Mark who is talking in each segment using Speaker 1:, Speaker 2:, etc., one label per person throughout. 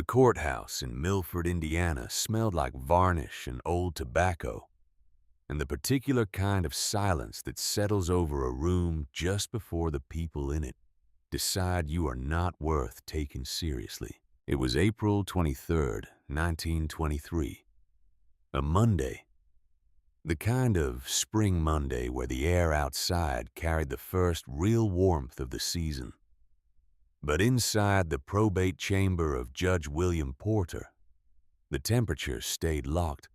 Speaker 1: The courthouse in Milford, Indiana smelled like varnish and old tobacco, and the particular kind of silence that settles over a room just before the people in it decide you are not worth taking seriously. It was April 23rd, 1923, a Monday, the kind of spring Monday where the air outside carried the first real warmth of the season. But inside the probate chamber of Judge William Porter, the temperature stayed locked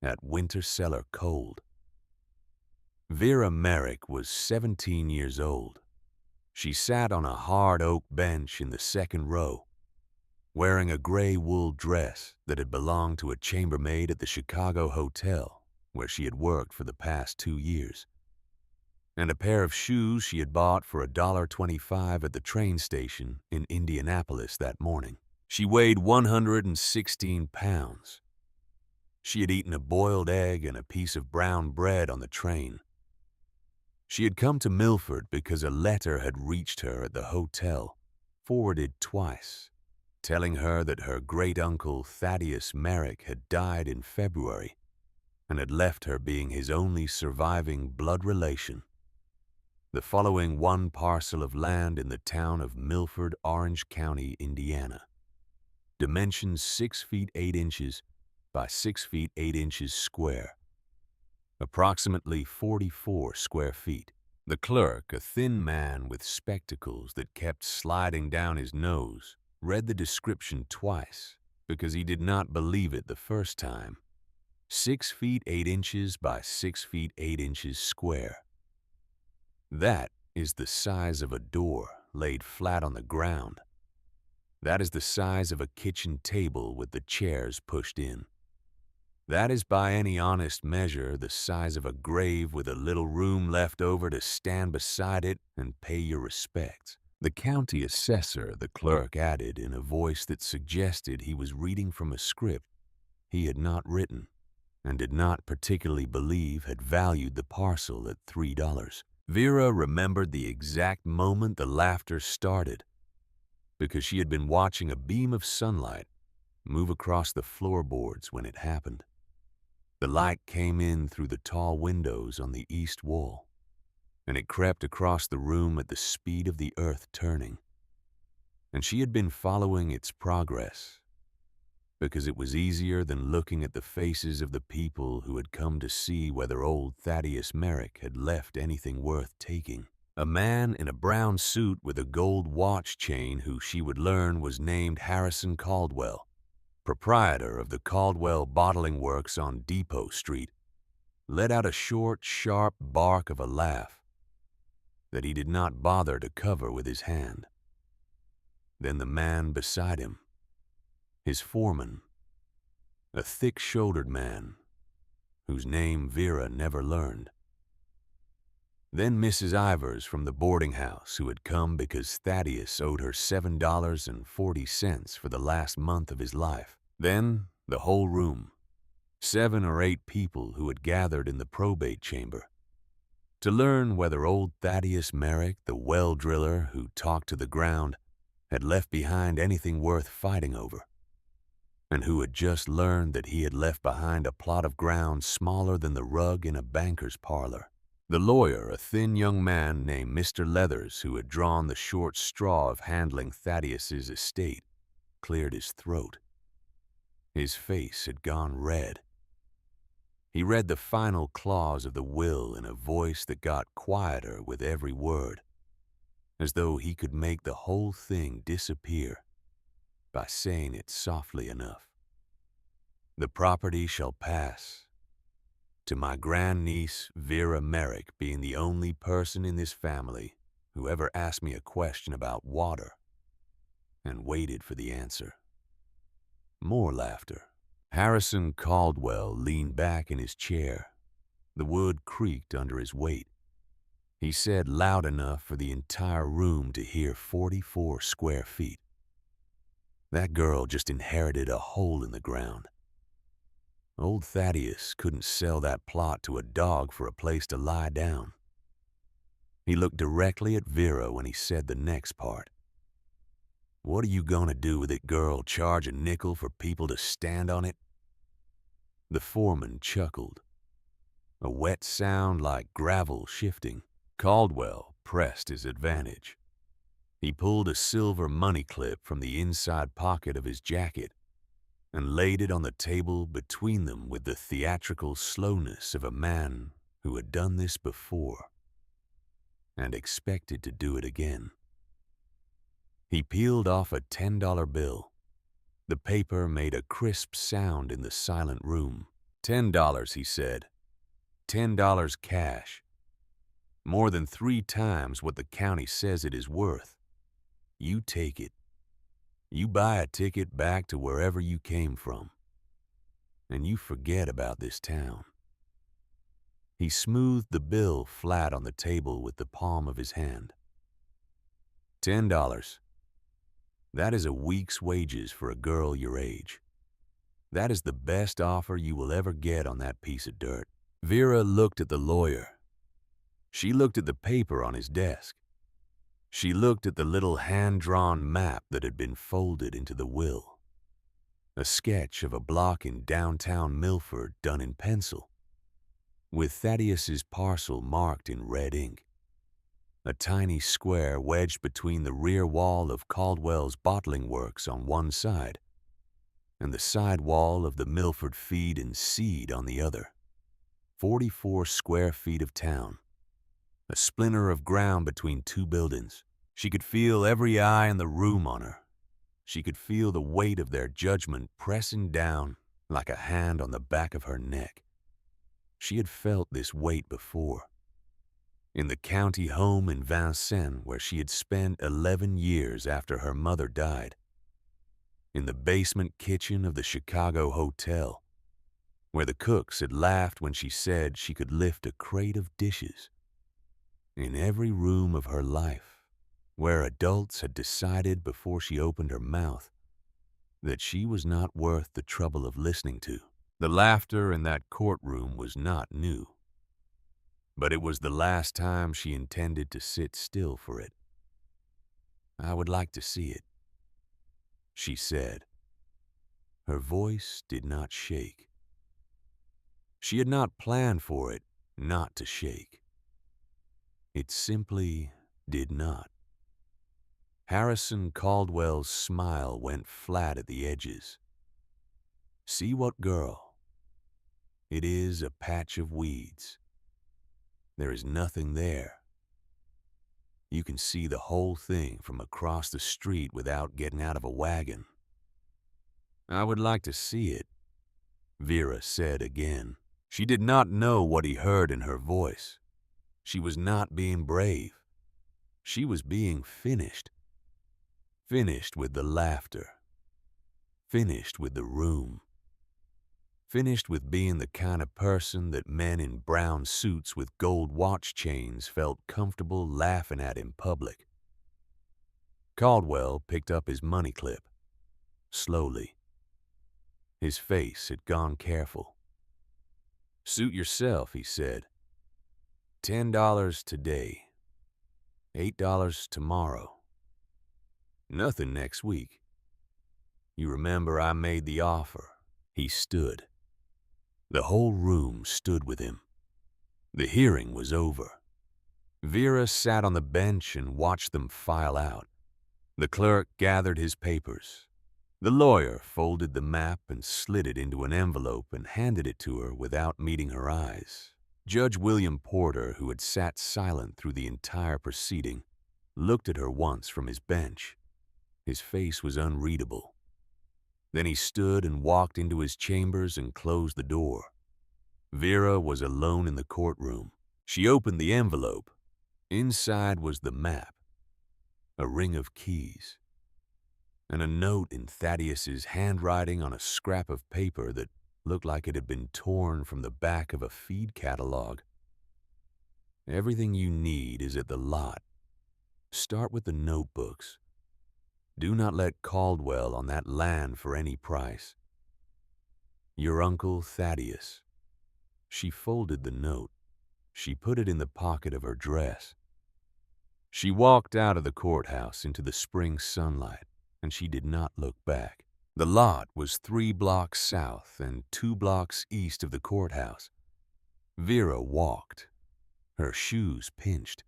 Speaker 1: at winter cellar cold. Vera Merrick was 17 years old. She sat on a hard oak bench in the second row, wearing a gray wool dress that had belonged to a chambermaid at the Chicago hotel where she had worked for the past 2 years, and a pair of shoes she had bought for $1.25 at the train station in Indianapolis that morning. She weighed 116 pounds. She had eaten a boiled egg and a piece of brown bread on the train. She had come to Milford because a letter had reached her at the hotel, forwarded twice, telling her that her great-uncle Thaddeus Merrick had died in February and had left her being his only surviving blood relation, the following one parcel of land in the town of Milford, Orange County, Indiana. Dimensions 6 feet 8 inches by 6 feet 8 inches square, approximately 44 square feet. The clerk, a thin man with spectacles that kept sliding down his nose, read the description twice because he did not believe it the first time. 6 feet 8 inches by 6 feet 8 inches square. That is the size of a door laid flat on the ground. That is the size of a kitchen table with the chairs pushed in. That is by any honest measure the size of a grave with a little room left over to stand beside it and pay your respects. The county assessor, the clerk added in a voice that suggested he was reading from a script he had not written and did not particularly believe had valued the parcel at $3. Vera remembered the exact moment the laughter started because she had been watching a beam of sunlight move across the floorboards when it happened. The light came in through the tall windows on the east wall, and it crept across the room at the speed of the earth turning. And she had been following its progress because it was easier than looking at the faces of the people who had come to see whether old Thaddeus Merrick had left anything worth taking. A man in a brown suit with a gold watch chain who she would learn was named Harrison Caldwell, proprietor of the Caldwell Bottling Works on Depot Street, let out a short, sharp bark of a laugh that he did not bother to cover with his hand. Then the man beside him, his foreman, a thick-shouldered man whose name Vera never learned. Then Mrs. Ivers from the boarding house who had come because Thaddeus owed her $7.40 for the last month of his life. Then the whole room, 7 or 8 people who had gathered in the probate chamber to learn whether old Thaddeus Merrick, the well driller who talked to the ground, had left behind anything worth fighting over, and who had just learned that he had left behind a plot of ground smaller than the rug in a banker's parlor. The lawyer, a thin young man named Mr. Leathers, who had drawn the short straw of handling Thaddeus's estate, cleared his throat. His face had gone red. He read the final clause of the will in a voice that got quieter with every word, as though he could make the whole thing disappear by saying it softly enough. The property shall pass to my grandniece Vera Merrick, being the only person in this family who ever asked me a question about water and waited for the answer. More laughter. Harrison Caldwell leaned back in his chair. The wood creaked under his weight. He said loud enough for the entire room to hear 44 square feet. That girl just inherited a hole in the ground. Old Thaddeus couldn't sell that plot to a dog for a place to lie down. He looked directly at Vera when he said the next part. What are you gonna do with it, girl? Charge a nickel for people to stand on it? The foreman chuckled. A wet sound like gravel shifting. Caldwell pressed his advantage. He pulled a silver money clip from the inside pocket of his jacket and laid it on the table between them with the theatrical slowness of a man who had done this before and expected to do it again. He peeled off a $10 bill. The paper made a crisp sound in the silent room. $10, he said. $10 cash. More than 3 times what the county says it is worth. You take it. You buy a ticket back to wherever you came from. And you forget about this town. He smoothed the bill flat on the table with the palm of his hand. $10. That is a week's wages for a girl your age. That is the best offer you will ever get on that piece of dirt. Vera looked at the lawyer. She looked at the paper on his desk. She looked at the little hand-drawn map that had been folded into the will. A sketch of a block in downtown Milford done in pencil, with Thaddeus's parcel marked in red ink. A tiny square wedged between the rear wall of Caldwell's bottling works on one side and the side wall of the Milford Feed and Seed on the other. 44 square feet of town. A splinter of ground between 2 buildings. She could feel every eye in the room on her. She could feel the weight of their judgment pressing down like a hand on the back of her neck. She had felt this weight before. In the county home in Vincennes where she had spent 11 years after her mother died. In the basement kitchen of the Chicago hotel, where the cooks had laughed when she said she could lift a crate of dishes. In every room of her life, where adults had decided before she opened her mouth that she was not worth the trouble of listening to. The laughter in that courtroom was not new, but it was the last time she intended to sit still for it. I would like to see it, she said. Her voice did not shake. She had not planned for it not to shake. It simply did not. Harrison Caldwell's smile went flat at the edges. See what girl? It is a patch of weeds. There is nothing there. You can see the whole thing from across the street without getting out of a wagon. I would like to see it, Vera said again. She did not know what he heard in her voice. She was not being brave. She was being finished. Finished with the laughter. Finished with the room. Finished with being the kind of person that men in brown suits with gold watch chains felt comfortable laughing at in public. Caldwell picked up his money clip, slowly. His face had gone careful. Suit yourself, he said. $10 today. $8 tomorrow. Nothing next week. You remember I made the offer. He stood. The whole room stood with him. The hearing was over. Vera sat on the bench and watched them file out. The clerk gathered his papers. The lawyer folded the map and slid it into an envelope and handed it to her without meeting her eyes. Judge William Porter, who had sat silent through the entire proceeding, looked at her once from his bench. His face was unreadable. Then he stood and walked into his chambers and closed the door. Vera was alone in the courtroom. She opened the envelope. Inside was the map, a ring of keys, and a note in Thaddeus's handwriting on a scrap of paper that looked like it had been torn from the back of a feed catalog. Everything you need is at the lot. Start with the notebooks. Do not let Caldwell on that land for any price. Your Uncle Thaddeus. She folded the note. She put it in the pocket of her dress. She walked out of the courthouse into the spring sunlight and she did not look back. The lot was 3 blocks south and 2 blocks east of the courthouse. Vera walked, her shoes pinched.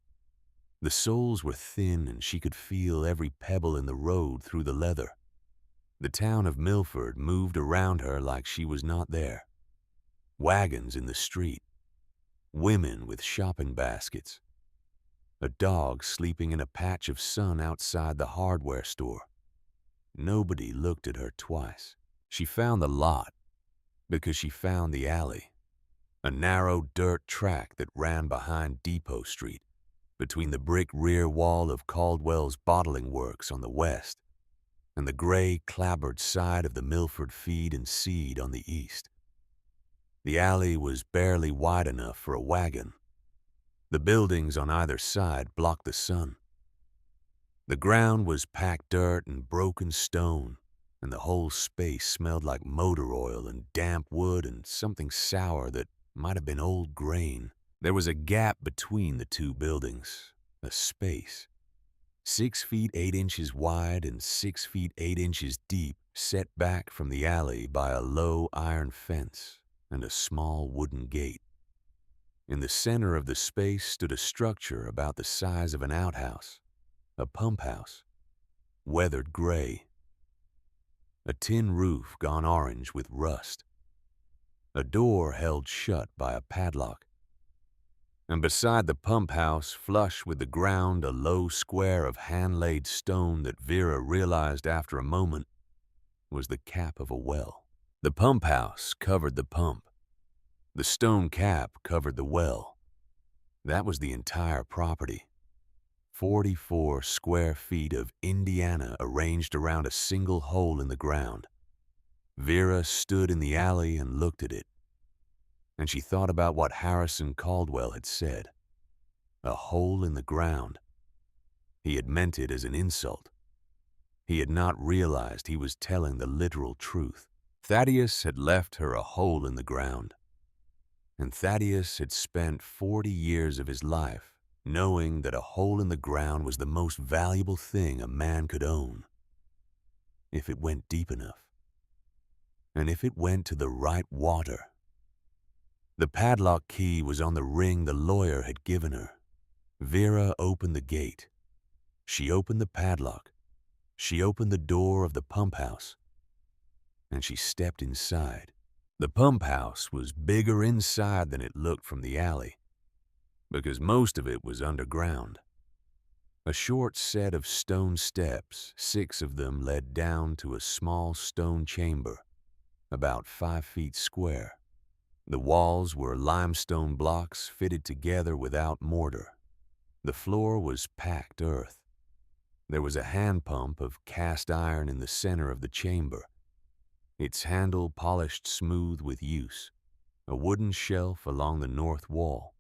Speaker 1: The soles were thin and she could feel every pebble in the road through the leather. The town of Milford moved around her like she was not there. Wagons in the street, women with shopping baskets, a dog sleeping in a patch of sun outside the hardware store. Nobody looked at her twice. She found the lot because she found the alley, a narrow dirt track that ran behind Depot Street, between the brick rear wall of Caldwell's bottling works on the west and the gray, clapboard side of the Milford Feed and Seed on the east. The alley was barely wide enough for a wagon. The buildings on either side blocked the sun. The ground was packed dirt and broken stone, and the whole space smelled like motor oil and damp wood and something sour that might have been old grain. There was a gap between the two buildings, a space, 6 feet 8 inches wide and 6 feet 8 inches deep, set back from the alley by a low iron fence and a small wooden gate. In the center of the space stood a structure about the size of an outhouse, a pump house, weathered gray, a tin roof gone orange with rust, a door held shut by a padlock. And beside the pump house, flush with the ground, a low square of hand-laid stone that Vera realized after a moment was the cap of a well. The pump house covered the pump. The stone cap covered the well. That was the entire property. 44 square feet of Indiana arranged around a single hole in the ground. Vera stood in the alley and looked at it. And she thought about what Harrison Caldwell had said. A hole in the ground. He had meant it as an insult. He had not realized he was telling the literal truth. Thaddeus had left her a hole in the ground. And Thaddeus had spent 40 years of his life knowing that a hole in the ground was the most valuable thing a man could own. If it went deep enough. And if it went to the right water. The padlock key was on the ring the lawyer had given her. Vera opened the gate. She opened the padlock. She opened the door of the pump house. And she stepped inside. The pump house was bigger inside than it looked from the alley, because most of it was underground. A short set of stone steps, 6 of them led down to a small stone chamber, about 5 feet square. The walls were limestone blocks fitted together without mortar. The floor was packed earth. There was a hand pump of cast iron in the center of the chamber, its handle polished smooth with use, a wooden shelf along the north wall,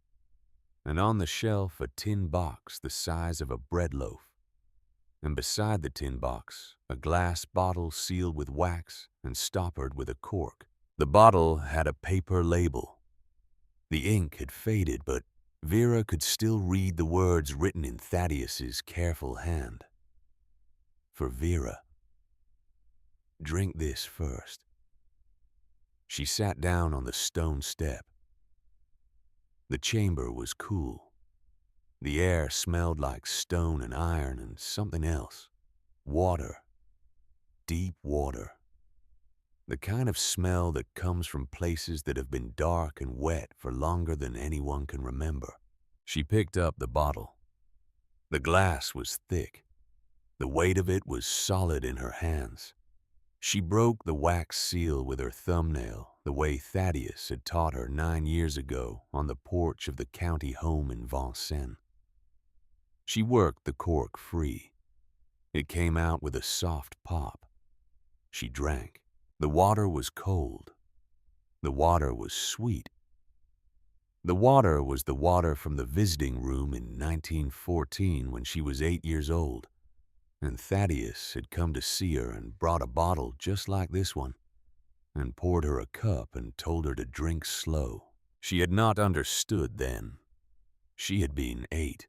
Speaker 1: and on the shelf a tin box the size of a bread loaf, and beside the tin box a glass bottle sealed with wax and stoppered with a cork. The bottle had a paper label. The ink had faded, but Vera could still read the words written in Thaddeus's careful hand. For Vera. Drink this first. She sat down on the stone step. The chamber was cool. The air smelled like stone and iron and something else. Water. Deep water. The kind of smell that comes from places that have been dark and wet for longer than anyone can remember. She picked up the bottle. The glass was thick. The weight of it was solid in her hands. She broke the wax seal with her thumbnail, the way Thaddeus had taught her 9 years ago on the porch of the county home in Vincennes. She worked the cork free. It came out with a soft pop. She drank. The water was cold. The water was sweet. The water was the water from the visiting room in 1914 when she was 8 years old, and Thaddeus had come to see her and brought a bottle just like this one, and poured her a cup and told her to drink slow. She had not understood then. She had been 8.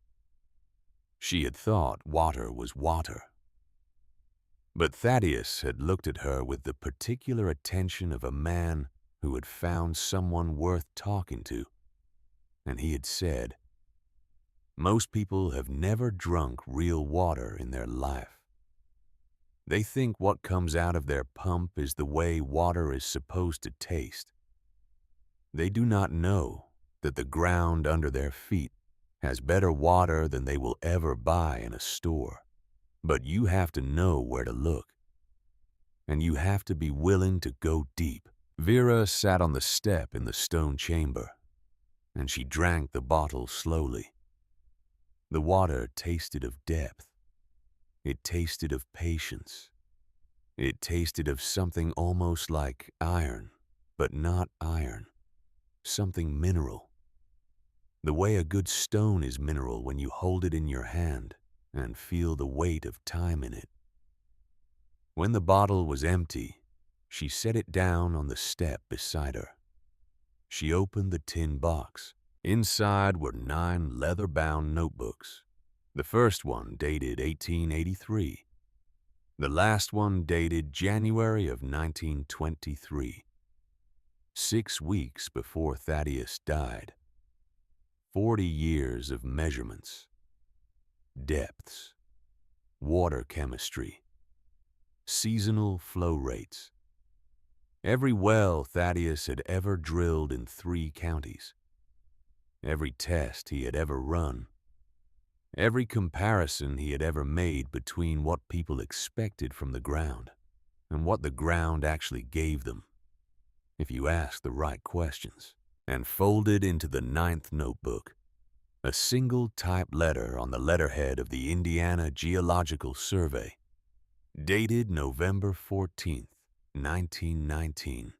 Speaker 1: She had thought water was water. But Thaddeus had looked at her with the particular attention of a man who had found someone worth talking to, and he had said, "Most people have never drunk real water in their life. They think what comes out of their pump is the way water is supposed to taste. They do not know that the ground under their feet has better water than they will ever buy in a store. But you have to know where to look, and you have to be willing to go deep." Vera sat on the step in the stone chamber, and she drank the bottle slowly. The water tasted of depth. It tasted of patience. It tasted of something almost like iron, but not iron. Something mineral. The way a good stone is mineral when you hold it in your hand and feel the weight of time in it. When the bottle was empty, she set it down on the step beside her. She opened the tin box. Inside were 9 leather-bound notebooks. The first one dated 1883. The last one dated January of 1923. 6 weeks before Thaddeus died. 40 years of measurements, depths, water chemistry, seasonal flow rates. Every well Thaddeus had ever drilled in 3 counties. Every test he had ever run. Every comparison he had ever made between what people expected from the ground and what the ground actually gave them, if you asked the right questions. And folded into the 9th notebook, a single typed letter on the letterhead of the Indiana Geological Survey, dated November 14th, 1919.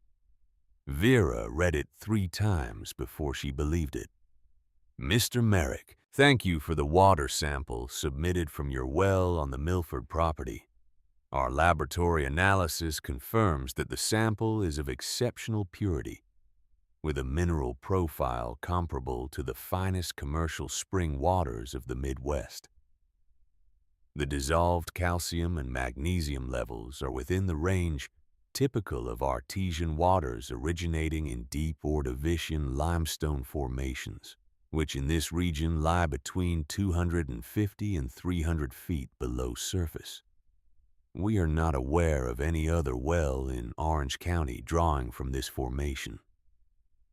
Speaker 1: Vera read it 3 times before she believed it. "Mr. Merrick, thank you for the water sample submitted from your well on the Milford property. Our laboratory analysis confirms that the sample is of exceptional purity, with a mineral profile comparable to the finest commercial spring waters of the Midwest. The dissolved calcium and magnesium levels are within the range typical of artesian waters originating in deep Ordovician limestone formations, which in this region lie between 250 and 300 feet below surface. We are not aware of any other well in Orange County drawing from this formation.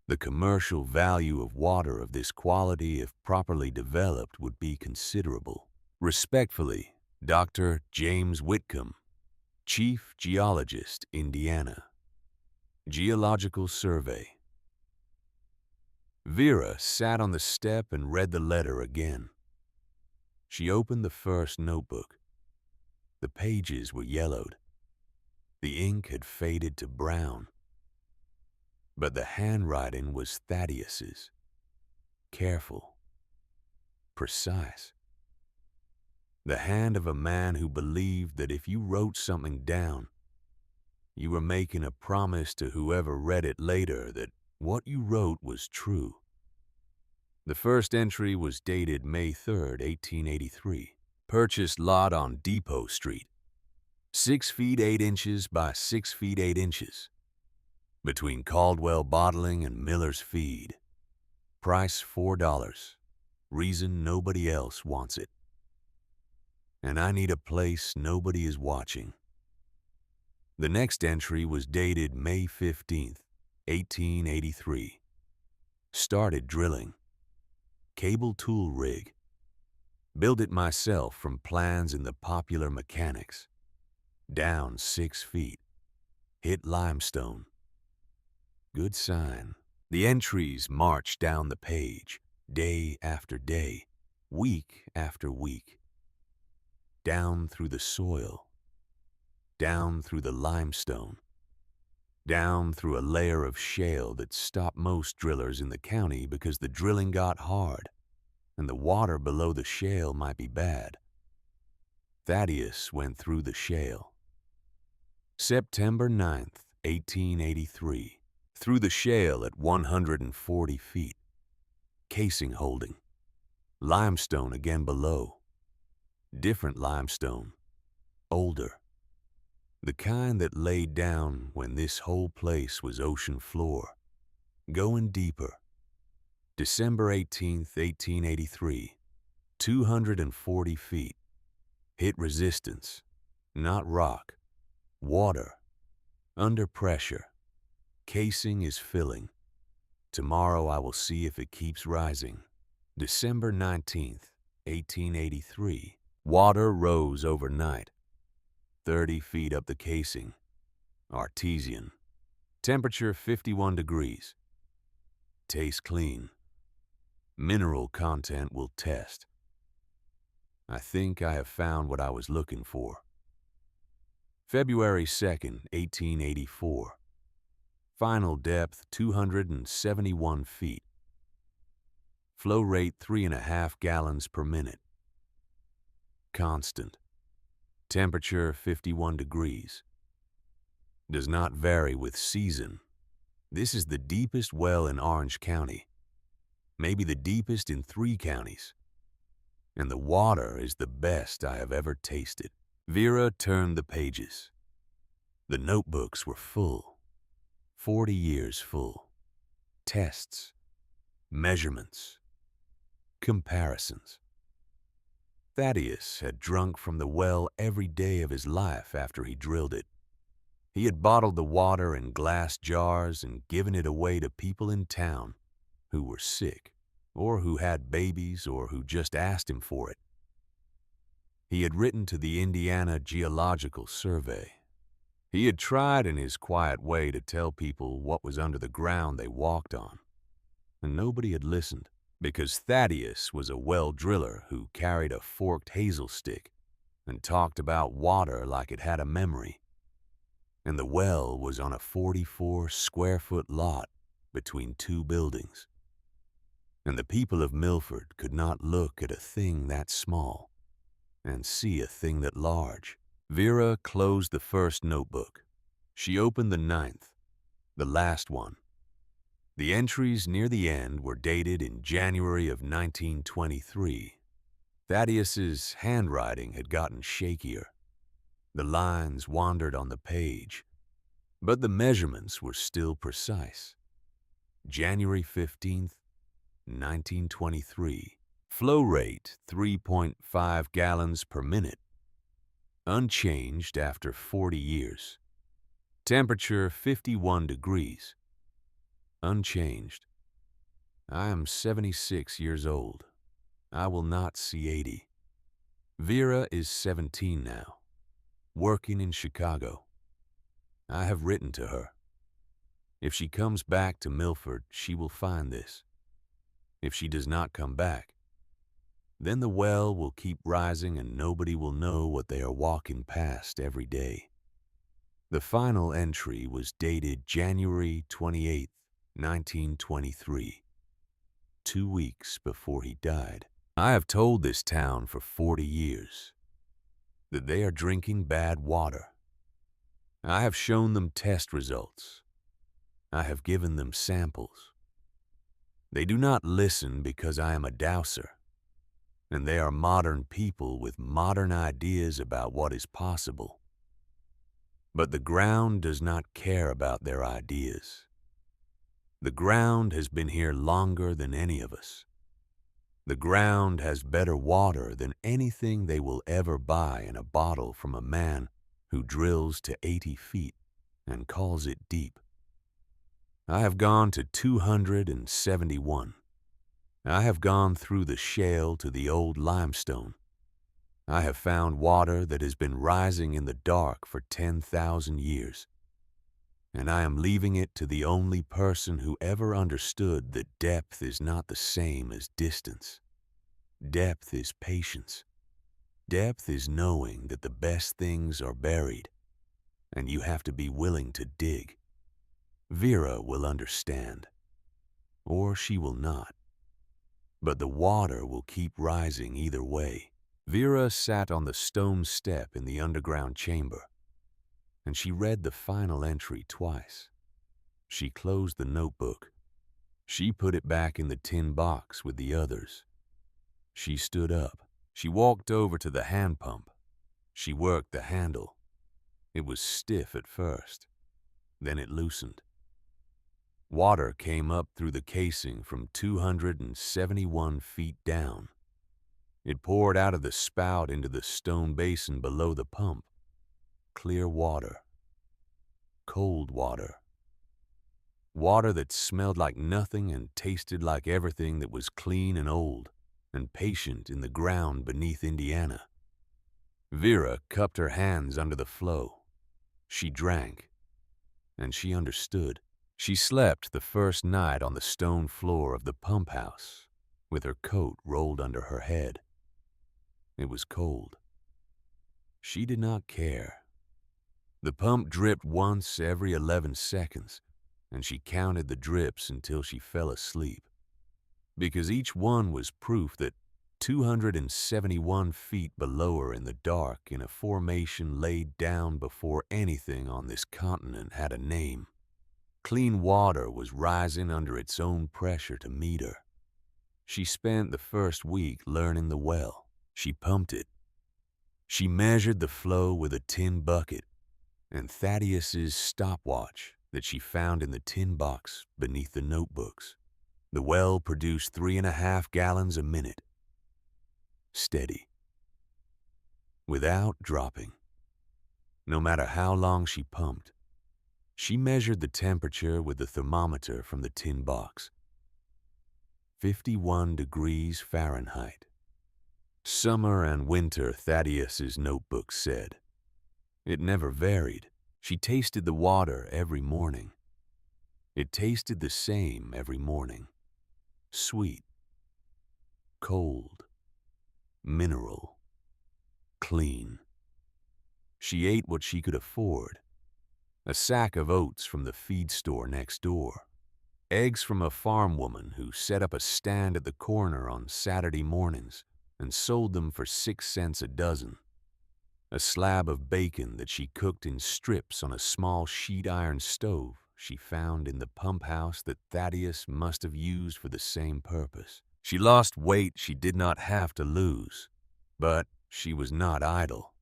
Speaker 1: The commercial value of water of this quality, if properly developed, would be considerable. Respectfully, Dr. James Whitcomb, Chief Geologist, Indiana. Geological Survey." Vera sat on the step and read the letter again. She opened the first notebook. The pages were yellowed. The ink had faded to brown. But the handwriting was Thaddeus's. Careful. Precise. The hand of a man who believed that if you wrote something down, you were making a promise to whoever read it later that what you wrote was true. The first entry was dated May 3rd, 1883. Purchased lot on Depot Street. 6 feet 8 inches by 6 feet 8 inches. Between Caldwell Bottling and Miller's Feed. Price $4. Reason nobody else wants it. And I need a place nobody is watching. The next entry was dated May 15th, 1883. Started drilling. Cable tool rig. Built it myself from plans in the Popular Mechanics. Down 6 feet. Hit limestone. Good sign. The entries marched down the page, day after day, week after week. Down through the soil. Down through the limestone. Down through a layer of shale that stopped most drillers in the county because the drilling got hard and the water below the shale might be bad. Thaddeus went through the shale. September 9th, 1883. Through the shale at 140 feet. Casing holding. Limestone again below. Different limestone. Older. The kind that laid down when this whole place was ocean floor. Going deeper. December 18th, 1883. 240 feet. Hit resistance. Not rock. Water. Under pressure. Casing is filling. Tomorrow I will see if it keeps rising. December 19th, 1883. Water rose overnight. 30 feet up the casing. Artesian. Temperature 51 degrees. Tastes clean. Mineral content will test. I think I have found what I was looking for. February 2nd, 1884. Final depth 271 feet. Flow rate 3.5 gallons per minute. Constant. Temperature 51 degrees. Does not vary with season. This is the deepest well in Orange County. Maybe the deepest in 3 counties. And the water is the best I have ever tasted. Vera turned the pages. The notebooks were full. 40 years full. Tests. Measurements. Comparisons. Thaddeus had drunk from the well every day of his life after he drilled it. He had bottled the water in glass jars and given it away to people in town who were sick, or who had babies, or who just asked him for it. He had written to the Indiana Geological Survey. He had tried in his quiet way to tell people what was under the ground they walked on, and nobody had listened, because Thaddeus was a well driller who carried a forked hazel stick and talked about water like it had a memory. And the well was on a 44-square-foot lot between 2 buildings. And the people of Milford could not look at a thing that small and see a thing that large. Vera closed the first notebook. She opened the 9th, the last one. The entries near the end were dated in January of 1923. Thaddeus's handwriting had gotten shakier. The lines wandered on the page, but the measurements were still precise. January 15th, 1923. Flow rate 3.5 gallons per minute. Unchanged after 40 years. Temperature 51 degrees. Unchanged. I am 76 years old. I will not see 80. Vera is 17 now, working in Chicago. I have written to her. If she comes back to Milford, she will find this. If she does not come back, then the well will keep rising and nobody will know what they are walking past every day. The final entry was dated January 28th, 1923, 2 weeks before he died. I have told this town for 40 years that they are drinking bad water. I have shown them test results. I have given them samples. They do not listen because I am a douser, and they are modern people with modern ideas about what is possible. But the ground does not care about their ideas. The ground has been here longer than any of us. The ground has better water than anything they will ever buy in a bottle from a man who drills to 80 feet and calls it deep. I have gone to 271. I have gone through the shale to the old limestone. I have found water that has been rising in the dark for 10,000 years. And I am leaving it to the only person who ever understood that depth is not the same as distance. Depth is patience. Depth is knowing that the best things are buried, and you have to be willing to dig. Vera will understand, or she will not. But the water will keep rising either way. Vera sat on the stone step in the underground chamber, and she read the final entry twice. She closed the notebook. She put it back in the tin box with the others. She stood up. She walked over to the hand pump. She worked the handle. It was stiff at first, then it loosened. Water came up through the casing from 271 feet down. It poured out of the spout into the stone basin below the pump. Clear water. Cold water. Water that smelled like nothing and tasted like everything that was clean and old and patient in the ground beneath Indiana. Vera cupped her hands under the flow. She drank, and she understood. She slept the first night on the stone floor of the pump house, with her coat rolled under her head. It was cold. She did not care. The pump dripped once every 11 seconds, and she counted the drips until she fell asleep, because each one was proof that 271 feet below her in the dark in a formation laid down before anything on this continent had a name, clean water was rising under its own pressure to meet her. She spent the first week learning the well. She pumped it. She measured the flow with a tin bucket and Thaddeus's stopwatch that she found in the tin box beneath the notebooks. The well produced 3.5 gallons a minute. Steady. Without dropping. No matter how long she pumped. She measured the temperature with the thermometer from the tin box. 51 degrees Fahrenheit. Summer and winter, Thaddeus's notebook said. It never varied. She tasted the water every morning. It tasted the same every morning. Sweet. Cold. Mineral. Clean. She ate what she could afford. A sack of oats from the feed store next door. Eggs from a farm woman who set up a stand at the corner on Saturday mornings and sold them for 6 cents a dozen. A slab of bacon that she cooked in strips on a small sheet iron stove she found in the pump house that Thaddeus must have used for the same purpose. She lost weight she did not have to lose, but she was not idle.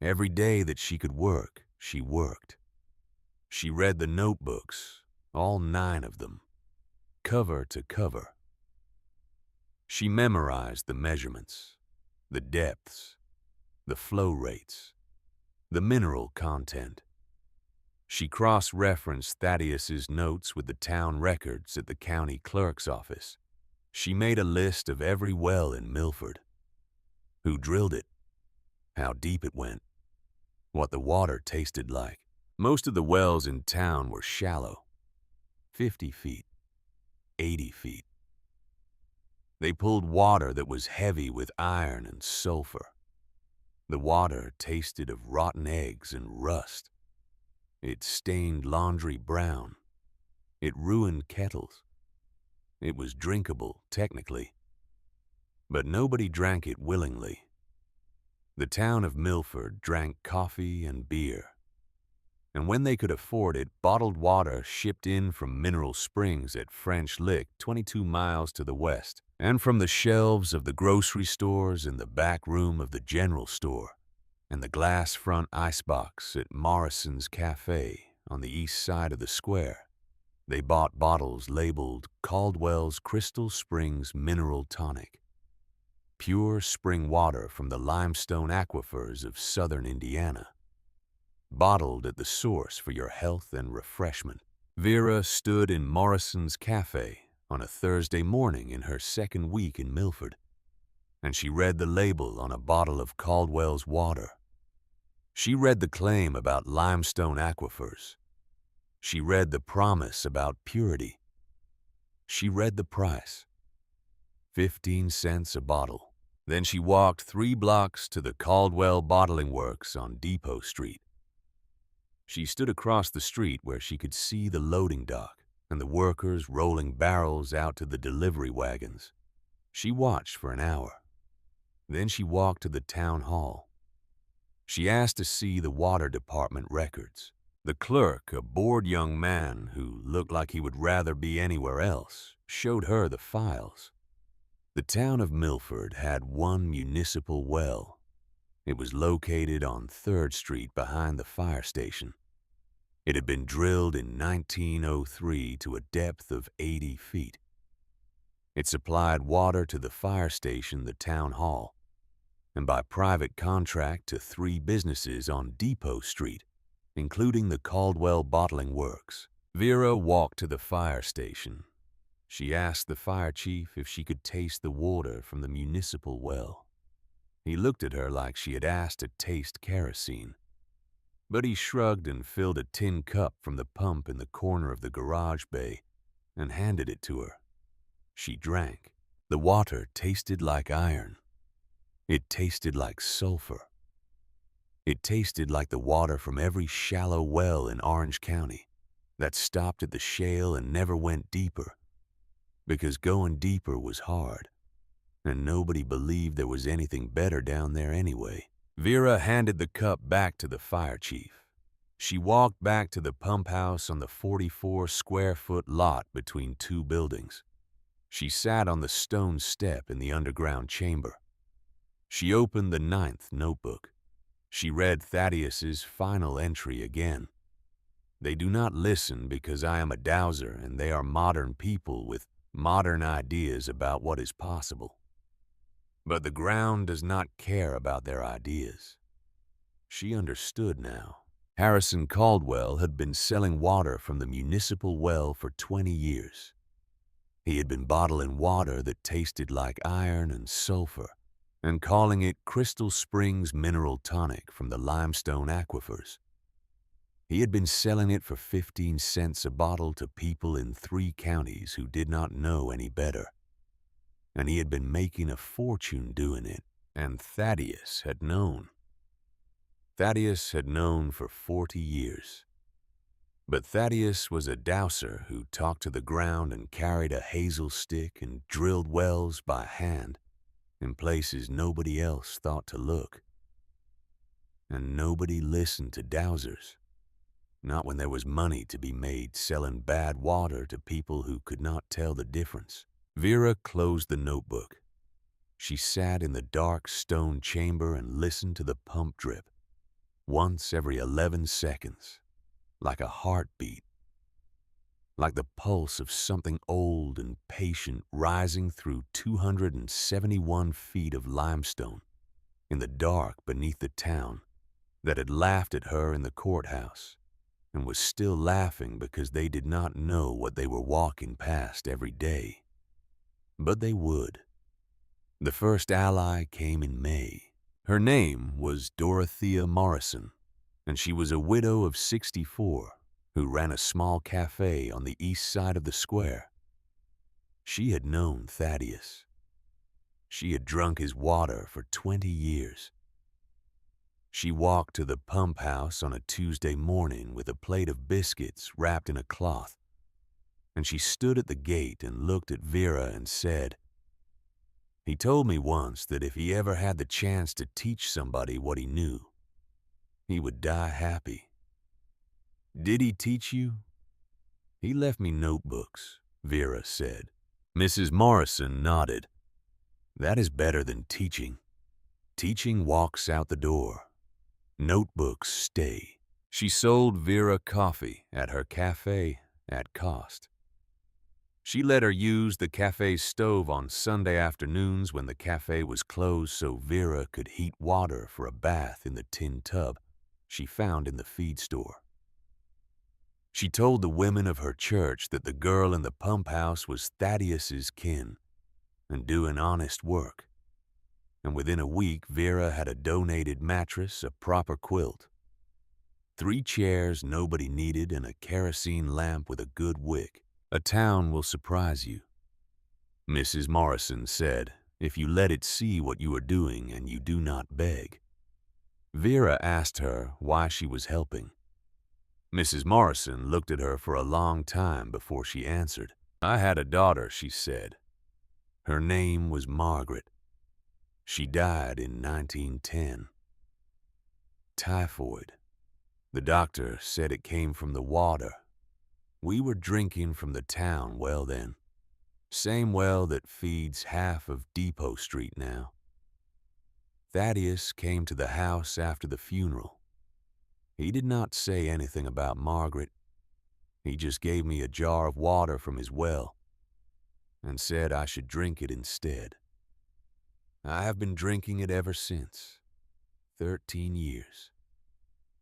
Speaker 1: Every day that she could work, she worked. She read the notebooks, all 9 of them, cover to cover. She memorized the measurements, the depths, the flow rates, the mineral content. She cross-referenced Thaddeus's notes with the town records at the county clerk's office. She made a list of every well in Milford. Who drilled it, how deep it went, what the water tasted like. Most of the wells in town were shallow, 50 feet, 80 feet. They pulled water that was heavy with iron and sulfur. The water tasted of rotten eggs and rust. It stained laundry brown. It ruined kettles. It was drinkable, technically, but nobody drank it willingly. The town of Milford drank coffee and beer, and when they could afford it, bottled water shipped in from mineral springs at French Lick, 22 miles to the west, and from the shelves of the grocery stores in the back room of the general store, and the glass front icebox at Morrison's Cafe on the east side of the square. They bought bottles labeled Caldwell's Crystal Springs Mineral Tonic. Pure spring water from the limestone aquifers of southern Indiana. Bottled at the source for your health and refreshment. Vera stood in Morrison's Cafe on a Thursday morning in her second week in Milford, and she read the label on a bottle of Caldwell's water. She read the claim about limestone aquifers. She read the promise about purity. She read the price. 15 cents a bottle. Then she walked 3 blocks to the Caldwell Bottling Works on Depot Street. She stood across the street where she could see the loading dock and the workers rolling barrels out to the delivery wagons. She watched for an hour. Then she walked to the town hall. She asked to see the water department records. The clerk, a bored young man who looked like he would rather be anywhere else, showed her the files. The town of Milford had one municipal well. It was located on 3rd Street behind the fire station. It had been drilled in 1903 to a depth of 80 feet. It supplied water to the fire station, the town hall, and by private contract to 3 businesses on Depot Street, including the Caldwell Bottling Works. Vera walked to the fire station. She asked the fire chief if she could taste the water from the municipal well. He looked at her like she had asked to taste kerosene, but he shrugged and filled a tin cup from the pump in the corner of the garage bay and handed it to her. She drank. The water tasted like iron. It tasted like sulfur. It tasted like the water from every shallow well in Orange County that stopped at the shale and never went deeper, because going deeper was hard, and nobody believed there was anything better down there anyway. Vera handed the cup back to the fire chief. She walked back to the pump house on the 44-square-foot lot between 2 buildings. She sat on the stone step in the underground chamber. She opened the 9th notebook. She read Thaddeus's final entry again. They do not listen because I am a dowser, and they are modern people with modern ideas about what is possible. But the ground does not care about their ideas. She understood now. Harrison Caldwell had been selling water from the municipal well for 20 years. He had been bottling water that tasted like iron and sulfur and calling it Crystal Springs Mineral Tonic from the limestone aquifers. He had been selling it for 15 cents a bottle to people in 3 counties who did not know any better. And he had been making a fortune doing it, and Thaddeus had known. Thaddeus had known for 40 years. But Thaddeus was a dowser who talked to the ground and carried a hazel stick and drilled wells by hand in places nobody else thought to look. And nobody listened to dowsers. Not when there was money to be made selling bad water to people who could not tell the difference. Vera closed the notebook. She sat in the dark stone chamber and listened to the pump drip, once every 11 seconds, like a heartbeat, like the pulse of something old and patient rising through 271 feet of limestone in the dark beneath the town that had laughed at her in the courthouse and was still laughing because they did not know what they were walking past every day. But they would. The first ally came in May. Her name was Dorothea Morrison, and she was a widow of 64 who ran a small cafe on the east side of the square. She had known Thaddeus. She had drunk his water for 20 years. She walked to the pump house on a Tuesday morning with a plate of biscuits wrapped in a cloth, and she stood at the gate and looked at Vera and said, "He told me once that if he ever had the chance to teach somebody what he knew, he would die happy." "Did he teach you?" "He left me notebooks," Vera said. Mrs. Morrison nodded. "That is better than teaching. Teaching walks out the door. Notebooks stay." She sold Vera coffee at her cafe at cost. She let her use the cafe's stove on Sunday afternoons when the cafe was closed so Vera could heat water for a bath in the tin tub she found in the feed store. She told the women of her church that the girl in the pump house was Thaddeus's kin and doing honest work. And within a week, Vera had a donated mattress, a proper quilt, 3 chairs nobody needed, and a kerosene lamp with a good wick. "A town will surprise you," Mrs. Morrison said, "if you let it see what you are doing and you do not beg." Vera asked her why she was helping. Mrs. Morrison looked at her for a long time before she answered. "I had a daughter," she said. "Her name was Margaret. She died in 1910. Typhoid. The doctor said it came from the water. We were drinking from the town well then. Same well that feeds half of Depot Street now." Thaddeus came to the house after the funeral. He did not say anything about Margaret. He just gave me a jar of water from his well and said I should drink it instead. I have been drinking it ever since. 13 years.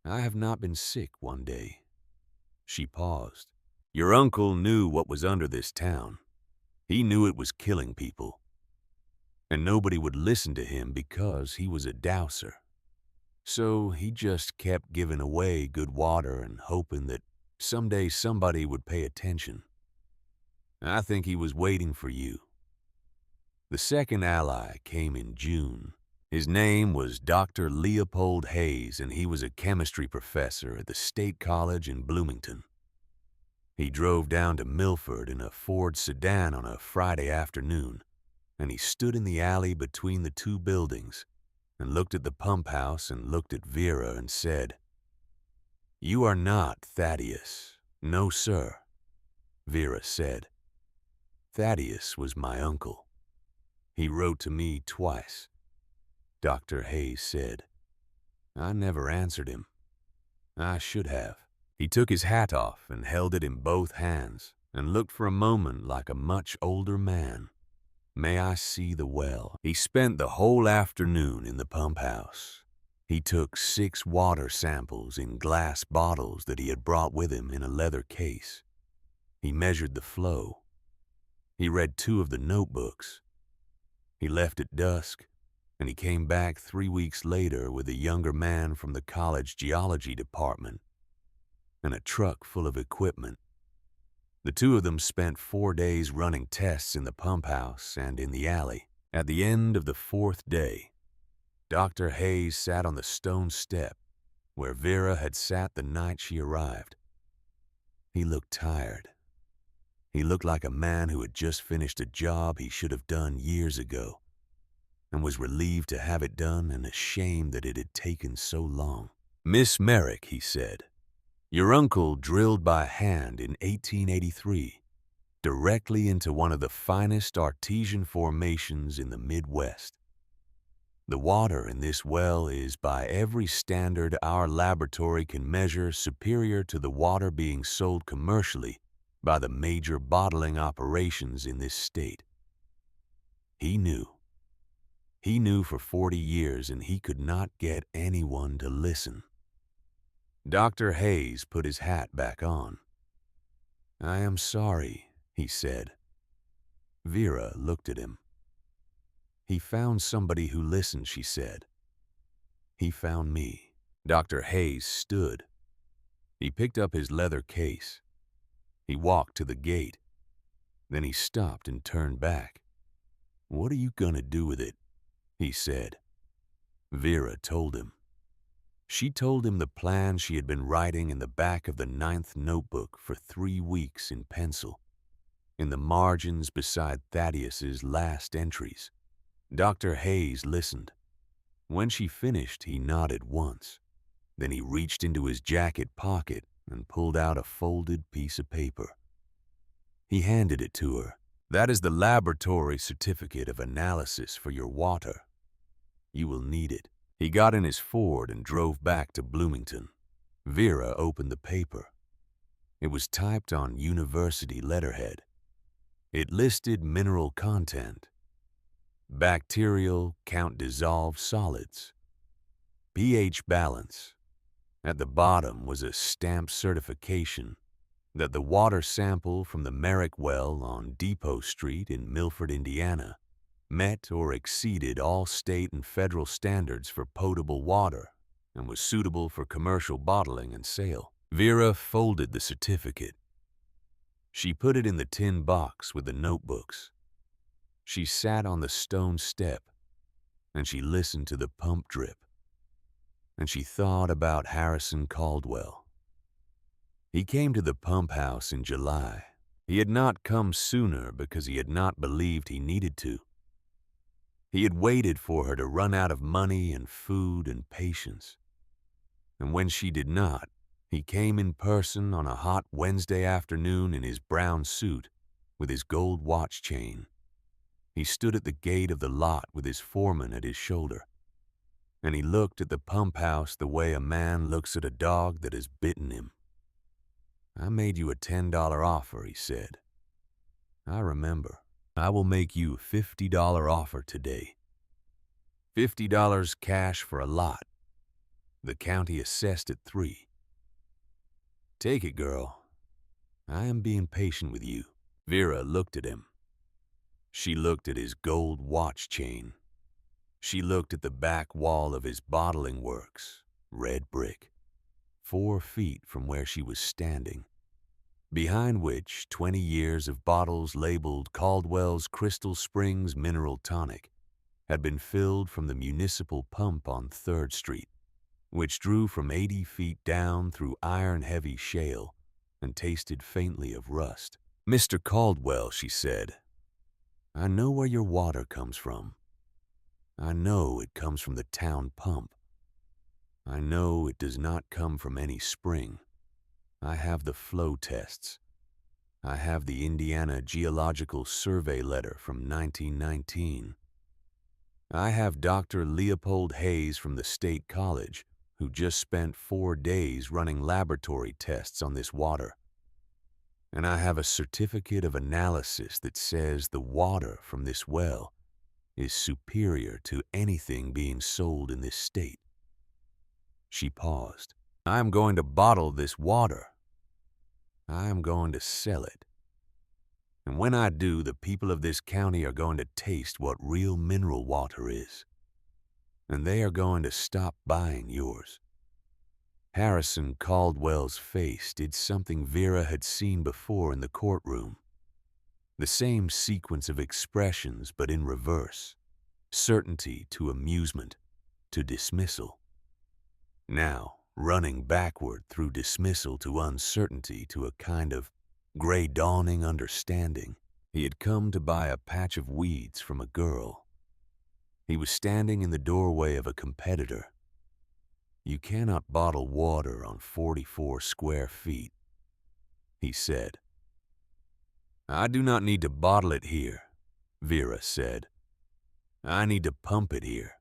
Speaker 1: I have not been sick one day. She paused. Your uncle knew what was under this town. He knew it was killing people. And nobody would listen to him because he was a douser. So he just kept giving away good water and hoping that someday somebody would pay attention. I think he was waiting for you. The second ally came in June. His name was Dr. Leopold Hayes, and he was a chemistry professor at the State College in Bloomington. He drove down to Milford in a Ford sedan on a Friday afternoon, and he stood in the alley between the two buildings and looked at the pump house and looked at Vera and said, "You are not Thaddeus. No, sir," Vera said. Thaddeus was my uncle. He wrote to me twice. Dr. Hayes said. I never answered him. I should have. He took his hat off and held it in both hands and looked for a moment like a much older man. May I see the well? He spent the whole afternoon in the pump house. He took 6 water samples in glass bottles that he had brought with him in a leather case. He measured the flow. He read 2 of the notebooks. He left at dusk, and he came back 3 weeks later with a younger man from the college geology department and a truck full of equipment. The 2 of them spent 4 days running tests in the pump house and in the alley. At the end of the 4th day, Dr. Hayes sat on the stone step where Vera had sat the night she arrived. He looked tired. He looked like a man who had just finished a job he should have done years ago and was relieved to have it done and ashamed that it had taken so long. Miss Merrick, he said, your uncle drilled by hand in 1883 directly into one of the finest artesian formations in the Midwest. The water in this well is, by every standard our laboratory can measure, superior to the water being sold commercially by the major bottling operations in this state. He knew. He knew for 40 years, and he could not get anyone to listen. Dr. Hayes put his hat back on. I am sorry, he said. Vera looked at him. He found somebody who listened, she said. He found me. Dr. Hayes stood. He picked up his leather case. He walked to the gate. Then he stopped and turned back. What are you gonna do with it? He said. Vera told him. She told him the plan she had been writing in the back of the 9th notebook for 3 weeks in pencil, in the margins beside Thaddeus's last entries. Dr. Hayes listened. When she finished, he nodded once. Then he reached into his jacket pocket and pulled out a folded piece of paper. He handed it to her. That is the laboratory certificate of analysis for your water. You will need it. He got in his Ford and drove back to Bloomington. Vera opened the paper. It was typed on university letterhead. It listed mineral content. Bacterial count dissolved solids. pH balance. At the bottom was a stamped certification that the water sample from the Merrick well on Depot Street in Milford, Indiana, met or exceeded all state and federal standards for potable water and was suitable for commercial bottling and sale. Vera folded the certificate. She put it in the tin box with the notebooks. She sat on the stone step, and she listened to the pump drip, and she thought about Harrison Caldwell. He came to the pump house in July. He had not come sooner because he had not believed he needed to. He had waited for her to run out of money and food and patience. And when she did not, he came in person on a hot Wednesday afternoon in his brown suit with his gold watch chain. He stood at the gate of the lot with his foreman at his shoulder. and he looked at the pump house the way a man looks at a dog that has bitten him. "I made you a $10 offer," he said. "I remember. I will make you a $50 offer today. $50 cash for a lot. The county assessed at 3. Take it, girl. I am being patient with you." Vera looked at him. She looked at his gold watch chain. She looked at the back wall of his bottling works, red brick, 4 feet from where she was standing, behind which 20 years of bottles labeled Caldwell's Crystal Springs Mineral Tonic had been filled from the municipal pump on 3rd Street, which drew from 80 feet down through iron-heavy shale and tasted faintly of rust. "Mr. Caldwell," she said, "I know where your water comes from. I know it comes from the town pump. I know it does not come from any spring. I have the flow tests. I have the Indiana Geological Survey letter from 1919. I have Dr. Leopold Hayes from the State College, who just spent 4 days running laboratory tests on this water. And I have a certificate of analysis that says the water from this well is superior to anything being sold in this state." She paused. "I am going to bottle this water. I am going to sell it. And when I do, the people of this county are going to taste what real mineral water is. And they are going to stop buying yours." Harrison Caldwell's face did something Vera had seen before in the courtroom. The same sequence of expressions, but in reverse. Certainty to amusement, to dismissal. Now, running backward through dismissal to uncertainty to a kind of gray dawning understanding. He had come to buy a patch of weeds from a girl. He was standing in the doorway of a competitor. "You cannot bottle water on 44 square feet," he said. "I do not need to bottle it here," Vera said. "I need to pump it here.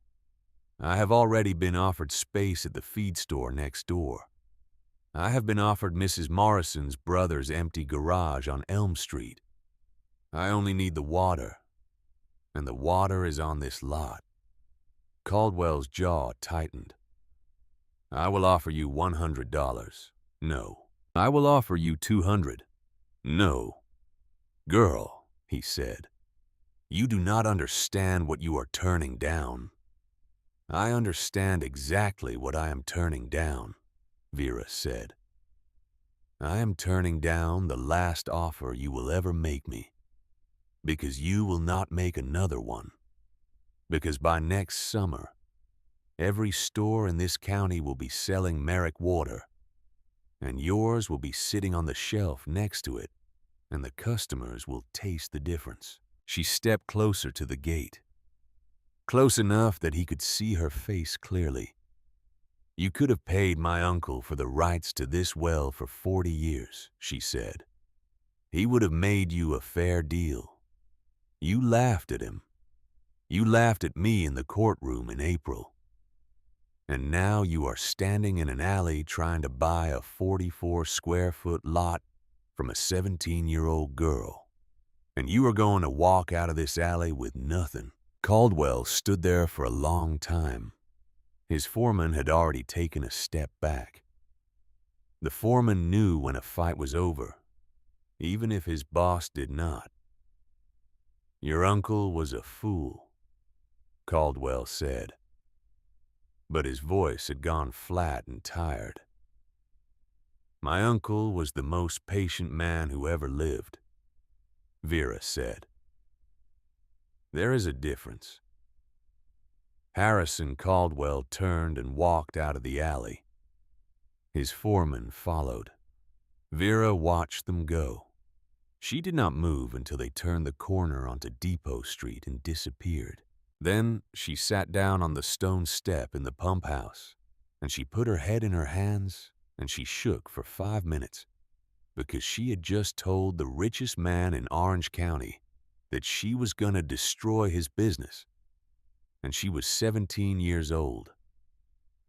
Speaker 1: I have already been offered space at the feed store next door. I have been offered Mrs. Morrison's brother's empty garage on Elm Street. I only need the water, and the water is on this lot." Caldwell's jaw tightened. "I will offer you $100. No. I will offer you $200. No. Girl," he said, "you do not understand what you are turning down." "I understand exactly what I am turning down," Vera said. "I am turning down the last offer you will ever make me, because you will not make another one. Because by next summer, every store in this county will be selling Merrick water, and yours will be sitting on the shelf next to it, and the customers will taste the difference." She stepped closer to the gate, close enough that he could see her face clearly. "You could have paid my uncle for the rights to this well for 40 years, she said. "He would have made you a fair deal. You laughed at him. You laughed at me in the courtroom in April. And now you are standing in an alley trying to buy a 44 square foot lot from a 17-year-old girl. And you are going to walk out of this alley with nothing." Caldwell stood there for a long time. His foreman had already taken a step back. The foreman knew when a fight was over, even if his boss did not. "Your uncle was a fool," Caldwell said. But his voice had gone flat and tired. "My uncle was the most patient man who ever lived," Vera said. "There is a difference." Harrison Caldwell turned and walked out of the alley. His foreman followed. Vera watched them go. She did not move until they turned the corner onto Depot Street and disappeared. Then she sat down on the stone step in the pump house, and she put her head in her hands, and she shook for 5 minutes, because she had just told the richest man in Orange County that she was going to destroy his business. And she was 17 years old.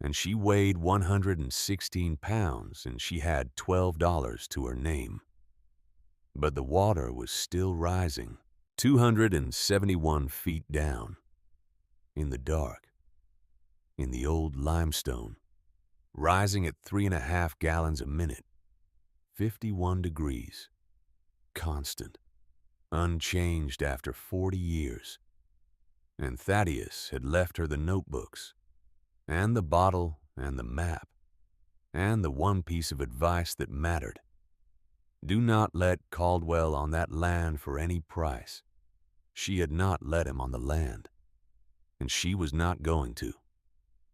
Speaker 1: and she weighed 116 pounds, and she had $12 to her name. But the water was still rising, 271 feet down, in the dark, in the old limestone, rising at 3.5 gallons a minute, 51 degrees, constant, unchanged after 40 years. And Thaddeus had left her the notebooks, and the bottle, and the map, and the one piece of advice that mattered. Do not let Caldwell on that land for any price. She had not let him on the land, and she was not going to.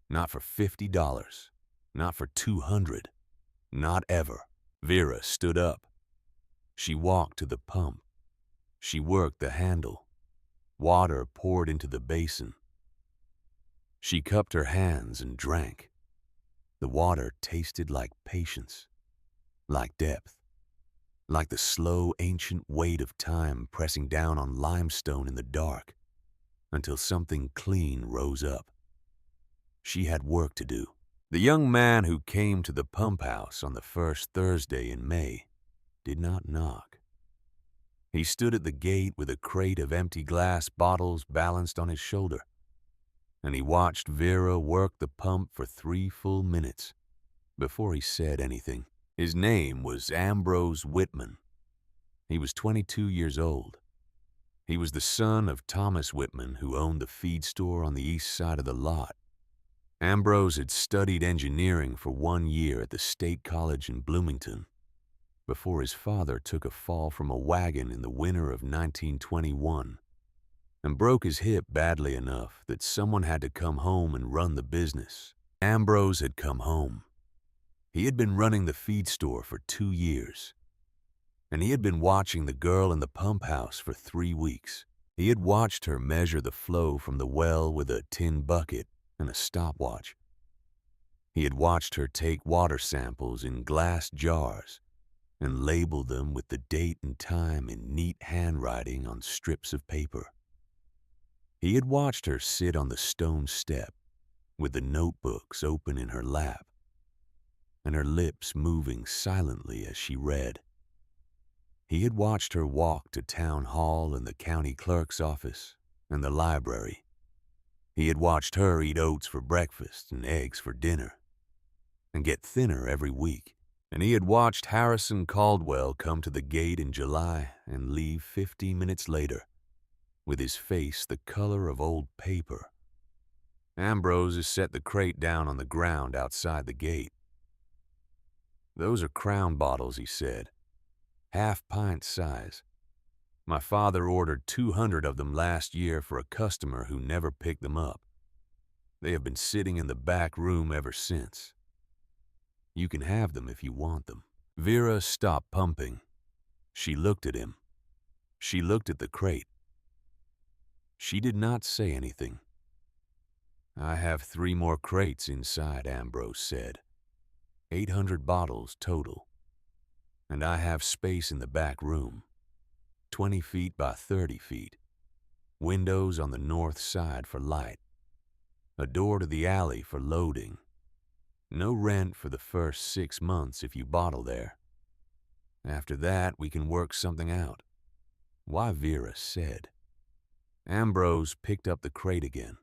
Speaker 1: Not for $50, not for $200, not ever. Vera stood up. She walked to the pump. She worked the handle. Water poured into the basin. She cupped her hands and drank. The water tasted like patience, like depth, like the slow, ancient weight of time pressing down on limestone in the dark until something clean rose up. She had work to do. The young man who came to the pump house on the first Thursday in May did not knock. He stood at the gate with a crate of empty glass bottles balanced on his shoulder, and he watched Vera work the pump for 3 full minutes before he said anything. His name was Ambrose Whitman. He was 22 years old. He was the son of Thomas Whitman, who owned the feed store on the east side of the lot. Ambrose had studied engineering for 1 year at the State College in Bloomington before his father took a fall from a wagon in the winter of 1921 and broke his hip badly enough that someone had to come home and run the business. Ambrose had come home. He had been running the feed store for 2 years, and he had been watching the girl in the pump house for 3 weeks. He had watched her measure the flow from the well with a tin bucket and a stopwatch. He had watched her take water samples in glass jars and label them with the date and time in neat handwriting on strips of paper. He had watched her sit on the stone step with the notebooks open in her lap and her lips moving silently as she read. He had watched her walk to town hall and the county clerk's office and the library. He had watched her eat oats for breakfast and eggs for dinner and get thinner every week. And he had watched Harrison Caldwell come to the gate in July and leave 15 minutes later with his face the color of old paper. Ambrose set the crate down on the ground outside the gate. "Those are Crown bottles," he said, "half-pint size. My father ordered 200 of them last year for a customer who never picked them up. They have been sitting in the back room ever since. You can have them if you want them." Vera stopped pumping. She looked at him. She looked at the crate. She did not say anything. "I have 3 more crates inside," Ambrose said. 800 bottles total. And I have space in the back room, 20 feet by 30 feet. Windows on the north side for light. A door to the alley for loading. No rent for the first 6 months if you bottle there. After that, we can work something out." Why, Vera said. Ambrose picked up the crate again.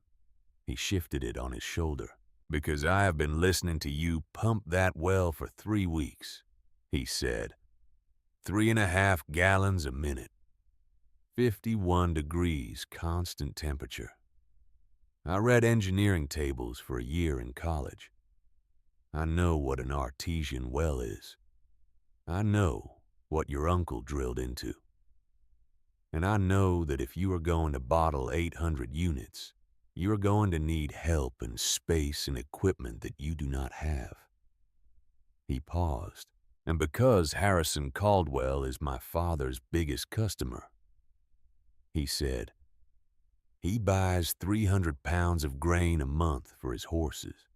Speaker 1: He shifted it on his shoulder. "Because I have been listening to you pump that well for 3 weeks, he said. 3.5 gallons a minute. 51 degrees constant temperature. I read engineering tables for a year in college. I know what an artesian well is. I know what your uncle drilled into. And I know that if you are going to bottle 800 units, you are going to need help and space and equipment that you do not have." He paused. "And because Harrison Caldwell is my father's biggest customer," he said, "he buys 300 pounds of grain a month for his horses.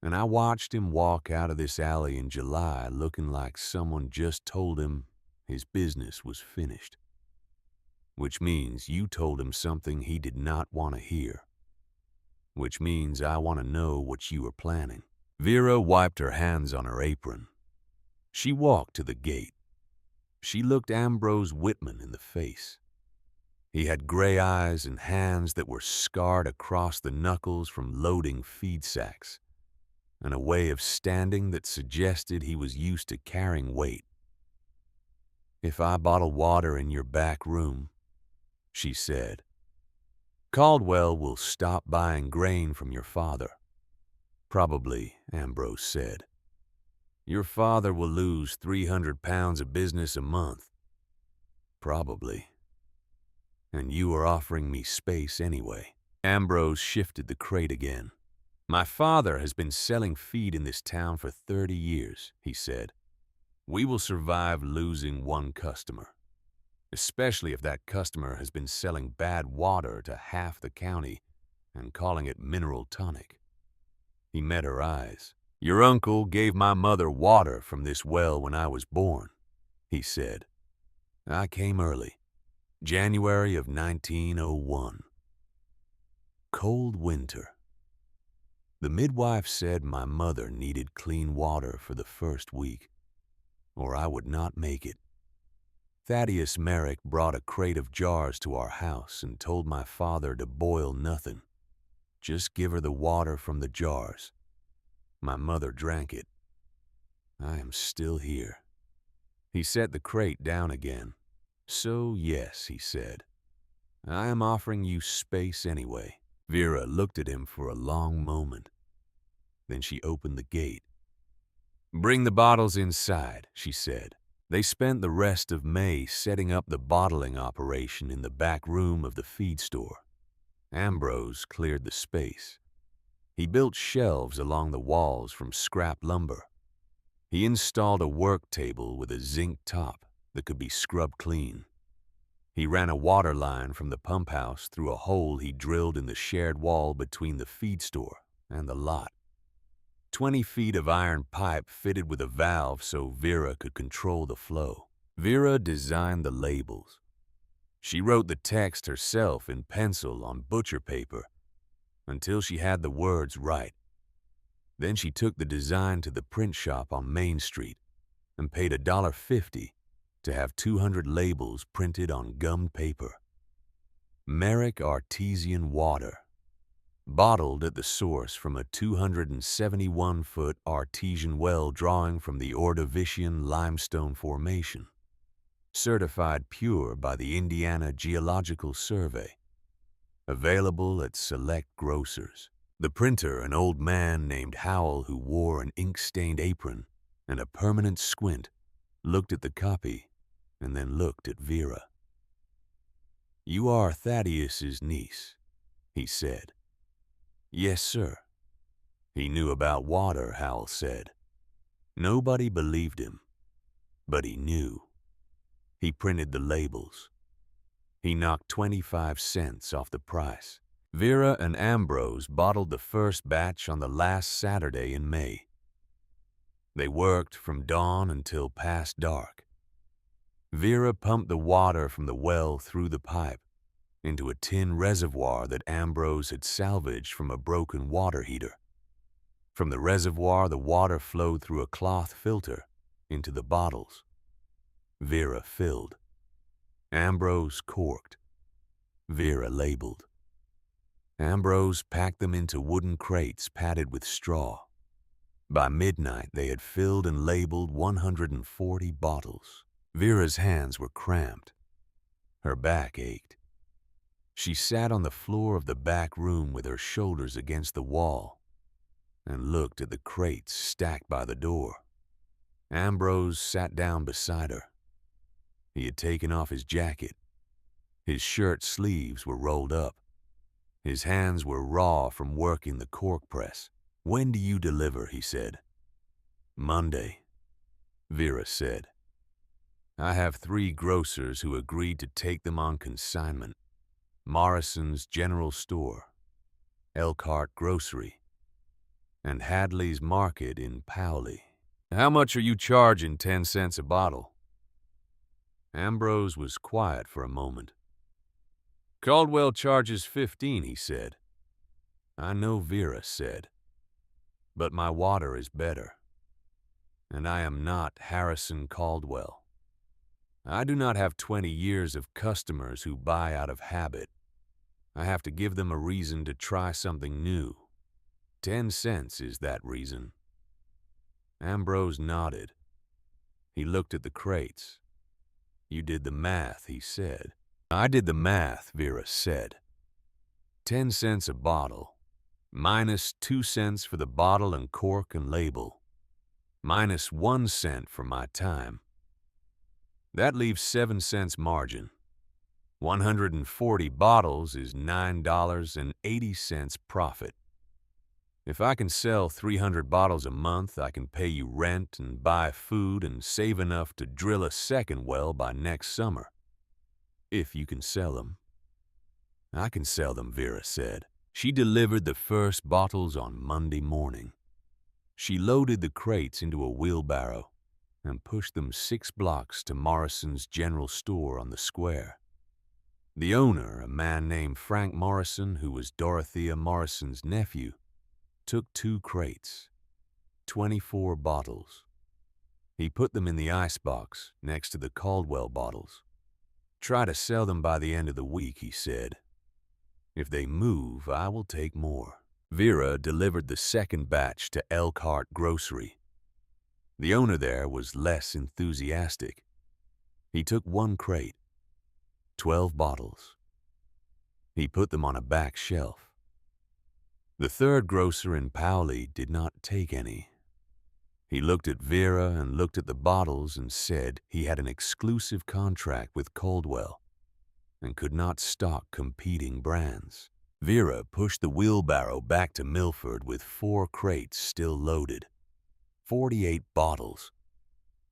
Speaker 1: And I watched him walk out of this alley in July looking like someone just told him his business was finished. Which means you told him something he did not want to hear. which means I want to know what you are planning." Vera wiped her hands on her apron. She walked to the gate. She looked Ambrose Whitman in the face. He had gray eyes and hands that were scarred across the knuckles from loading feed sacks, and a way of standing that suggested he was used to carrying weight. "If I bottle water in your back room," she said, "Caldwell will stop buying grain from your father." "Probably," Ambrose said. "Your father will lose 300 pounds of business a month." "Probably. And you are offering me space anyway." Ambrose shifted the crate again. "My father has been selling feed in this town for 30 years, he said. "We will survive losing one customer, especially if that customer has been selling bad water to half the county and calling it mineral tonic." He met her eyes. "Your uncle gave my mother water from this well when I was born," he said. "I came early, January of 1901. Cold winter. The midwife said my mother needed clean water for the first week, or I would not make it. Thaddeus Merrick brought a crate of jars to our house and told my father to boil nothing. Just give her the water from the jars. My mother drank it. I am still here." He set the crate down again. "So yes," he said, "I am offering you space anyway." Vera looked at him for a long moment. Then she opened the gate. "Bring the bottles inside," she said. They spent the rest of May setting up the bottling operation in the back room of the feed store. Ambrose cleared the space. He built shelves along the walls from scrap lumber. He installed a work table with a zinc top that could be scrubbed clean. He ran a water line from the pump house through a hole he drilled in the shared wall between the feed store and the lot. 20 feet of iron pipe fitted with a valve so Vera could control the flow. Vera designed the labels. She wrote the text herself in pencil on butcher paper until she had the words right. Then she took the design to the print shop on Main Street and paid $1.50 to have 200 labels printed on gummed paper. Merrick Artesian Water, bottled at the source from a 271-foot artesian well drawing from the Ordovician limestone formation. Certified pure by the Indiana Geological Survey. Available at select grocers. The printer, an old man named Howell who wore an ink-stained apron and a permanent squint, looked at the copy and then looked at Vera. "You are Thaddeus's niece," he said. "Yes, sir." He knew about water, Howell said. Nobody believed him, but he knew. He printed the labels. He knocked 25 cents off the price. Vera and Ambrose bottled the first batch on the last Saturday in May. They worked from dawn until past dark. Vera pumped the water from the well through the pipe into a tin reservoir that Ambrose had salvaged from a broken water heater. From the reservoir, the water flowed through a cloth filter into the bottles. Vera filled. Ambrose corked. Vera labeled. Ambrose packed them into wooden crates padded with straw. By midnight, they had filled and labeled 140 bottles. Vera's hands were cramped. Her back ached. She sat on the floor of the back room with her shoulders against the wall and looked at the crates stacked by the door. Ambrose sat down beside her. He had taken off his jacket. His shirt sleeves were rolled up. His hands were raw from working the cork press. "When do you deliver?" he said. "Monday," Vera said. "I have 3 grocers who agreed to take them on consignment. Morrison's General Store, Elkhart Grocery, and Hadley's Market in Powley. How much are you charging 10 cents a bottle?" Ambrose was quiet for a moment. "Caldwell charges 15, he said. I know, Vera said, but my water is better, and I am not Harrison Caldwell. I do not have 20 years of customers who buy out of habit. I have to give them a reason to try something new. 10 cents is that reason. Ambrose nodded. He looked at the crates. You did the math, he said. I did the math, Vera said. 10 cents a bottle, minus 2 cents for the bottle and cork and label, minus 1 cent for my time. That leaves 7 cents margin. 140 bottles is $9.80 profit. If I can sell 300 bottles a month, I can pay you rent and buy food and save enough to drill a second well by next summer. If you can sell them. I can sell them, Vera said. She delivered the first bottles on Monday morning. She loaded the crates into a wheelbarrow and pushed them 6 blocks to Morrison's general store on the square. The owner, a man named Frank Morrison, who was Dorothea Morrison's nephew, took 2 crates, 24 bottles. He put them in the icebox next to the Caldwell bottles. Try to sell them by the end of the week, he said. If they move, I will take more. Vera delivered the second batch to Elkhart Grocery. The owner there was less enthusiastic. He took 1 crate, 12 bottles. He put them on a back shelf. The third grocer in Powley did not take any. He looked at Vera and looked at the bottles and said he had an exclusive contract with Caldwell and could not stock competing brands. Vera pushed the wheelbarrow back to Milford with 4 crates still loaded. 48 bottles.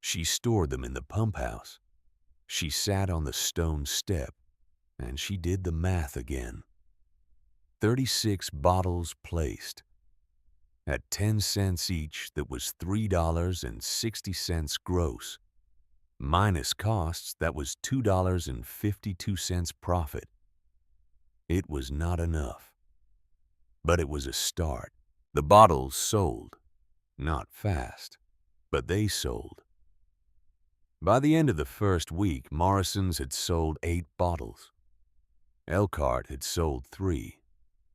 Speaker 1: She stored them in the pump house. She sat on the stone step, and she did the math again. 36 bottles placed. At 10 cents each, that was $3.60 gross. Minus costs, that was $2.52 profit. It was not enough, but it was a start. The bottles sold. Not fast, but they sold. By the end of the first week, Morrison's had sold 8 bottles. Elkhart had sold 3.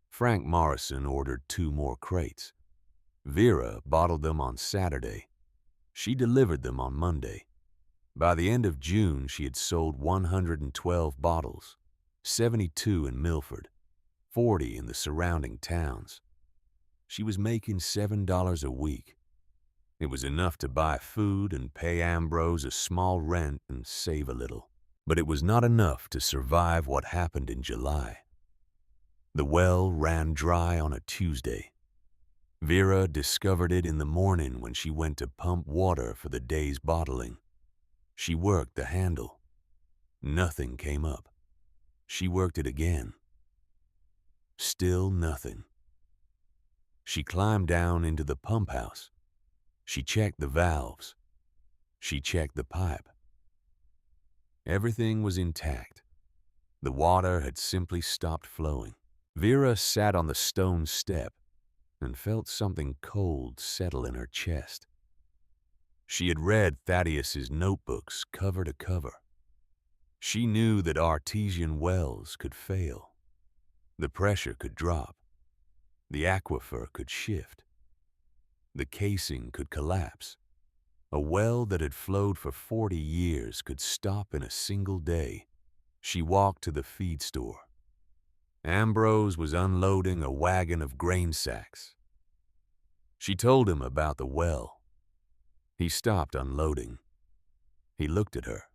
Speaker 1: Frank Morrison ordered 2 more crates. Vera bottled them on Saturday. She delivered them on Monday. By the end of June, she had sold 112 bottles, 72 in Milford, 40 in the surrounding towns. She was making $7 a week. It was enough to buy food and pay Ambrose a small rent and save a little. But it was not enough to survive what happened in July. The well ran dry on a Tuesday. Vera discovered it in the morning when she went to pump water for the day's bottling. She worked the handle. Nothing came up. She worked it again. Still nothing. She climbed down into the pump house. She checked the valves. She checked the pipe. Everything was intact. The water had simply stopped flowing. Vera sat on the stone step and felt something cold settle in her chest. She had read Thaddeus's notebooks cover to cover. She knew that artesian wells could fail. The pressure could drop. The aquifer could shift. The casing could collapse. A well that had flowed for 40 years could stop in a single day. She walked to the feed store. Ambrose was unloading a wagon of grain sacks. She told him about the well. He stopped unloading. He looked at her.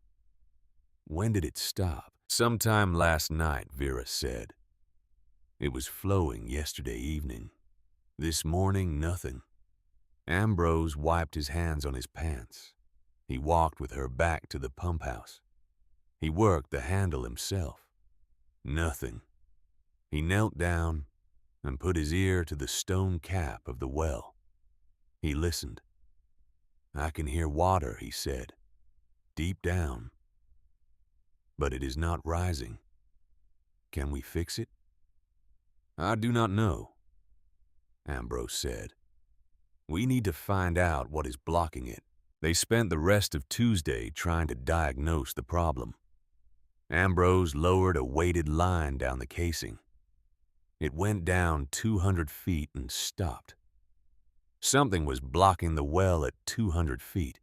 Speaker 1: When did it stop? Sometime last night, Vera said. It was flowing yesterday evening. This morning, nothing. Ambrose wiped his hands on his pants. He walked with her back to the pump house. He worked the handle himself. Nothing. He knelt down and put his ear to the stone cap of the well. He listened. I can hear water, he said, deep down. But it is not rising. Can we fix it? I do not know. Ambrose said. "We need to find out what is blocking it." They spent the rest of Tuesday trying to diagnose the problem. Ambrose lowered a weighted line down the casing. It went down 200 feet and stopped. Something was blocking the well at 200 feet,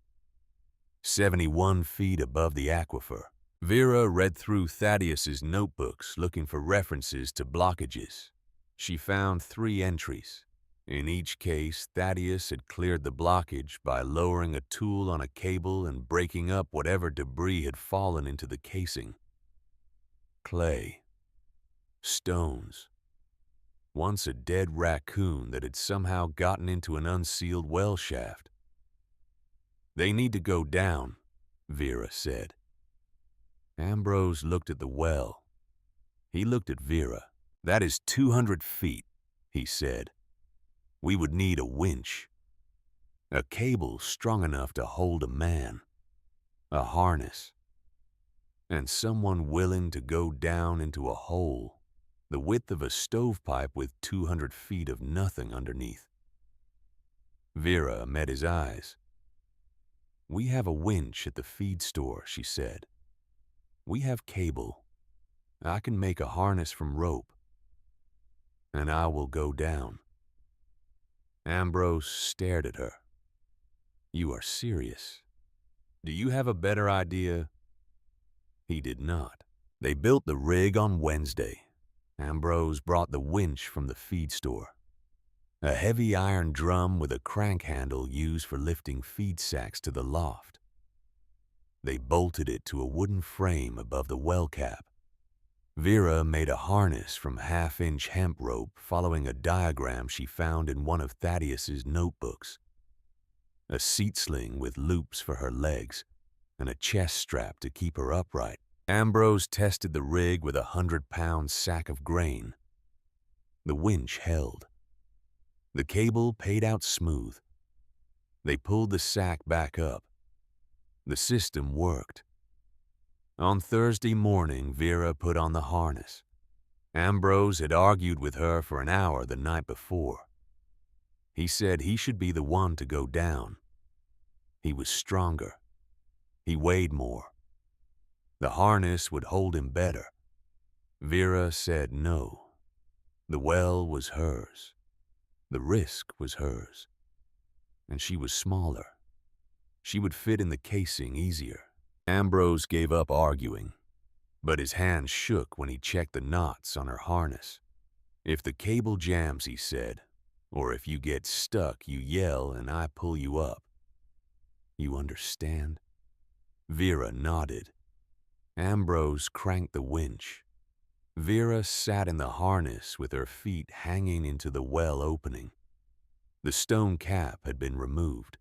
Speaker 1: 71 feet above the aquifer. Vera read through Thaddeus's notebooks looking for references to blockages. She found 3 entries. In each case, Thaddeus had cleared the blockage by lowering a tool on a cable and breaking up whatever debris had fallen into the casing. Clay, stones, once a dead raccoon that had somehow gotten into an unsealed well shaft. "They need to go down," Vera said. Ambrose looked at the well. He looked at Vera. "That is 200 feet, he said. "We would need a winch. A cable strong enough to hold a man. A harness. And someone willing to go down into a hole the width of a stovepipe with 200 feet of nothing underneath." Vera met his eyes. "We have a winch at the feed store," she said. "We have cable. I can make a harness from rope. And I will go down." Ambrose stared at her. "You are serious. Do you have a better idea?" He did not. They built the rig on Wednesday. Ambrose brought the winch from the feed store. A heavy iron drum with a crank handle used for lifting feed sacks to the loft. They bolted it to a wooden frame above the well cap. Vera made a harness from half-inch hemp rope following a diagram she found in one of Thaddeus's notebooks. A seat sling with loops for her legs and a chest strap to keep her upright. Ambrose tested the rig with a 100-pound sack of grain. The winch held. The cable paid out smooth. They pulled the sack back up. The system worked. On Thursday morning, Vera put on the harness. Ambrose had argued with her for an hour the night before. He said he should be the one to go down. He was stronger. He weighed more. The harness would hold him better. Vera said no. The well was hers. The risk was hers. And she was smaller. She would fit in the casing easier. Ambrose gave up arguing, but his hands shook when he checked the knots on her harness. "If the cable jams," he said, "or if you get stuck, you yell and I pull you up. You understand?" Vera nodded. Ambrose cranked the winch. Vera sat in the harness with her feet hanging into the well opening. The stone cap had been removed.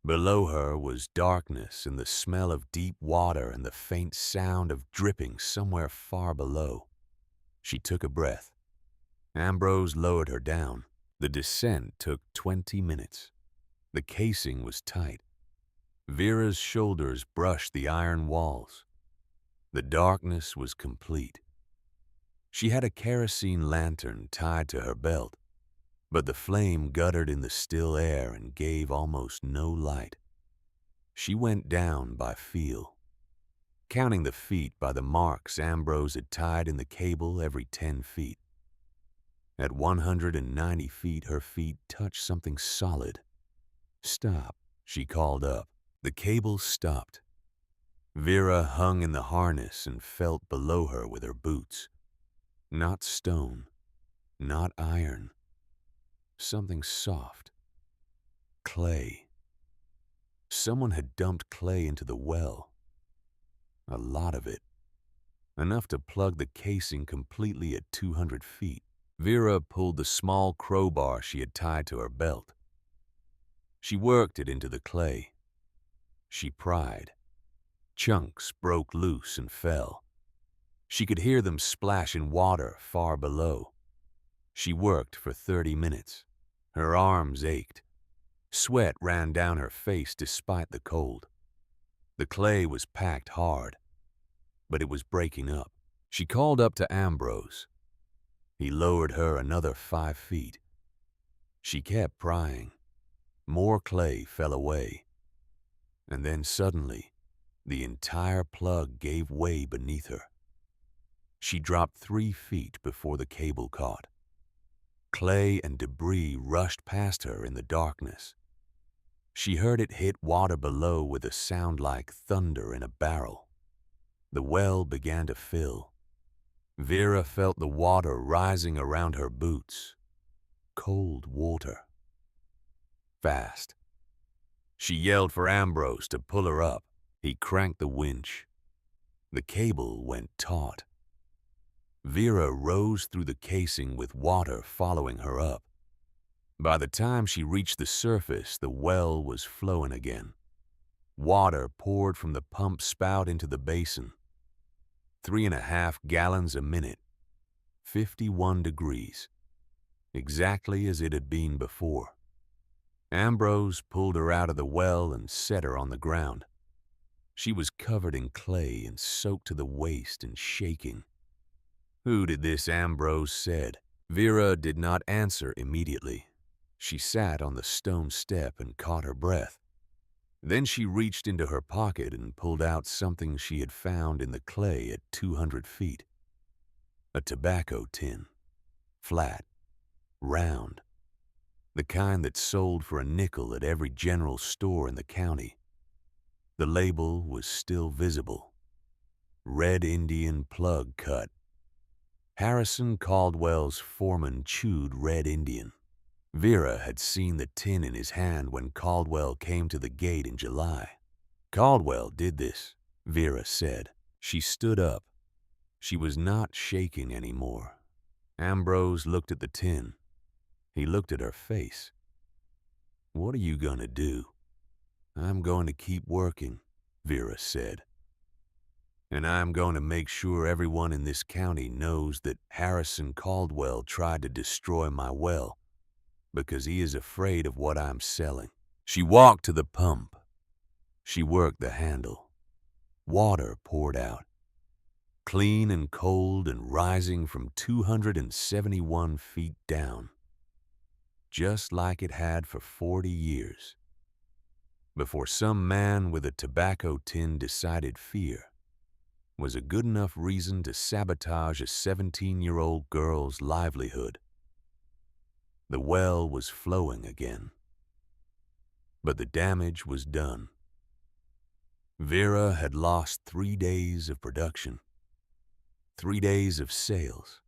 Speaker 1: Below her was darkness and the smell of deep water and the faint sound of dripping somewhere far below. She took a breath. Ambrose lowered her down. The descent took 20 minutes. The casing was tight. Vera's shoulders brushed the iron walls. The darkness was complete. She had a kerosene lantern tied to her belt, but the flame guttered in the still air and gave almost no light. She went down by feel, counting the feet by the marks Ambrose had tied in the cable every 10 feet. At 190 feet, her feet touched something solid. "Stop," she called up. The cable stopped. Vera hung in the harness and felt below her with her boots. Not stone, not iron. Something soft. Clay. Someone had dumped clay into the well. A lot of it. Enough to plug the casing completely at 200 feet. Vera pulled the small crowbar she had tied to her belt. She worked it into the clay. She pried. Chunks broke loose and fell. She could hear them splash in water far below. She worked for 30 minutes. Her arms ached. Sweat ran down her face despite the cold. The clay was packed hard, but it was breaking up. She called up to Ambrose. He lowered her another 5 feet. She kept prying. More clay fell away. And then suddenly, the entire plug gave way beneath her. She dropped 3 feet before the cable caught. Clay and debris rushed past her in the darkness. She heard it hit water below with a sound like thunder in a barrel. The well began to fill. Vera felt the water rising around her boots. Cold water. Fast. She yelled for Ambrose to pull her up. He cranked the winch. The cable went taut. Vera rose through the casing with water following her up. By the time she reached the surface, the well was flowing again. Water poured from the pump spout into the basin. 3.5 gallons a minute. 51 degrees. Exactly as it had been before. Ambrose pulled her out of the well and set her on the ground. She was covered in clay and soaked to the waist and shaking. "Who did this?" Ambrose said. Vera did not answer immediately. She sat on the stone step and caught her breath. Then she reached into her pocket and pulled out something she had found in the clay at 200 feet. A tobacco tin. Flat. Round. The kind that sold for a nickel at every general store in the county. The label was still visible. Red Indian plug cut. Harrison Caldwell's foreman chewed Red Indian. Vera had seen the tin in his hand when Caldwell came to the gate in July. Caldwell did this, Vera said. She stood up. She was not shaking anymore. Ambrose looked at the tin. He looked at her face. "What are you going to do?" "I'm going to keep working," Vera said. "And I'm going to make sure everyone in this county knows that Harrison Caldwell tried to destroy my well because he is afraid of what I'm selling." She walked to the pump. She worked the handle. Water poured out. Clean and cold and rising from 271 feet down. Just like it had for 40 years. Before some man with a tobacco tin decided fear was a good enough reason to sabotage a 17-year-old girl's livelihood. The well was flowing again. But the damage was done. Vera had lost 3 days of production. 3 days of sales.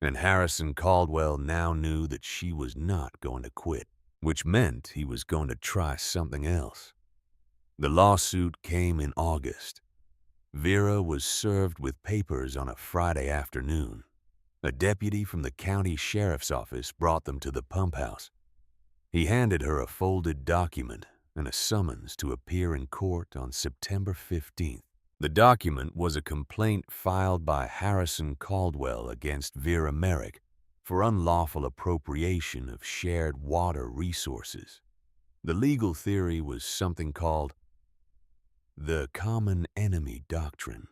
Speaker 1: And Harrison Caldwell now knew that she was not going to quit, which meant he was going to try something else. The lawsuit came in August. Vera was served with papers on a Friday afternoon. A deputy from the county sheriff's office brought them to the pump house. He handed her a folded document and a summons to appear in court on September 15th. The document was a complaint filed by Harrison Caldwell against Vera Merrick for unlawful appropriation of shared water resources. The legal theory was something called the common enemy doctrine.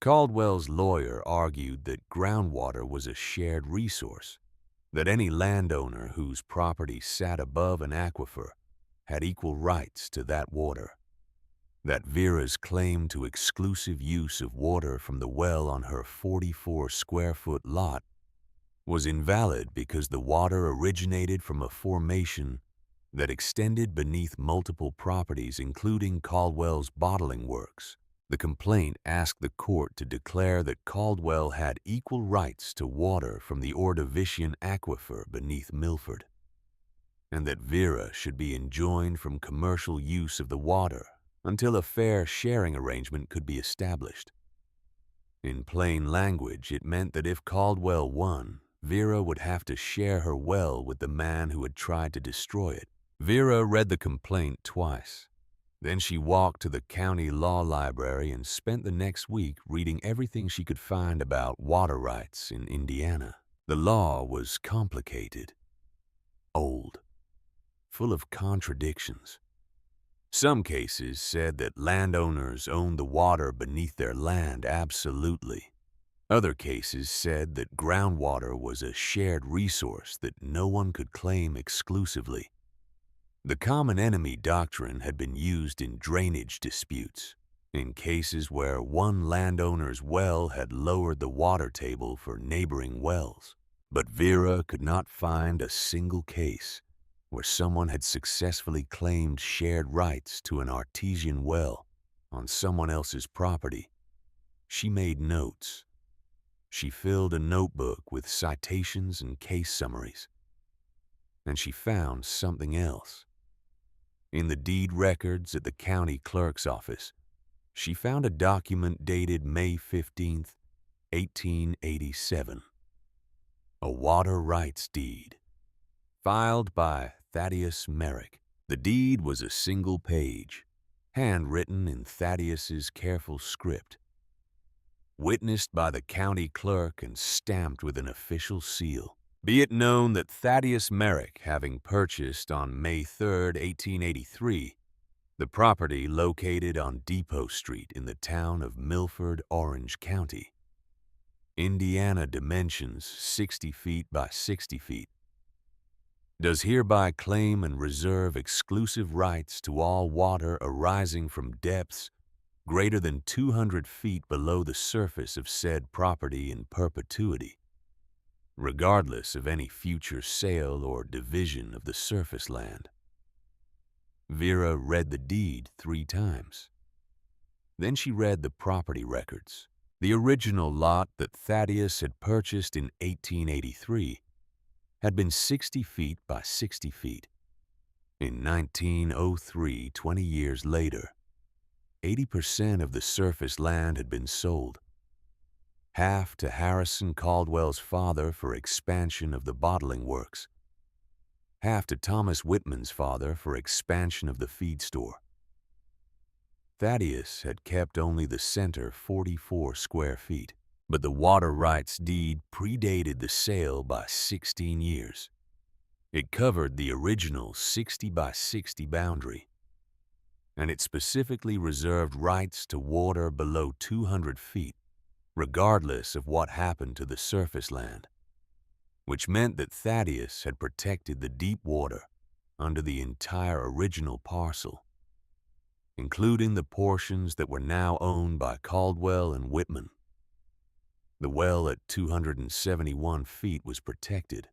Speaker 1: Caldwell's lawyer argued that groundwater was a shared resource, that any landowner whose property sat above an aquifer had equal rights to that water. That Vera's claim to exclusive use of water from the well on her 44-square-foot lot was invalid because the water originated from a formation that extended beneath multiple properties, including Caldwell's bottling works. The complaint asked the court to declare that Caldwell had equal rights to water from the Ordovician aquifer beneath Milford, and that Vera should be enjoined from commercial use of the water until a fair sharing arrangement could be established. In plain language, it meant that if Caldwell won, Vera would have to share her well with the man who had tried to destroy it. Vera read the complaint twice. Then she walked to the county law library and spent the next week reading everything she could find about water rights in Indiana. The law was complicated, old, full of contradictions. Some cases said that landowners owned the water beneath their land absolutely. Other cases said that groundwater was a shared resource that no one could claim exclusively. The common enemy doctrine had been used in drainage disputes, in cases where one landowner's well had lowered the water table for neighboring wells. But Vera could not find a single case where someone had successfully claimed shared rights to an artesian well on someone else's property. She made notes. She filled a notebook with citations and case summaries. And she found something else. In the deed records at the county clerk's office, she found a document dated May 15th, 1887. A water rights deed, filed by Thaddeus Merrick. The deed was a single page, handwritten in Thaddeus's careful script, witnessed by the county clerk and stamped with an official seal. Be it known that Thaddeus Merrick, having purchased on May 3, 1883, the property located on Depot Street in the town of Milford, Orange County, Indiana, dimensions 60 feet by 60 feet, does hereby claim and reserve exclusive rights to all water arising from depths greater than 200 feet below the surface of said property in perpetuity, regardless of any future sale or division of the surface land. Vera read the deed 3 times. Then she read the property records. The original lot that Thaddeus had purchased in 1883 had been 60 feet by 60 feet. In 1903, 20 years later, 80% of the surface land had been sold. Half to Harrison Caldwell's father for expansion of the bottling works, half to Thomas Whitman's father for expansion of the feed store. Thaddeus had kept only the center 44 square feet, but the water rights deed predated the sale by 16 years. It covered the original 60 by 60 boundary, and it specifically reserved rights to water below 200 feet, regardless of what happened to the surface land, which meant that Thaddeus had protected the deep water under the entire original parcel, including the portions that were now owned by Caldwell and Whitman. The well at 271 feet was protected,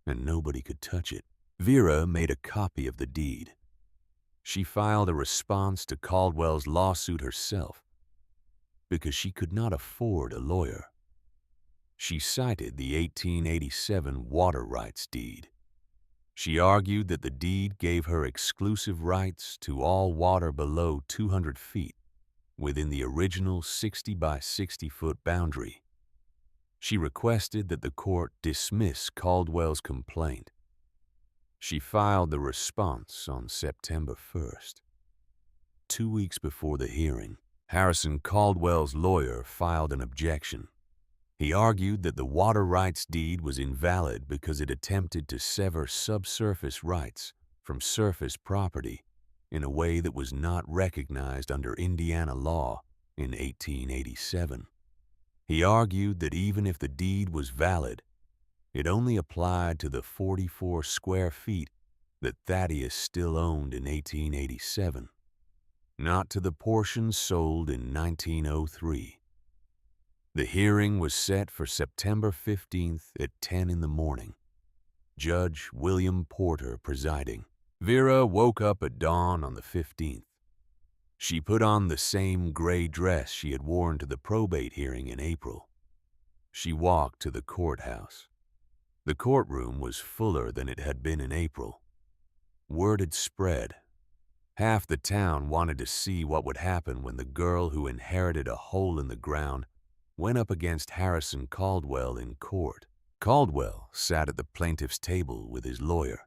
Speaker 1: and nobody could touch it. Vera made a copy of the deed. She filed a response to Caldwell's lawsuit herself because she could not afford a lawyer. She cited the 1887 water rights deed. She argued that the deed gave her exclusive rights to all water below 200 feet within the original 60 by 60 foot boundary. She requested that the court dismiss Caldwell's complaint. She filed the response on September 1st. 2 weeks before the hearing, Harrison Caldwell's lawyer filed an objection. He argued that the water rights deed was invalid because it attempted to sever subsurface rights from surface property in a way that was not recognized under Indiana law in 1887. He argued that even if the deed was valid, it only applied to the 44 square feet that Thaddeus still owned in 1887, not to the portions sold in 1903. The hearing was set for September 15th at 10 in the morning. Judge William Porter presiding. Vera woke up at dawn on the 15th. She put on the same gray dress she had worn to the probate hearing in April. She walked to the courthouse. The courtroom was fuller than it had been in April. Word had spread. Half the town wanted to see what would happen when the girl who inherited a hole in the ground went up against Harrison Caldwell in court. Caldwell sat at the plaintiff's table with his lawyer,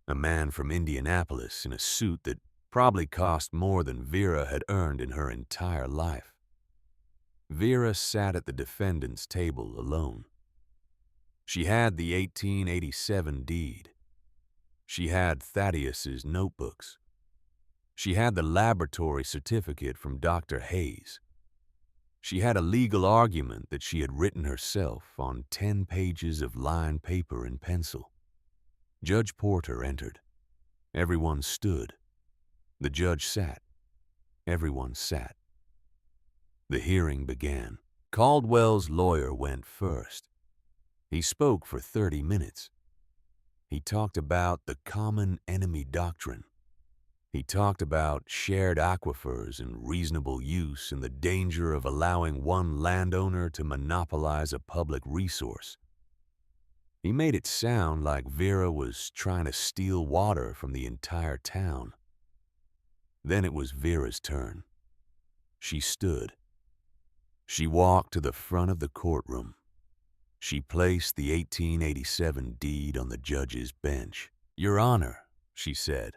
Speaker 1: a man from Indianapolis in a suit that probably cost more than Vera had earned in her entire life. Vera sat at the defendant's table alone. She had the 1887 deed. She had Thaddeus's notebooks. She had the laboratory certificate from Dr. Hayes. She had a legal argument that she had written herself on 10 pages of lined paper and pencil. Judge Porter entered. Everyone stood. The judge sat. Everyone sat. The hearing began. Caldwell's lawyer went first. He spoke for 30 minutes. He talked about the common enemy doctrine. He talked about shared aquifers and reasonable use and the danger of allowing one landowner to monopolize a public resource. He made it sound like Vera was trying to steal water from the entire town. Then it was Vera's turn. She stood. She walked to the front of the courtroom. She placed the 1887 deed on the judge's bench. "Your Honor," she said,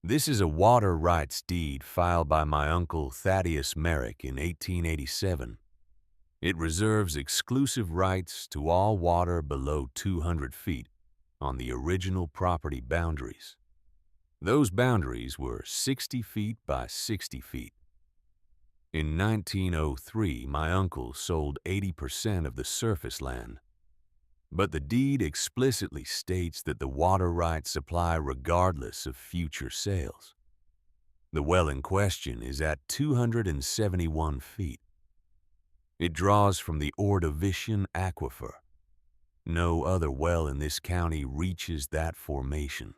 Speaker 1: "this is a water rights deed filed by my uncle Thaddeus Merrick in 1887. It reserves exclusive rights to all water below 200 feet on the original property boundaries. Those boundaries were 60 feet by 60 feet. In 1903, my uncle sold 80% of the surface land, but the deed explicitly states that the water rights apply regardless of future sales. The well in question is at 271 feet. It draws from the Ordovician Aquifer. No other well in this county reaches that formation.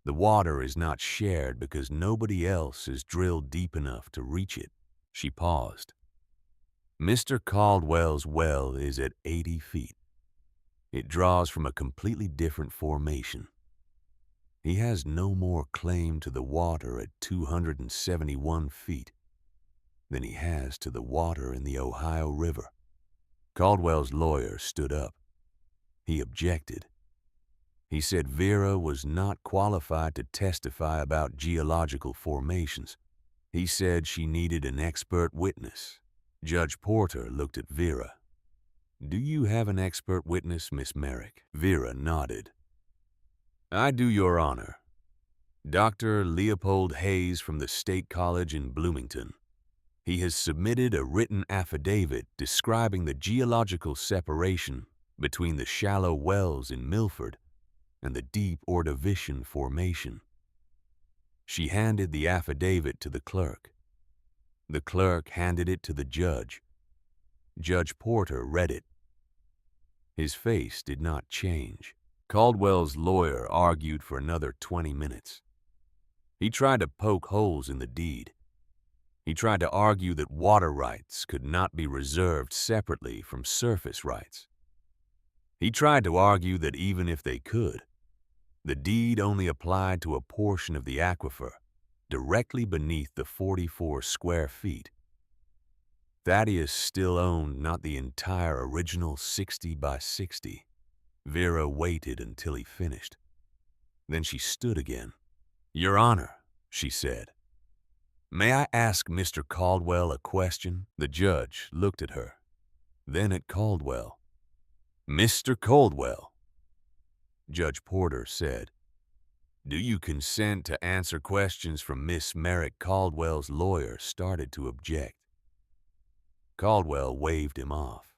Speaker 1: The water is not shared because nobody else has drilled deep enough to reach it." She paused. "Mr. Caldwell's well is at 80 feet. It draws from a completely different formation. He has no more claim to the water at 271 feet than he has to the water in the Ohio River." Caldwell's lawyer stood up. He objected. He said Vera was not qualified to testify about geological formations. He said she needed an expert witness. Judge Porter looked at Vera. "Do you have an expert witness, Miss Merrick?" Vera nodded. "I do, Your Honor. Dr. Leopold Hayes from the State College in Bloomington. He has submitted a written affidavit describing the geological separation between the shallow wells in Milford and the deep Ordovician formation." She handed the affidavit to the clerk. The clerk handed it to the judge. Judge Porter read it. His face did not change. Caldwell's lawyer argued for another 20 minutes. He tried to poke holes in the deed. He tried to argue that water rights could not be reserved separately from surface rights. He tried to argue that even if they could, the deed only applied to a portion of the aquifer directly beneath the 44 square feet. Thaddeus still owned not the entire original 60 by 60. Vera waited until he finished. Then she stood again. "Your Honor," she said, "may I ask Mr. Caldwell a question?" The judge looked at her, then at Caldwell. "Mr. Caldwell," Judge Porter said, "do you consent to answer questions from Miss Merrick?" Caldwell's lawyer started to object. Caldwell waved him off.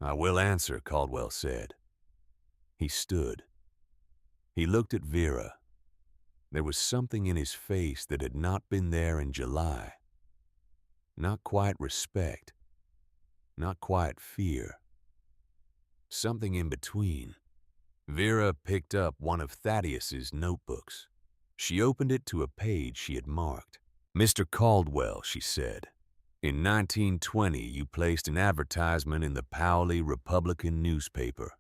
Speaker 1: "I will answer," Caldwell said. He stood. He looked at Vera. There was something in his face that had not been there in July. Not quite respect. Not quite fear. Something in between. Vera picked up one of Thaddeus's notebooks. She opened it to a page she had marked. "Mr. Caldwell," she said, "in 1920 you placed an advertisement in the Paoli Republican newspaper.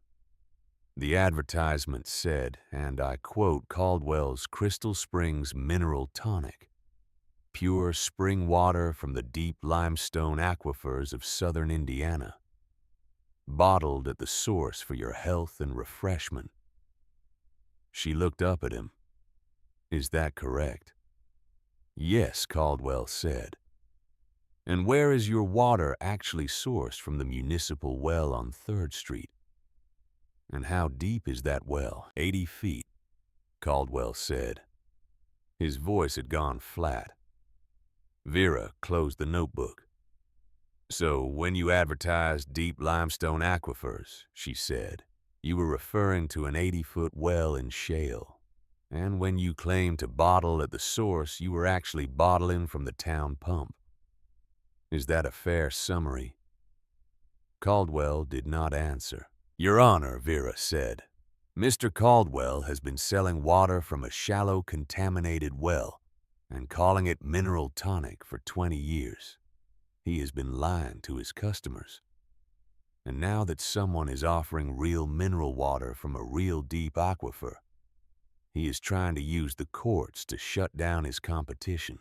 Speaker 1: The advertisement said, and I quote, Caldwell's Crystal Springs Mineral Tonic, pure spring water from the deep limestone aquifers of southern Indiana, bottled at the source for your health and refreshment." She looked up at him. "Is that correct?" "Yes," Caldwell said. "And where is your water actually sourced from the municipal well on 3rd Street? And how deep is that well?" 80 feet, Caldwell said. His voice had gone flat. Vera closed the notebook. So when you advertised deep limestone aquifers, she said, you were referring to an 80-foot well in shale. And when you claimed to bottle at the source, you were actually bottling from the town pump. Is that a fair summary? Caldwell did not answer. Your Honor, Vera said, Mr. Caldwell has been selling water from a shallow, contaminated well and calling it mineral tonic for 20 years. He has been lying to his customers. And now that someone is offering real mineral water from a real deep aquifer, he is trying to use the courts to shut down his competition.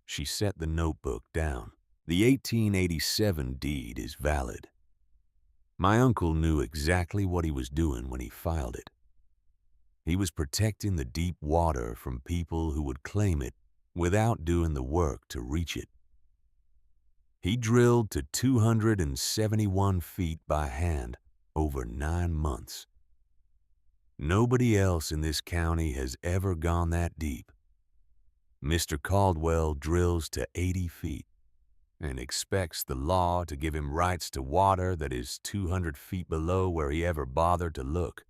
Speaker 1: She set the notebook down. The 1887 deed is valid. My uncle knew exactly what he was doing when he filed it. He was protecting the deep water from people who would claim it without doing the work to reach it. He drilled to 271 feet by hand over 9 months. Nobody else in this county has ever gone that deep. Mr. Caldwell drills to 80 feet and expects the law to give him rights to water that is 200 feet below where he ever bothered to look.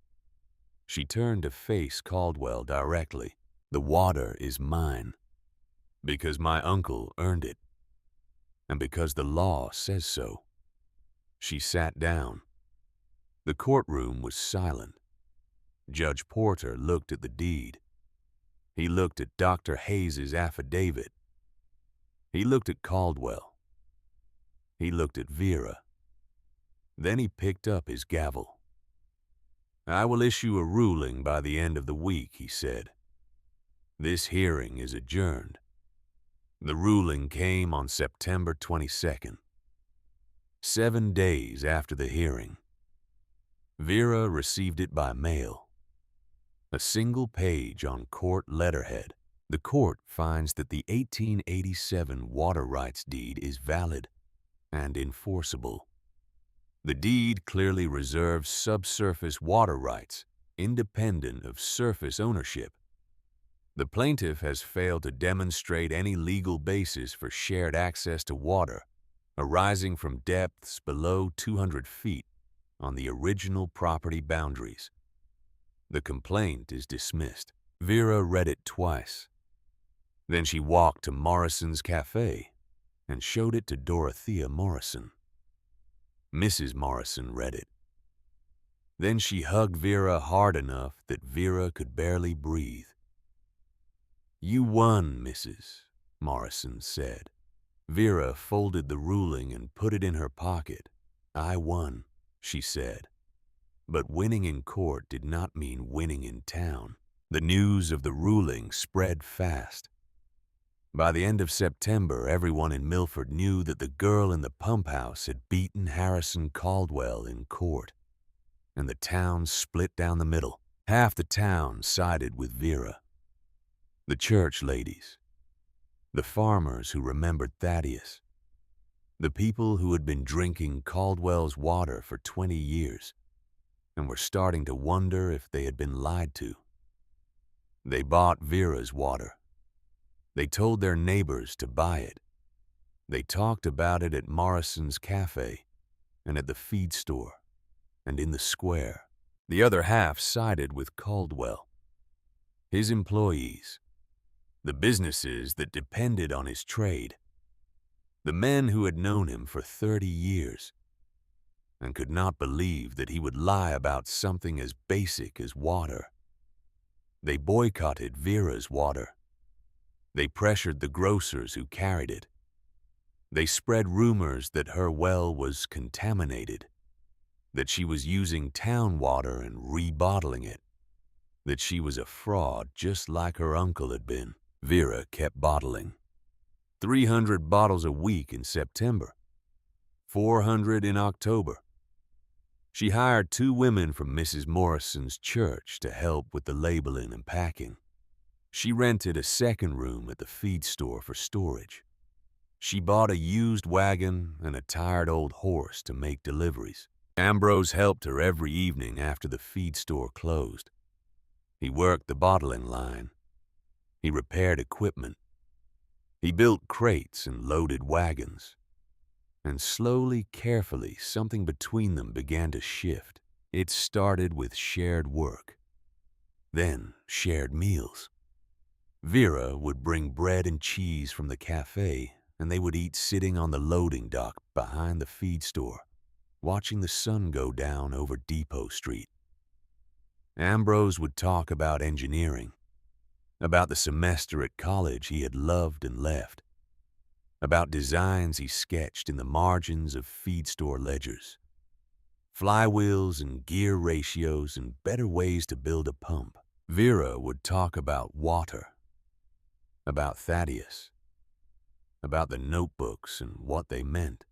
Speaker 1: She turned to face Caldwell directly. The water is mine because my uncle earned it and because the law says so. She sat down. The courtroom was silent. Judge Porter looked at the deed. He looked at Dr. Hayes's affidavit. He looked at Caldwell. He looked at Vera. Then he picked up his gavel. I will issue a ruling by the end of the week, he said. This hearing is adjourned. The ruling came on September 22nd, 7 days after the hearing. Vera received it by mail. A single page on court letterhead. The court finds that the 1887 water rights deed is valid and enforceable. The deed clearly reserves subsurface water rights, independent of surface ownership. The plaintiff has failed to demonstrate any legal basis for shared access to water arising from depths below 200 feet on the original property boundaries. The complaint is dismissed. Vera read it twice. Then she walked to Morrison's Cafe and showed it to Dorothea Morrison. Mrs. Morrison read it. Then she hugged Vera hard enough that Vera could barely breathe. You won, Mrs. Morrison said. Vera folded the ruling and put it in her pocket. I won, she said. But winning in court did not mean winning in town. The news of the ruling spread fast. By the end of September, everyone in Milford knew that the girl in the pump house had beaten Harrison Caldwell in court, and the town split down the middle. Half the town sided with Vera. The church ladies, the farmers who remembered Thaddeus, the people who had been drinking Caldwell's water for 20 years and were starting to wonder if they had been lied to. They bought Vera's water. They told their neighbors to buy it. They talked about it at Morrison's Cafe and at the feed store and in the square. The other half sided with Caldwell. His employees, the businesses that depended on his trade, the men who had known him for 30 years and could not believe that he would lie about something as basic as water. They boycotted Vera's water. They pressured the grocers who carried it. They spread rumors that her well was contaminated, that she was using town water and rebottling it, that she was a fraud just like her uncle had been. Vera kept bottling. 300 bottles a week in September, 400 in October. She hired 2 women from Mrs. Morrison's church to help with the labeling and packing. She rented a second room at the feed store for storage. She bought a used wagon and a tired old horse to make deliveries. Ambrose helped her every evening after the feed store closed. He worked the bottling line. He repaired equipment. He built crates and loaded wagons. And slowly, carefully, something between them began to shift. It started with shared work, then shared meals. Vera would bring bread and cheese from the cafe, and they would eat sitting on the loading dock behind the feed store, watching the sun go down over Depot Street. Ambrose would talk about engineering, about the semester at college he had loved and left, about designs he sketched in the margins of feed store ledgers, flywheels and gear ratios and better ways to build a pump. Vera would talk about water, about Thaddeus, about the notebooks and what they meant,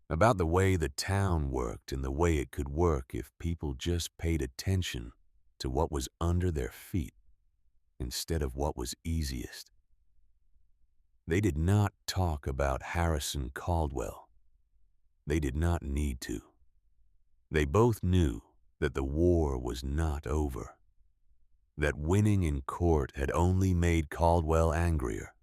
Speaker 1: about the way the town worked and the way it could work if people just paid attention to what was under their feet instead of what was easiest. They did not talk about Harrison Caldwell. They did not need to. They both knew that the war was not over, that winning in court had only made Caldwell angrier,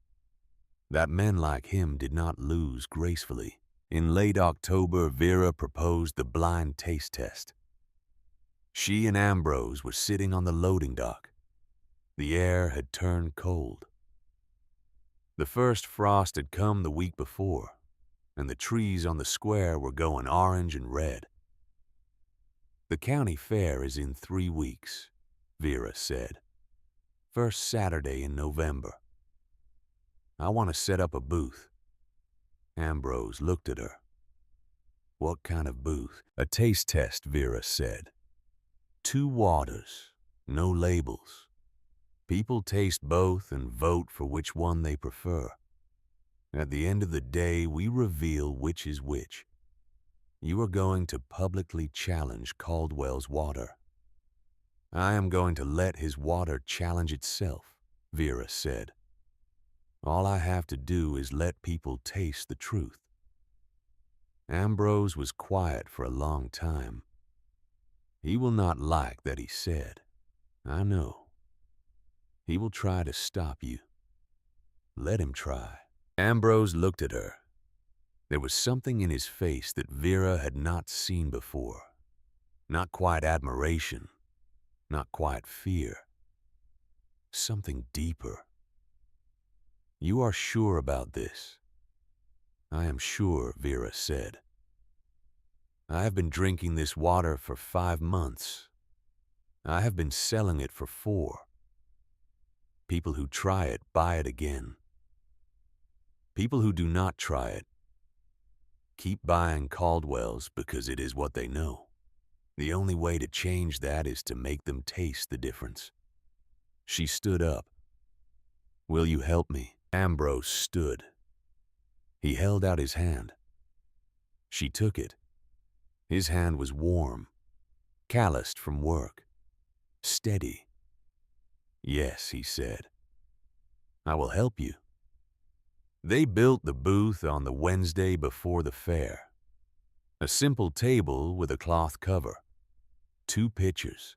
Speaker 1: that men like him did not lose gracefully. In late October, Vera proposed the blind taste test. She and Ambrose were sitting on the loading dock. The air had turned cold. The first frost had come the week before, and the trees on the square were going orange and red. "The county fair is in 3 weeks," Vera said. "First Saturday in November. I want to set up a booth." Ambrose looked at her. "What kind of booth?" "A taste test," Vera said. 2 waters, no labels. People taste both and vote for which one they prefer. At the end of the day, we reveal which is which. You are going to publicly challenge Caldwell's water. I am going to let his water challenge itself," Vera said. "All I have to do is let people taste the truth." Ambrose was quiet for a long time. He will not like that he said, "I know." He will try to stop you. Let him try. Ambrose looked at her. There was something in his face that Vera had not seen before. Not quite admiration, not quite fear. Something deeper. "You are sure about this?" "I am sure," Vera said. "I have been drinking this water for 5 months. I have been selling it for 4. People who try it buy it again. People who do not try it keep buying Caldwell's because it is what they know. The only way to change that is to make them taste the difference." She stood up. "Will you help me?" Ambrose stood. He held out his hand. She took it. His hand was warm, calloused from work, steady. "Yes," he said. "I will help you." They built the booth on the Wednesday before the fair. A simple table with a cloth cover, 2 pitchers,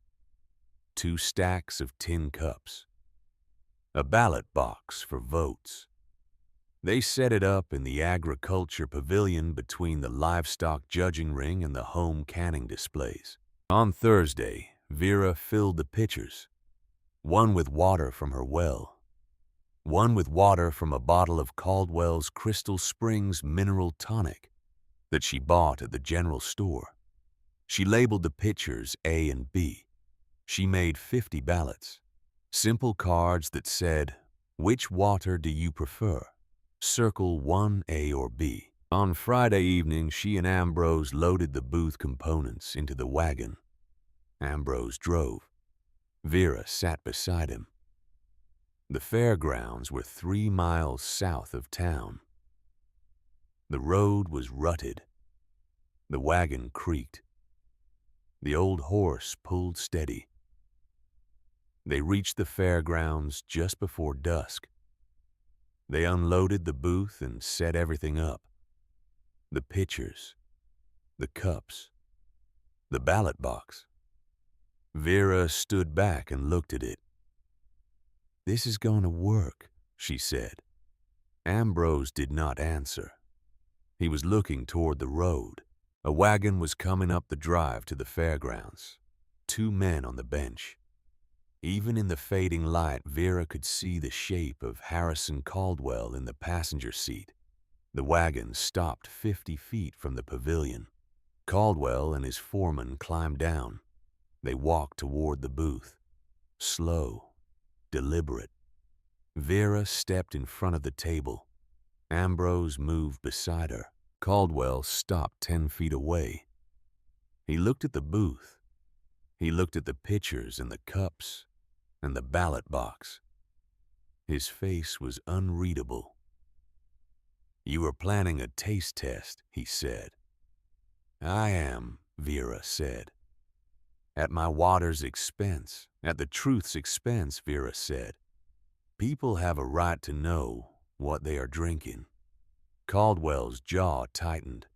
Speaker 1: 2 stacks of tin cups, a ballot box for votes. They set it up in the agriculture pavilion between the livestock judging ring and the home canning displays. On Thursday, Vera filled the pitchers, one with water from her well, one with water from a bottle of Caldwell's Crystal Springs mineral tonic that she bought at the general store. She labeled the pitchers A and B. She made 50 ballots, simple cards that said, "Which water do you prefer? Circle 1, A or B." On Friday evening, she and Ambrose loaded the booth components into the wagon. Ambrose drove. Vera sat beside him. The fairgrounds were 3 miles south of town. The road was rutted. The wagon creaked. The old horse pulled steady. They reached the fairgrounds just before dusk. They unloaded the booth and set everything up. The pitchers, the cups, the ballot box. Vera stood back and looked at it. "This is going to work," she said. Ambrose did not answer. He was looking toward the road. A wagon was coming up the drive to the fairgrounds. 2 men on the bench. Even in the fading light, Vera could see the shape of Harrison Caldwell in the passenger seat. The wagon stopped 50 feet from the pavilion. Caldwell and his foreman climbed down. They walked toward the booth. Slow, deliberate. Vera stepped in front of the table. Ambrose moved beside her. Caldwell stopped 10 feet away. He looked at the booth. He looked at the pitchers and the cups and the ballot box. His face was unreadable. "You are planning a taste test," he said. "I am," Vera said. "At my water's expense, at the truth's expense," Vera said. "People have a right to know what they are drinking." Caldwell's jaw tightened.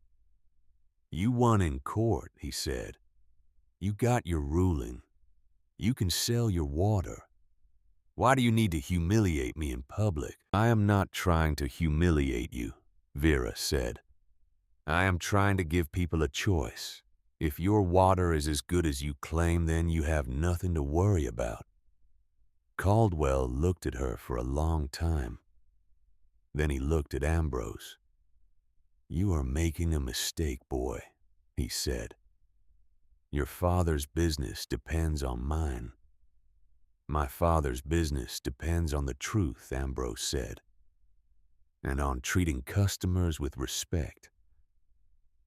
Speaker 1: "You won in court," he said. "You got your ruling. You can sell your water. Why do you need to humiliate me in public?" "I am not trying to humiliate you," Vera said. "I am trying to give people a choice. If your water is as good as you claim, then you have nothing to worry about." Caldwell looked at her for a long time. Then he looked at Ambrose. "You are making a mistake, boy," he said. "Your father's business depends on mine." "My father's business depends on the truth," Ambrose said, "and on treating customers with respect.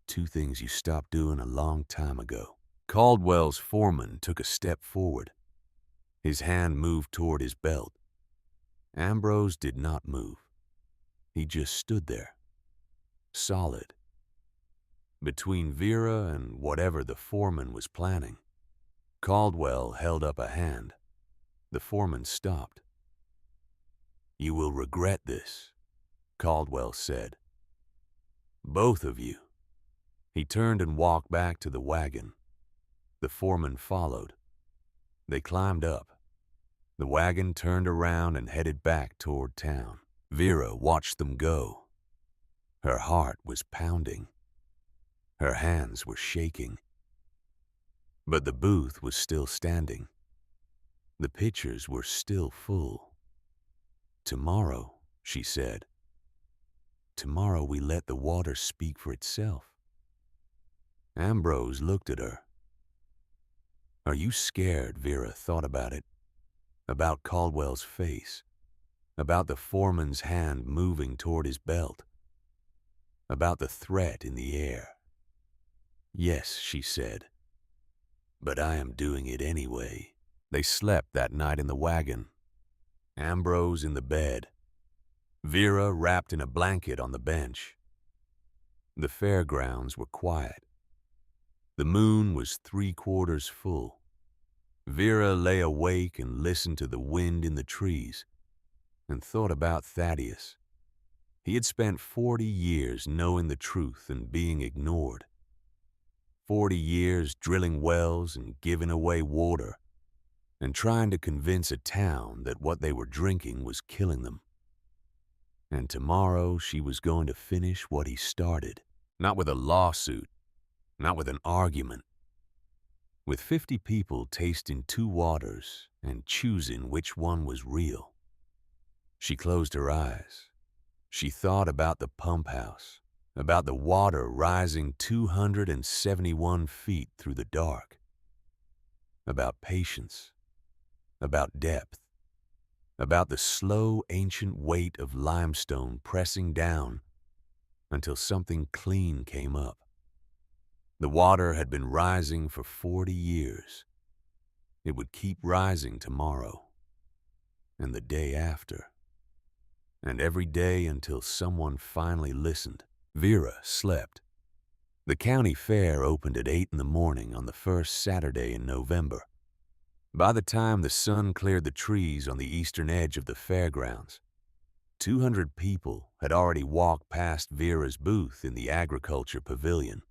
Speaker 1: 2 things you stopped doing a long time ago." Caldwell's foreman took a step forward. His hand moved toward his belt. Ambrose did not move. He just stood there, solid. Between Vera and whatever the foreman was planning, Caldwell held up a hand. The foreman stopped. "You will regret this," Caldwell said. "Both of you." He turned and walked back to the wagon. The foreman followed. They climbed up. The wagon turned around and headed back toward town. Vera watched them go. Her heart was pounding. Her hands were shaking. But the booth was still standing. The pitchers were still full. "Tomorrow," she said. "Tomorrow we let the water speak for itself." Ambrose looked at her. "Are you scared?" Vera thought about it. About Caldwell's face. About the foreman's hand moving toward his belt. About the threat in the air. "Yes," she said. "But I am doing it anyway." They slept that night in the wagon. Ambrose in the bed. Vera wrapped in a blanket on the bench. The fairgrounds were quiet. The moon was 3/4 full. Vera lay awake and listened to the wind in the trees and thought about Thaddeus. He had spent 40 years knowing the truth and being ignored. 40 years drilling wells and giving away water and trying to convince a town that what they were drinking was killing them. And tomorrow she was going to finish what he started, not with a lawsuit, not with an argument, with 50 people tasting 2 waters and choosing which one was real. She closed her eyes. She thought about the pump house, about the water rising 271 feet through the dark, about patience, about depth, about the slow ancient weight of limestone pressing down until something clean came up. The water had been rising for 40 years. It would keep rising tomorrow, and the day after, and every day until someone finally listened. Vera slept. The county fair opened at 8 in the morning on the first Saturday in November. By the time the sun cleared the trees on the eastern edge of the fairgrounds, 200 people had already walked past Vera's booth in the agriculture pavilion.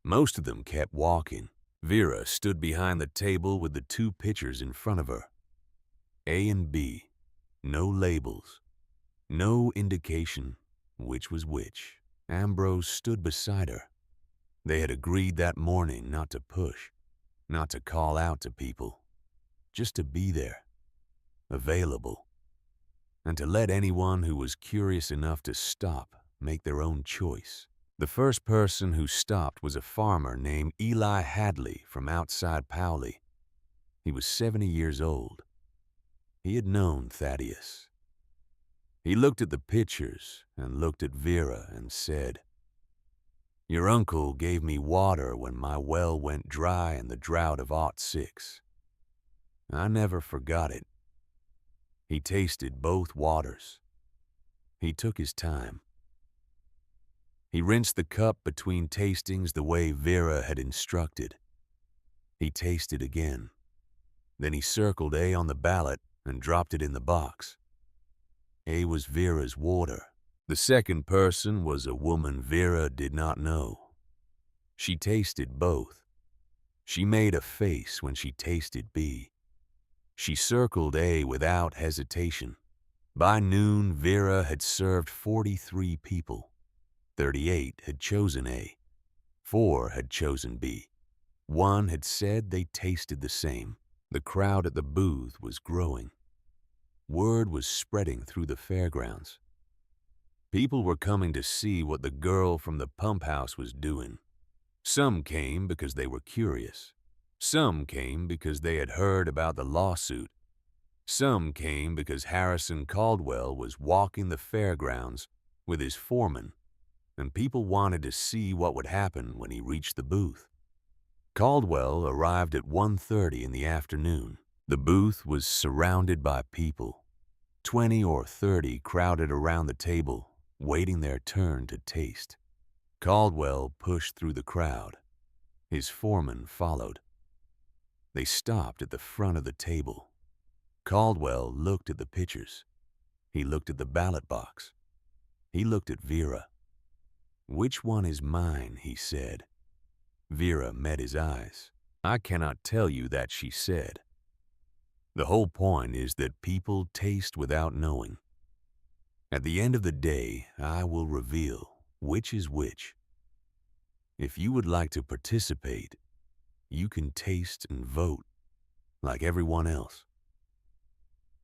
Speaker 1: Most of them kept walking. Vera stood behind the table with the 2 pitchers in front of her. A and B, no labels, no indication which was which. Ambrose stood beside her. They had agreed that morning not to push, not to call out to people, just to be there, available, and to let anyone who was curious enough to stop make their own choice. The first person who stopped was a farmer named Eli Hadley from outside Powley. He was 70 years old. He had known Thaddeus. He looked at the pictures and looked at Vera and said, "Your uncle gave me water when my well went dry in the drought of '06. I never forgot it." He tasted both waters. He took his time. He rinsed the cup between tastings the way Vera had instructed. He tasted again. Then he circled A on the ballot and dropped it in the box. A was Vera's water. The second person was a woman Vera did not know. She tasted both. She made a face when she tasted B. She circled A without hesitation. By noon, Vera had served 43 people. 38 had chosen A. 4 had chosen B. 1 had said they tasted the same. The crowd at the booth was growing. Word was spreading through the fairgrounds. People were coming to see what the girl from the pump house was doing. Some came because they were curious. Some came because they had heard about the lawsuit. Some came because Harrison Caldwell was walking the fairgrounds with his foreman, and people wanted to see what would happen when he reached the booth. Caldwell arrived at 1:30 in the afternoon. The booth was surrounded by people. 20 or 30 crowded around the table, waiting their turn to taste. Caldwell pushed through the crowd. His foreman followed. They stopped at the front of the table. Caldwell looked at the pictures. He looked at the ballot box. He looked at Vera. "Which one is mine?" he said. Vera met his eyes. "I cannot tell you that," she said. "The whole point is that people taste without knowing. At the end of the day, I will reveal which is which. If you would like to participate, you can taste and vote like everyone else."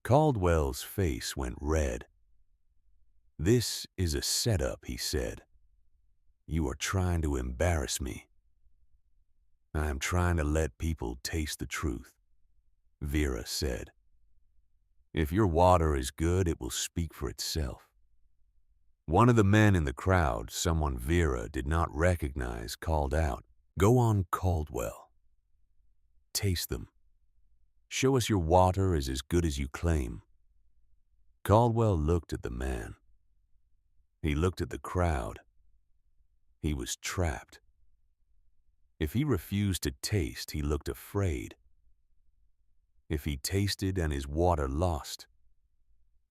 Speaker 1: Caldwell's face went red. "This is a setup," he said. "You are trying to embarrass me." "I am trying to let people taste the truth," Vera said. "If your water is good, it will speak for itself." One of the men in the crowd, someone Vera did not recognize, called out, "Go on, Caldwell. Taste them. Show us your water is as good as you claim." Caldwell looked at the man. He looked at the crowd. He was trapped. If he refused to taste, he looked afraid. If he tasted and his water lost,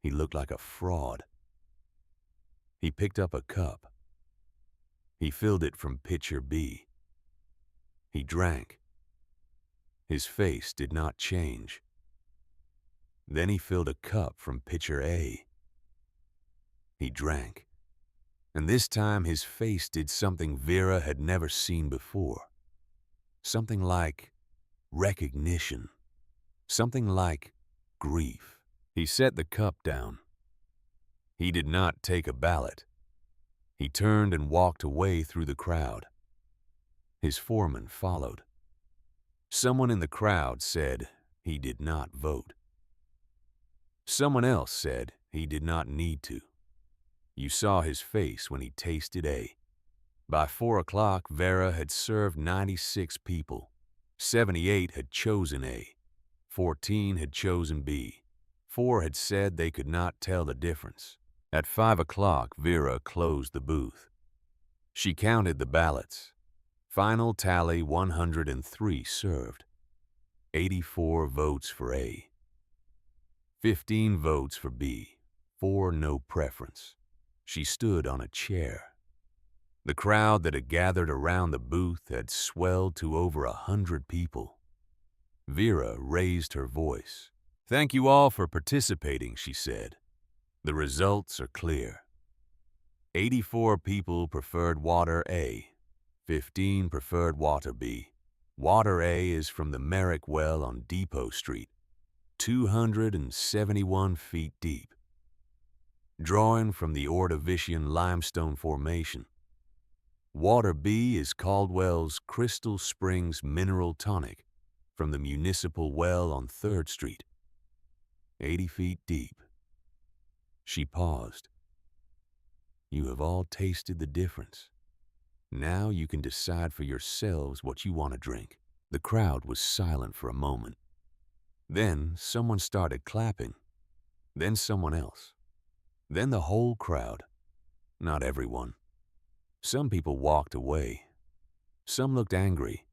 Speaker 1: he looked like a fraud. He picked up a cup. He filled it from pitcher B. He drank. His face did not change. Then he filled a cup from pitcher A. He drank. And this time his face did something Vera had never seen before. Something like recognition. Something like grief. He set the cup down. He did not take a ballot. He turned and walked away through the crowd. His foreman followed. Someone in the crowd said he did not vote. Someone else said he did not need to. You saw his face when he tasted A. By 4 o'clock, Vera had served 96 people. 78 had chosen A. 14 had chosen B. 4 had said they could not tell the difference. At 5 o'clock, Vera closed the booth. She counted the ballots. Final tally: 103 served. 84 votes for A. 15 votes for B. 4 no preference. She stood on a chair. The crowd that had gathered around the booth had swelled to over 100 people. Vera raised her voice. "Thank you all for participating," she said. "The results are clear. 84 people preferred water A. 15 preferred water B. Water A is from the Merrick Well on Depot Street, 271 feet deep. Drawing from the Ordovician limestone formation. Water B is Caldwell's Crystal Springs Mineral Tonic from the Municipal Well on 3rd Street, 80 feet deep. She paused. You have all tasted the difference. Now you can decide for yourselves what you want to drink. The crowd was silent for a moment. Then someone started clapping. Then someone else. Then the whole crowd. Not everyone. Some people walked away. Some looked angry.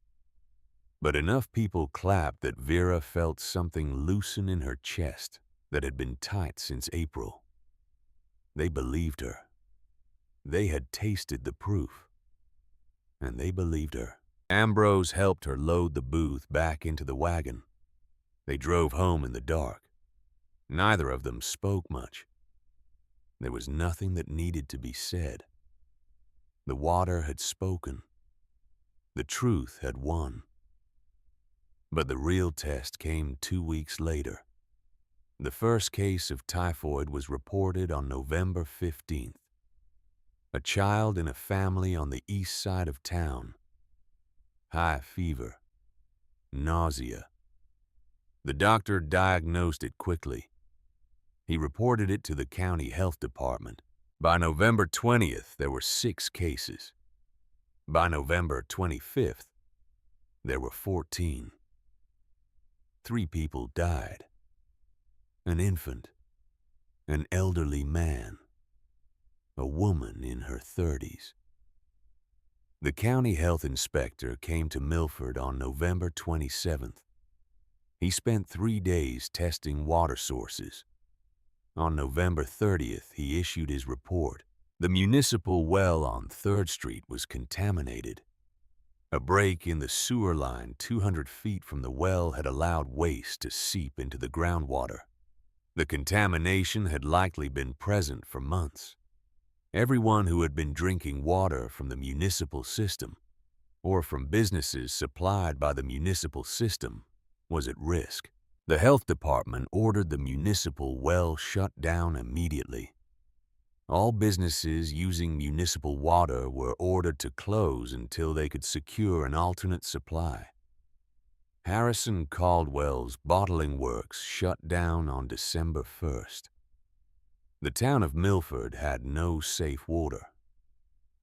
Speaker 1: But enough people clapped that Vera felt something loosen in her chest that had been tight since April. They believed her. They had tasted the proof. And they believed her. Ambrose helped her load the booth back into the wagon. They drove home in the dark. Neither of them spoke much. There was nothing that needed to be said. The water had spoken. The truth had won. But the real test came 2 weeks later. The first case of typhoid was reported on November 15th. A child in a family on the east side of town. High fever. Nausea. The doctor diagnosed it quickly. He reported it to the county health department. By November 20th, there were 6 cases. By November 25th, there were 14. 3 people died. An infant, an elderly man, a woman in her 30s. The county health inspector came to Milford on November 27th. He spent 3 days testing water sources. On November 30th, he issued his report. The municipal well on 3rd Street was contaminated. A break in the sewer line 200 feet from the well had allowed waste to seep into the groundwater. The contamination had likely been present for months. Everyone who had been drinking water from the municipal system, or from businesses supplied by the municipal system, was at risk. The health department ordered the municipal well shut down immediately. All businesses using municipal water were ordered to close until they could secure an alternate supply. Harrison Caldwell's bottling works shut down on December 1st. The town of Milford had no safe water,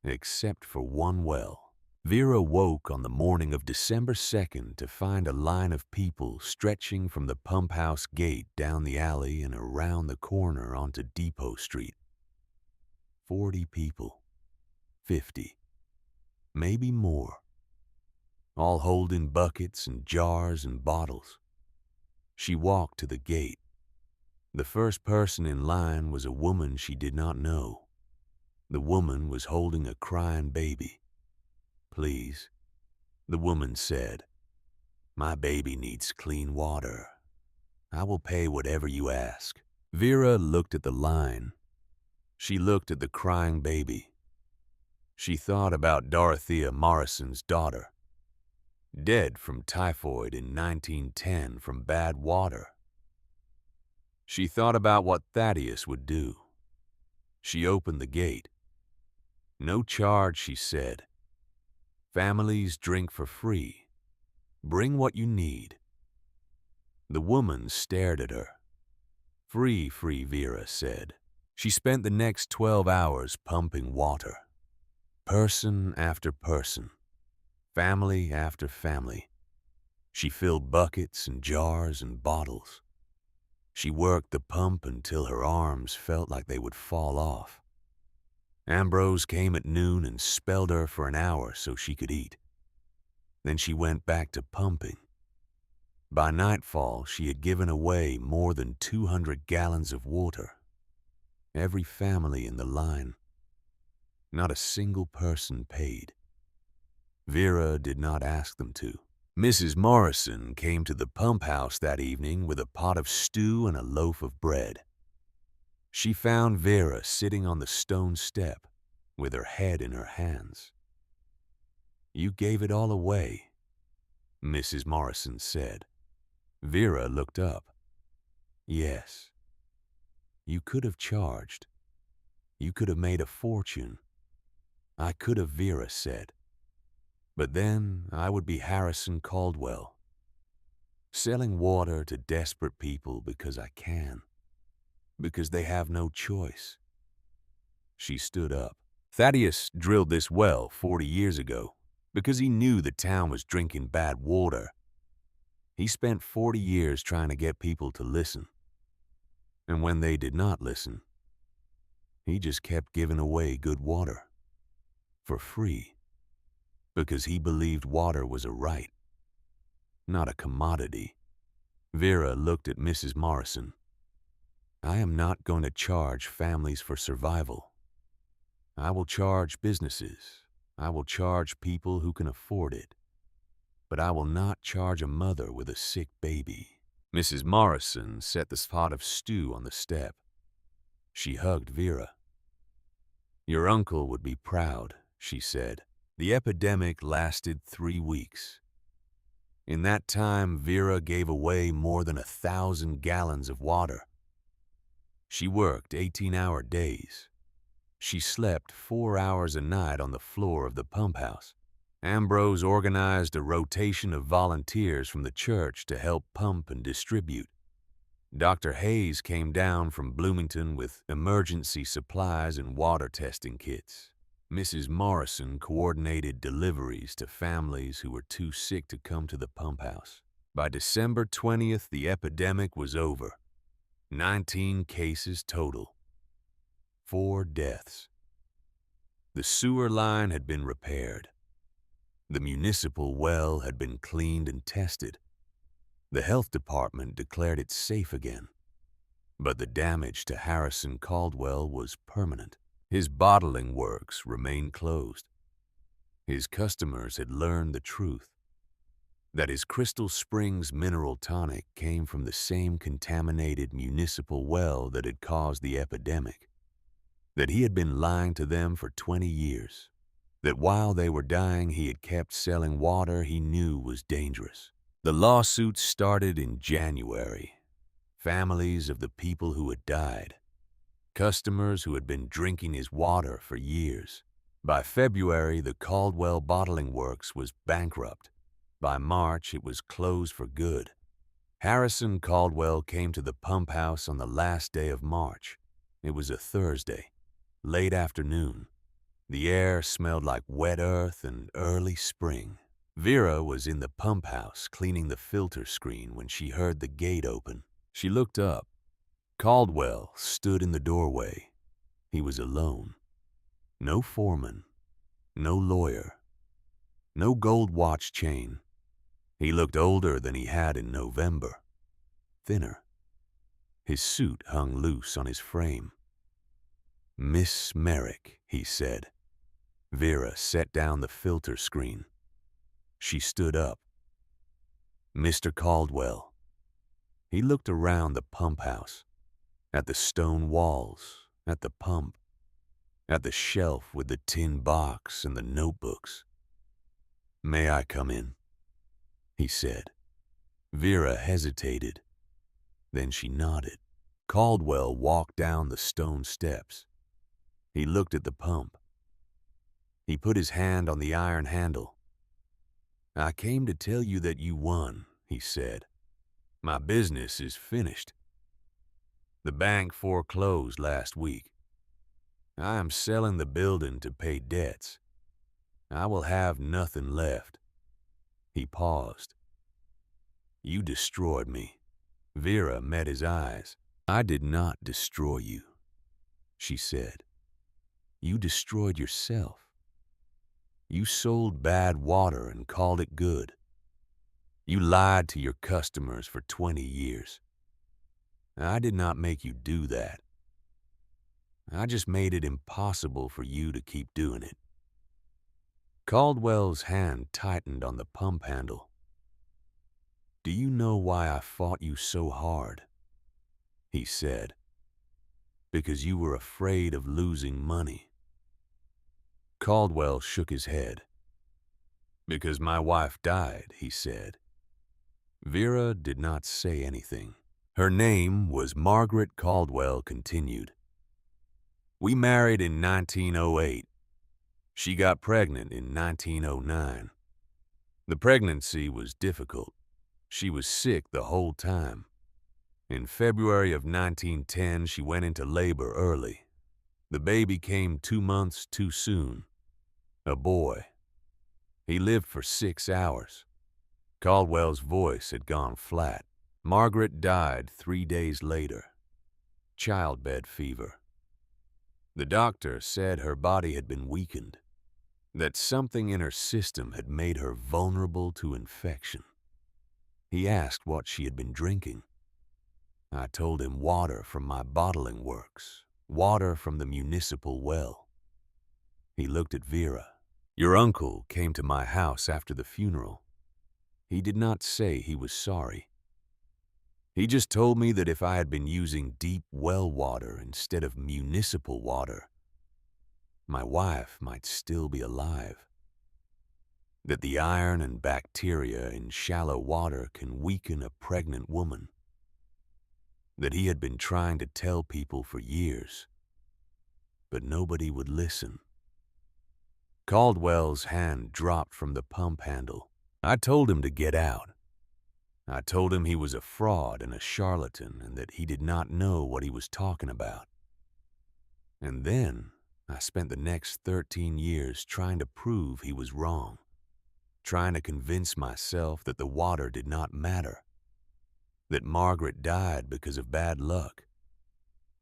Speaker 1: except for one well. Vera woke on the morning of December 2nd to find a line of people stretching from the pump house gate down the alley and around the corner onto Depot Street. 40 people, 50, maybe more, all holding buckets and jars and bottles. She walked to the gate. The first person in line was a woman she did not know. The woman was holding a crying baby. "Please," the woman said, "my baby needs clean water. I will pay whatever you ask." Vera looked at the line. She looked at the crying baby. She thought about Dorothea Morrison's daughter, dead from typhoid in 1910 from bad water. She thought about what Thaddeus would do. She opened the gate. "No charge," she said. "Families drink for free. Bring what you need." The woman stared at her. "Free, free," Vera said. She spent the next 12 hours pumping water. Person after person. Family after family. She filled buckets and jars and bottles. She worked the pump until her arms felt like they would fall off. Ambrose came at noon and spelled her for an hour so she could eat. Then she went back to pumping. By nightfall, she had given away more than 200 gallons of water. Every family in the line. Not a single person paid. Vera did not ask them to. Mrs. Morrison came to the pump house that evening with a pot of stew and a loaf of bread. She found Vera sitting on the stone step. with her head in her hands. "You gave it all away," Mrs. Morrison said. Vera looked up. "Yes. You could have charged. You could have made a fortune. I could have," Vera said. "But then I would be Harrison Caldwell, selling water to desperate people because I can, because they have no choice." She stood up. "Thaddeus drilled this well 40 years ago because he knew the town was drinking bad water. He spent 40 years trying to get people to listen. And when they did not listen, he just kept giving away good water. For free. Because he believed water was a right, not a commodity." Vera looked at Mrs. Morrison. "I am not going to charge families for survival. I will charge businesses. I will charge people who can afford it. But I will not charge a mother with a sick baby." Mrs. Morrison set the pot of stew on the step. She hugged Vera. "Your uncle would be proud," she said. The epidemic lasted 3 weeks. In that time, Vera gave away more than 1,000 gallons of water. She worked 18-hour days. She slept 4 hours a night on the floor of the pump house. Ambrose organized a rotation of volunteers from the church to help pump and distribute. Dr. Hayes came down from Bloomington with emergency supplies and water testing kits. Mrs. Morrison coordinated deliveries to families who were too sick to come to the pump house. By December 20th, the epidemic was over. 19 cases total. 4 deaths. The sewer line had been repaired. The municipal well had been cleaned and tested. The health department declared it safe again. But the damage to Harrison Caldwell was permanent. His bottling works remained closed. His customers had learned the truth, that his Crystal Springs mineral tonic came from the same contaminated municipal well that had caused the epidemic, that he had been lying to them for 20 years, that while they were dying he had kept selling water he knew was dangerous. The lawsuits started in January. Families of the people who had died. Customers who had been drinking his water for years. By February, the Caldwell Bottling Works was bankrupt. By March, it was closed for good. Harrison Caldwell came to the pump house on the last day of March. It was a Thursday, late afternoon. The air smelled like wet earth and early spring. Vera was in the pump house cleaning the filter screen when she heard the gate open. She looked up. Caldwell stood in the doorway. He was alone. No foreman, no lawyer, no gold watch chain. He looked older than he had in November, thinner. His suit hung loose on his frame. "Miss Merrick," he said. Vera set down the filter screen. She stood up. "Mr. Caldwell." He looked around the pump house, at the stone walls, at the pump, at the shelf with the tin box and the notebooks. "May I come in?" he said. Vera hesitated. Then she nodded. Caldwell walked down the stone steps. He looked at the pump. He put his hand on the iron handle. "I came to tell you that you won," he said. "My business is finished. The bank foreclosed last week. I am selling the building to pay debts. I will have nothing left." He paused. "You destroyed me." Vera met his eyes. "I did not destroy you," she said. "You destroyed yourself. You sold bad water and called it good. You lied to your customers for 20 years. I did not make you do that. I just made it impossible for you to keep doing it." Caldwell's hand tightened on the pump handle. "Do you know why I fought you so hard?" he said. "Because you were afraid of losing money. Caldwell shook his head. "Because my wife died," he said. Vera did not say anything. Her name was Margaret Caldwell continued. "We married in 1908. She got pregnant in 1909. The pregnancy was difficult. She was sick the whole time. In February of 1910, she went into labor early. The baby came 2 months too soon. A boy. He lived for 6 hours. Caldwell's voice had gone flat. Margaret died 3 days later. Childbed fever. The doctor said her body had been weakened, that something in her system had made her vulnerable to infection. He asked what she had been drinking. I told him water from my bottling works, water from the municipal well. He looked at Vera. Your uncle came to my house after the funeral. He did not say he was sorry. He just told me that if I had been using deep well water instead of municipal water, my wife might still be alive. That the iron and bacteria in shallow water can weaken a pregnant woman. That he had been trying to tell people for years, but nobody would listen. Caldwell's hand dropped from the pump handle. I told him to get out. I told him he was a fraud and a charlatan and that he did not know what he was talking about. And then I spent the next 13 years trying to prove he was wrong, trying to convince myself that the water did not matter, that Margaret died because of bad luck,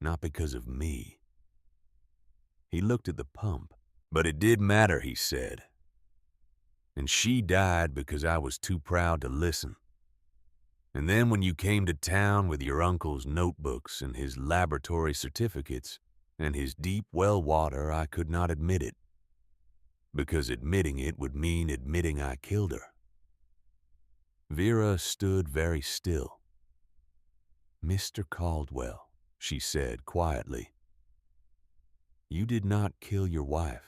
Speaker 1: not because of me. He looked at the pump. But it did matter, he said. And she died because I was too proud to listen. And then when you came to town with your uncle's notebooks and his laboratory certificates and his deep well water, I could not admit it, because admitting it would mean admitting I killed her. Vera stood very still. Mr. Caldwell, she said quietly, you did not kill your wife.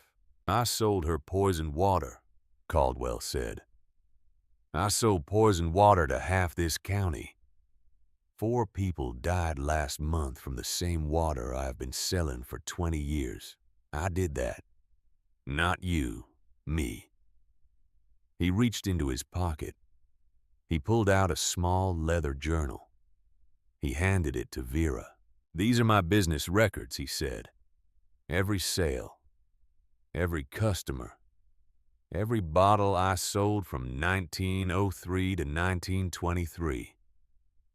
Speaker 1: I sold her poisoned water, Caldwell said. I sold poisoned water to half this county. 4 people died last month from the same water I have been selling for 20 years. I did that. Not you, me. He reached into his pocket. He pulled out a small leather journal. He handed it to Vera. These are my business records, he said. Every sale. Every customer, every bottle I sold from 1903 to 1923.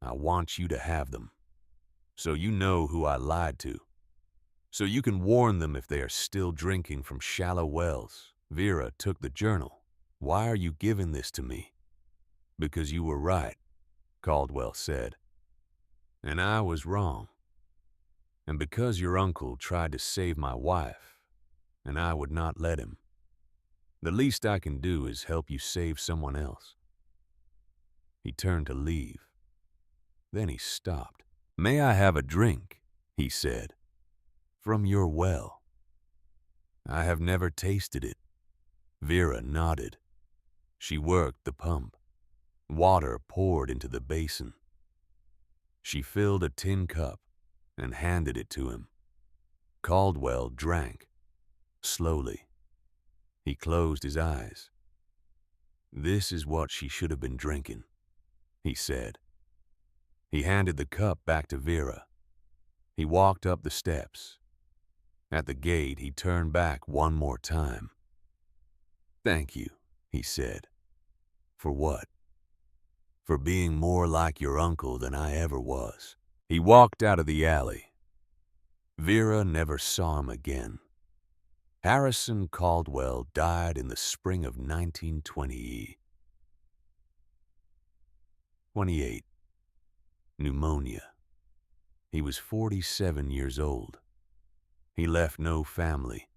Speaker 1: I want you to have them, so you know who I lied to, so you can warn them if they are still drinking from shallow wells. Vera took the journal. Why are you giving this to me? Because you were right, Caldwell said, and I was wrong. And because your uncle tried to save my wife, and I would not let him. The least I can do is help you save someone else. He turned to leave. Then he stopped. May I have a drink? He said. From your well. I have never tasted it. Vera nodded. She worked the pump. Water poured into the basin. She filled a tin cup and handed it to him. Caldwell drank. Slowly. He closed his eyes. This is what she should have been drinking, he said. He handed the cup back to Vera. He walked up the steps. At the gate, he turned back one more time. Thank you, he said. For what? For being more like your uncle than I ever was. He walked out of the alley. Vera never saw him again. Harrison Caldwell died in the spring of 1920. 28. Pneumonia. He was 47 years old. He left no family,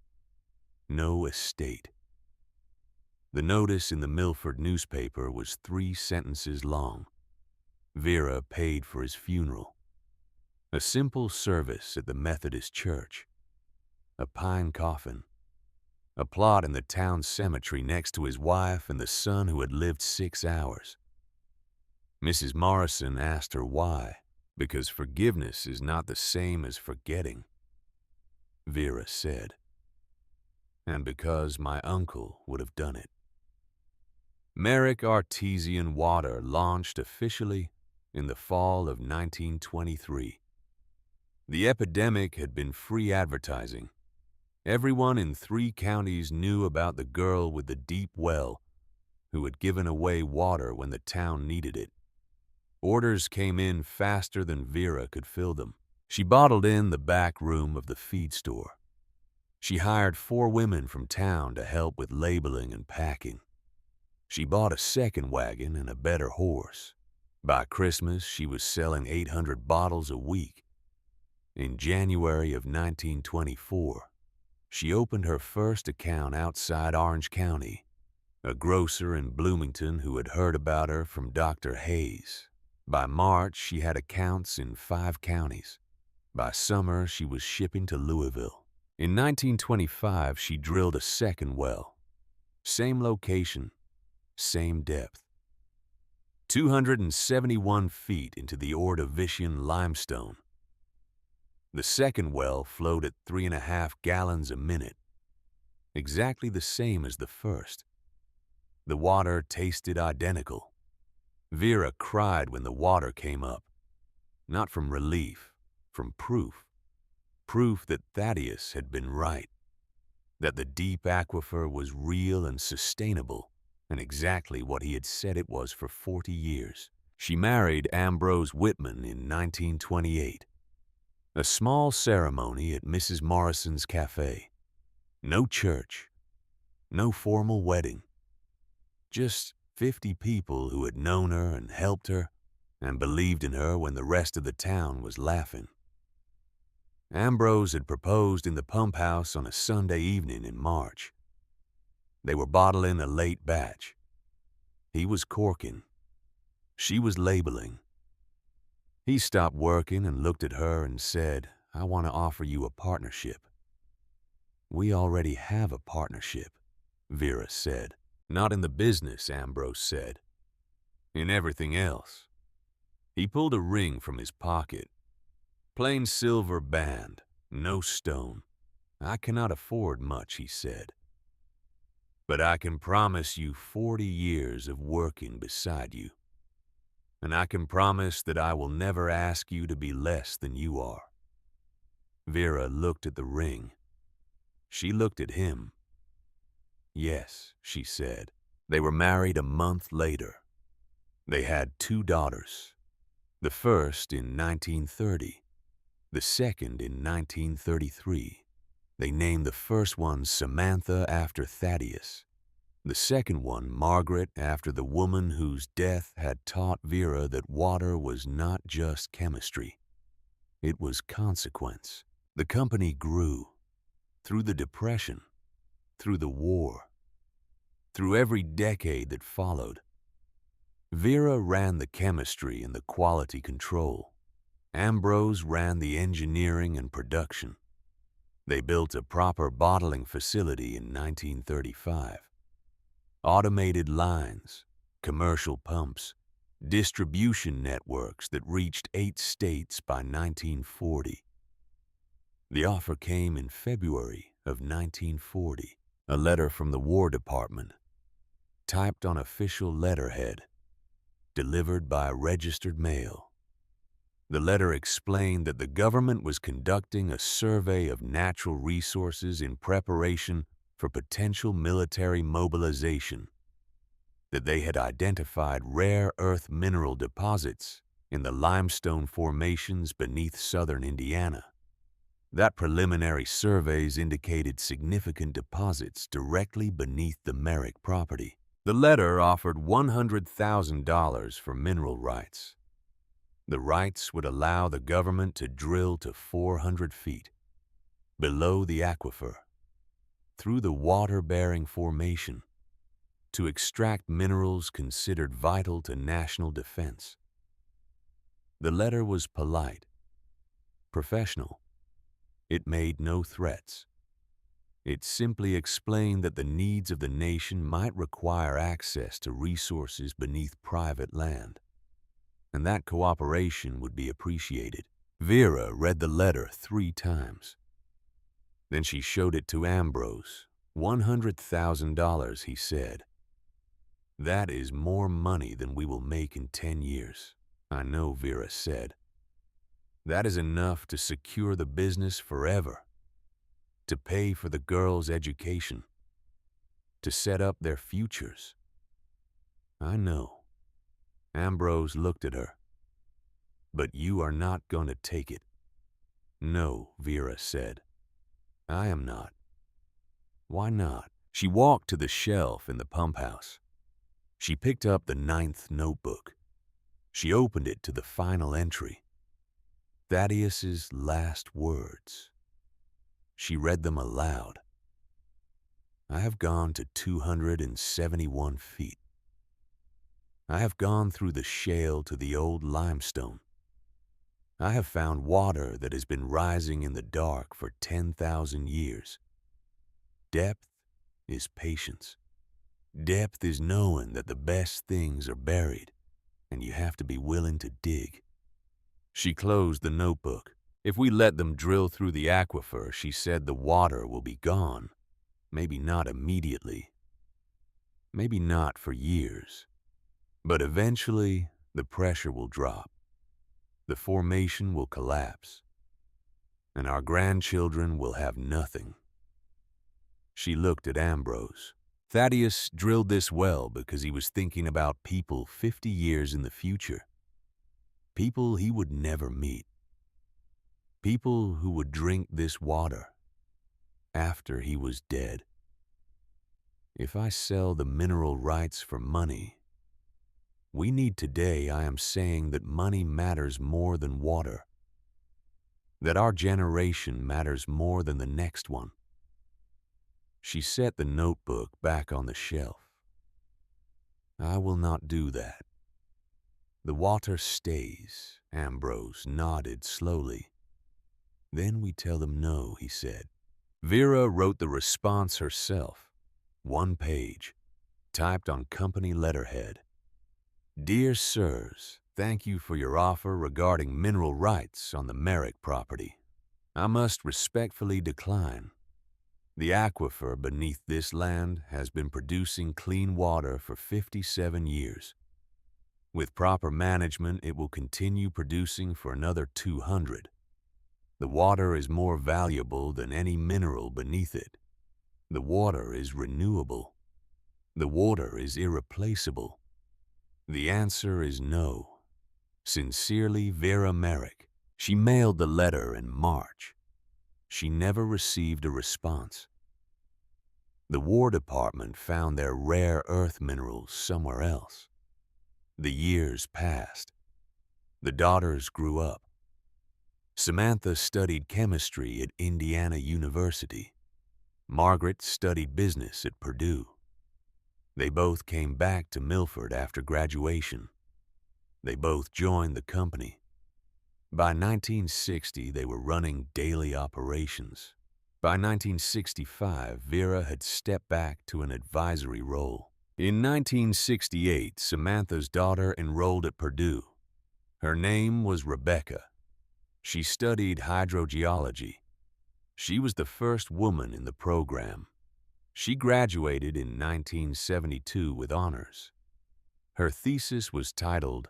Speaker 1: no estate. The notice in the Milford newspaper was 3 sentences long. Vera paid for his funeral. A simple service at the Methodist church. A pine coffin. a plot in the town cemetery next to his wife and the son who had lived 6 hours. Mrs. Morrison asked her why, because forgiveness is not the same as forgetting, Vera said, and because my uncle would have done it. Merrick Artesian Water launched officially in the fall of 1923. The epidemic had been free advertising. Everyone in 3 counties knew about the girl with the deep well who had given away water when the town needed it. Orders came in faster than Vera could fill them. She bottled in the back room of the feed store. She hired 4 women from town to help with labeling and packing. She bought a second wagon and a better horse. By Christmas, she was selling 800 bottles a week. In January of 1924, she opened her first account outside Orange County. A grocer in Bloomington who had heard about her from Dr. Hayes. By March, she had accounts in 5 counties. By summer, she was shipping to Louisville. In 1925, she drilled a second well. Same location, same depth. 271 feet into the Ordovician limestone. The second well flowed at 3.5 gallons a minute, exactly the same as the first. The water tasted identical. Vera cried when the water came up, not from relief, from proof. Proof that Thaddeus had been right, that the deep aquifer was real and sustainable, and exactly what he had said it was for 40 years. She married Ambrose Whitman in 1928. A small ceremony at Mrs. Morrison's cafe. No church, no formal wedding. Just 50 people who had known her and helped her and believed in her when the rest of the town was laughing. Ambrose had proposed in the pump house on a Sunday evening in March. They were bottling a late batch. He was corking. She was labeling. He stopped working and looked at her and said, "I want to offer you a partnership." "We already have a partnership," Vera said. "Not in the business," Ambrose said. "In everything else." He pulled a ring from his pocket. "Plain silver band, no stone. I cannot afford much," he said. "But I can promise you 40 years of working beside you. And I can promise that I will never ask you to be less than you are." Vera looked at the ring. She looked at him. "Yes," she said. They were married a month later. They had 2 daughters. The first in 1930, the second in 1933. They named the first one Samantha after Thaddeus. The second one, Margaret, after the woman whose death had taught Vera that water was not just chemistry. It was consequence. The company grew. Through the Depression, through the war, through every decade that followed. Vera ran the chemistry and the quality control. Ambrose ran the engineering and production. They built a proper bottling facility in 1935. Automated lines, commercial pumps, distribution networks that reached 8 states by 1940. The offer came in February of 1940. A letter from the War Department, typed on official letterhead, delivered by registered mail. The letter explained that the government was conducting a survey of natural resources in preparation for potential military mobilization, that they had identified rare earth mineral deposits in the limestone formations beneath southern Indiana. That preliminary surveys indicated significant deposits directly beneath the Merrick property. The letter offered $100,000 for mineral rights. The rights would allow the government to drill to 400 feet, below the aquifer, through the water-bearing formation, to extract minerals considered vital to national defense. The letter was polite, professional. It made no threats. It simply explained that the needs of the nation might require access to resources beneath private land, and that cooperation would be appreciated. Vera read the letter 3 times. Then she showed it to Ambrose. $100,000, he said. That is more money than we will make in 10 years. I know, Vera said. That is enough to secure the business forever, to pay for the girls' education, to set up their futures. I know. Ambrose looked at her. But you are not going to take it. No, Vera said. I am not. Why not? She walked to the shelf in the pump house. She picked up the 9th notebook. She opened it to the final entry. Thaddeus's last words. She read them aloud. I have gone to 271 feet. I have gone through the shale to the old limestone. I have found water that has been rising in the dark for 10,000 years. Depth is patience. Depth is knowing that the best things are buried, and you have to be willing to dig. She closed the notebook. If we let them drill through the aquifer, she said, the water will be gone. Maybe not immediately. Maybe not for years. But eventually, the pressure will drop. The formation will collapse. And our grandchildren will have nothing. She looked at Ambrose. Thaddeus drilled this well because he was thinking about people 50 years in the future. People he would never meet. People who would drink this water after he was dead. If I sell the mineral rights for money, we need today, I am saying that money matters more than water. That our generation matters more than the next one. She set the notebook back on the shelf. I will not do that. The water stays, Ambrose nodded slowly. Then we tell them no, he said. Vera wrote the response herself. 1 page, typed on company letterhead. Dear Sirs, thank you for your offer regarding mineral rights on the Merrick property. I must respectfully decline. The aquifer beneath this land has been producing clean water for 57 years. With proper management, it will continue producing for another 200. The water is more valuable than any mineral beneath it. The water is renewable. The water is irreplaceable. The answer is no. Sincerely, Vera Merrick. She mailed the letter in March. She never received a response. The War Department found their rare earth minerals somewhere else. The years passed. The daughters grew up. Samantha studied chemistry at Indiana University. Margaret studied business at Purdue. They both came back to Milford after graduation. They both joined the company. By 1960, they were running daily operations. By 1965, Vera had stepped back to an advisory role. In 1968, Samantha's daughter enrolled at Purdue. Her name was Rebecca. She studied hydrogeology. She was the first woman in the program. She graduated in 1972 with honors. Her thesis was titled,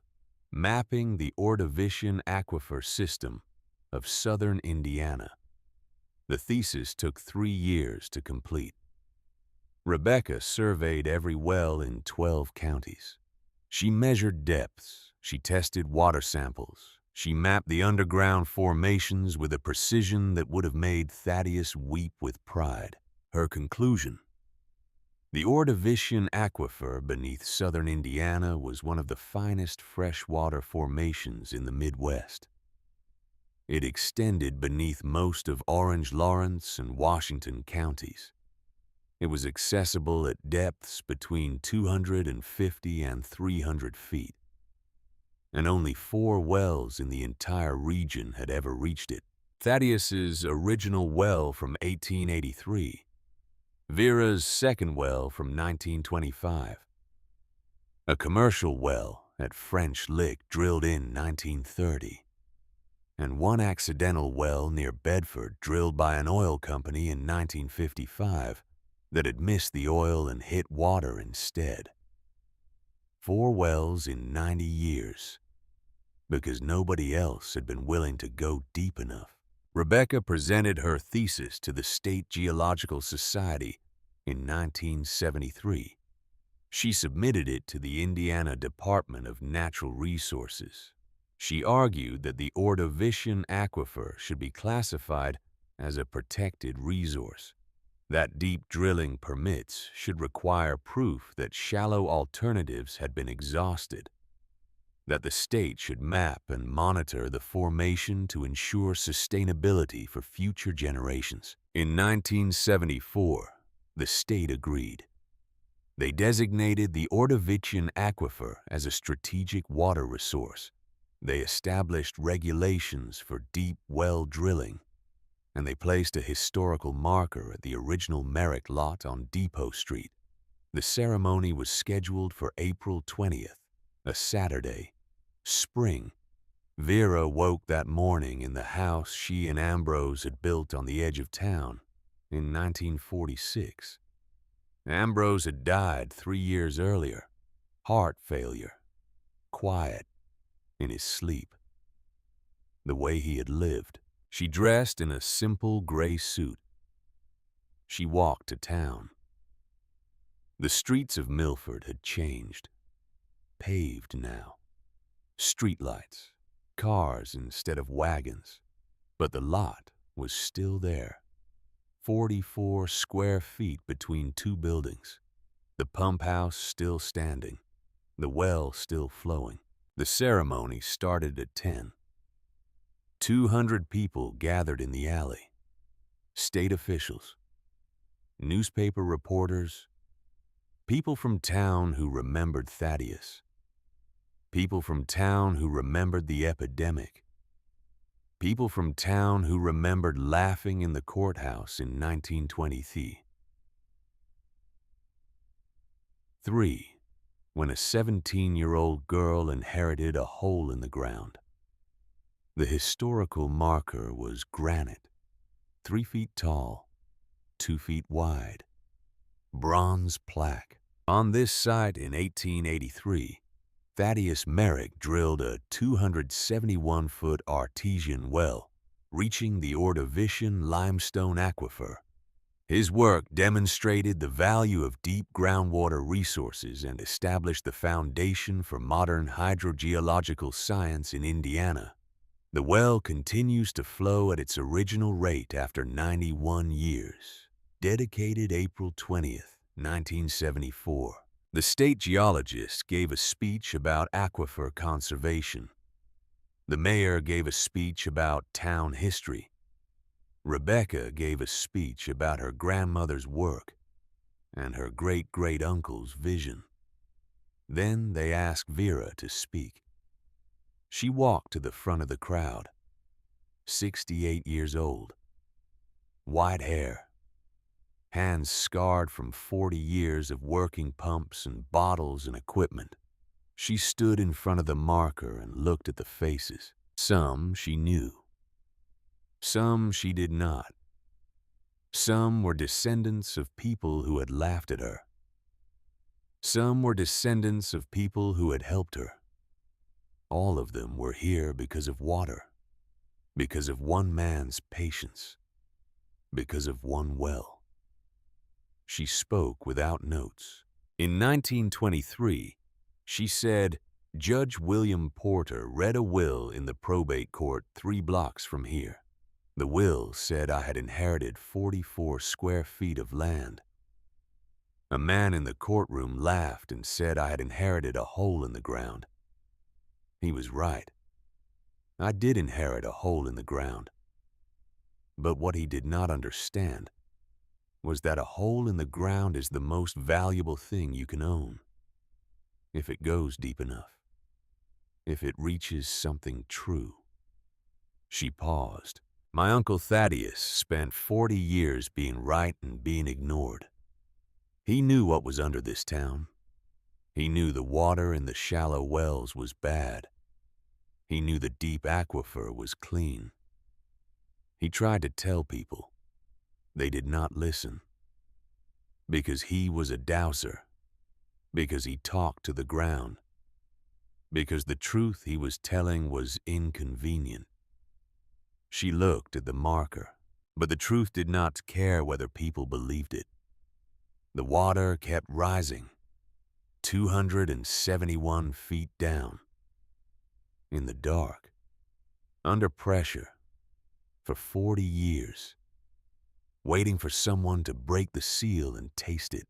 Speaker 1: Mapping the Ordovician Aquifer System of Southern Indiana. The thesis took 3 years to complete. Rebecca surveyed every well in 12 counties. She measured depths. She tested water samples. She mapped the underground formations with a precision that would have made Thaddeus weep with pride. Her conclusion: the Ordovician Aquifer beneath southern Indiana was one of the finest freshwater formations in the Midwest. It extended beneath most of Orange, Lawrence, and Washington counties. It was accessible at depths between 250 and 300 feet. And only 4 wells in the entire region had ever reached it. Thaddeus's original well from 1883 Vera's second well from 1925. A commercial well at French Lick drilled in 1930. And one accidental well near Bedford drilled by an oil company in 1955 that had missed the oil and hit water instead. 4 wells in 90 years, because nobody else had been willing to go deep enough. Rebecca presented her thesis to the State Geological Society in 1973. She submitted it to the Indiana Department of Natural Resources. She argued that the Ordovician Aquifer should be classified as a protected resource. That deep drilling permits should require proof that shallow alternatives had been exhausted, that the state should map and monitor the formation to ensure sustainability for future generations. In 1974, the state agreed. They designated the Ordovician Aquifer as a strategic water resource. They established regulations for deep well drilling, and they placed a historical marker at the original Merrick lot on Depot Street. The ceremony was scheduled for April 20th, a Saturday, spring. Vera woke that morning in the house she and Ambrose had built on the edge of town in 1946. Ambrose had died 3 years earlier, heart failure, quiet, in his sleep. The way he had lived. She dressed in a simple gray suit. She walked to town. The streets of Milford had changed. Paved now. Streetlights, cars instead of wagons. But the lot was still there. 44 square feet between 2 buildings. The pump house still standing. The well still flowing. The ceremony started at 10. 200 people gathered in the alley. State officials, newspaper reporters, people from town who remembered Thaddeus, people from town who remembered the epidemic, people from town who remembered laughing in the courthouse in 1923. 3. When a 17-year-old girl inherited a hole in the ground. The historical marker was granite, 3 feet tall, 2 feet wide. Bronze plaque. On this site in 1883, Thaddeus Merrick drilled a 271-foot artesian well, reaching the Ordovician limestone aquifer. His work demonstrated the value of deep groundwater resources and established the foundation for modern hydrogeological science in Indiana. The well continues to flow at its original rate after 91 years. Dedicated April 20th, 1974. The state geologist gave a speech about aquifer conservation. The mayor gave a speech about town history. Rebecca gave a speech about her grandmother's work and her great-great-uncle's vision. Then they asked Vera to speak. She walked to the front of the crowd, 68 years old, white hair, hands scarred from 40 years of working pumps and bottles and equipment. She stood in front of the marker and looked at the faces. Some she knew. Some she did not. Some were descendants of people who had laughed at her. Some were descendants of people who had helped her. All of them were here because of water, because of one man's patience, because of one well. She spoke without notes. In 1923, she said, Judge William Porter read a will in the probate court 3 blocks from here. The will said I had inherited 44 square feet of land. A man in the courtroom laughed and said I had inherited a hole in the ground. He was right. I did inherit a hole in the ground. But what he did not understand was that a hole in the ground is the most valuable thing you can own. If it goes deep enough. If it reaches something true. She paused. My Uncle Thaddeus spent 40 years being right and being ignored. He knew what was under this town. He knew the water in the shallow wells was bad. He knew the deep aquifer was clean. He tried to tell people. They did not listen. Because he was a dowser. Because he talked to the ground. Because the truth he was telling was inconvenient. She looked at the marker, but the truth did not care whether people believed it. The water kept rising, 271 feet down. In the dark, under pressure, for 40 years, waiting for someone to break the seal and taste it.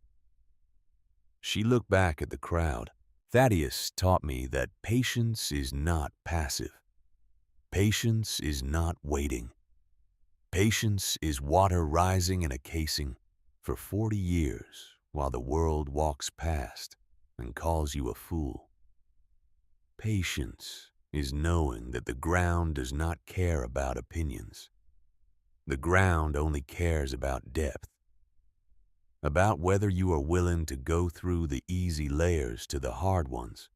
Speaker 1: She looked back at the crowd. Thaddeus taught me that patience is not passive. Patience is not waiting. Patience is water rising in a casing for 40 years while the world walks past and calls you a fool. Patience is knowing that the ground does not care about opinions. The ground only cares about depth, about whether you are willing to go through the easy layers to the hard ones,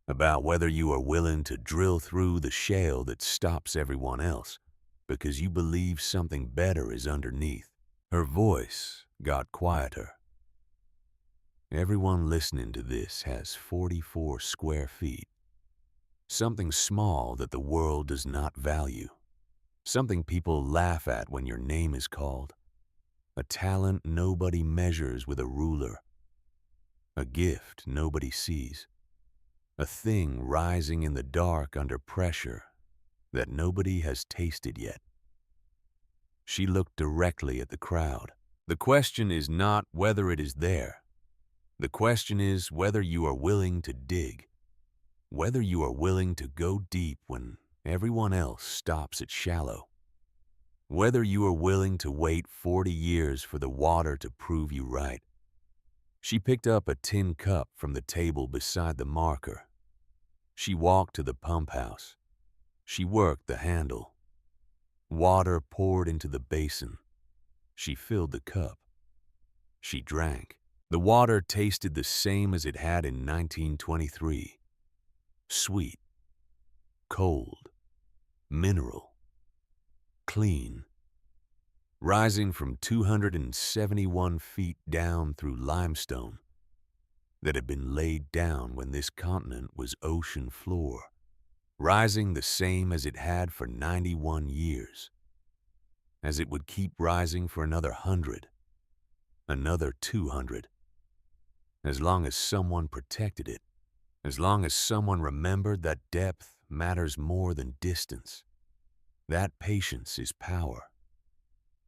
Speaker 1: about whether you are willing to drill through the shale that stops everyone else because you believe something better is underneath. Her voice got quieter. Everyone listening to this has 44 square feet. Something small that the world does not value. Something people laugh at when your name is called. A talent nobody measures with a ruler. A gift nobody sees. A thing rising in the dark under pressure that nobody has tasted yet. She looked directly at the crowd. The question is not whether it is there. The question is whether you are willing to dig, whether you are willing to go deep when everyone else stops at shallow, whether you are willing to wait 40 years for the water to prove you right. She picked up a tin cup from the table beside the marker. She walked to the pump house. She worked the handle. Water poured into the basin. She filled the cup. She drank. The water tasted the same as it had in 1923. Sweet, cold, mineral, clean. Rising from 271 feet down through limestone that had been laid down when this continent was ocean floor. Rising the same as it had for 91 years. As it would keep rising for another 100, another 200. As long as someone protected it, as long as someone remembered that depth matters more than distance, that patience is power,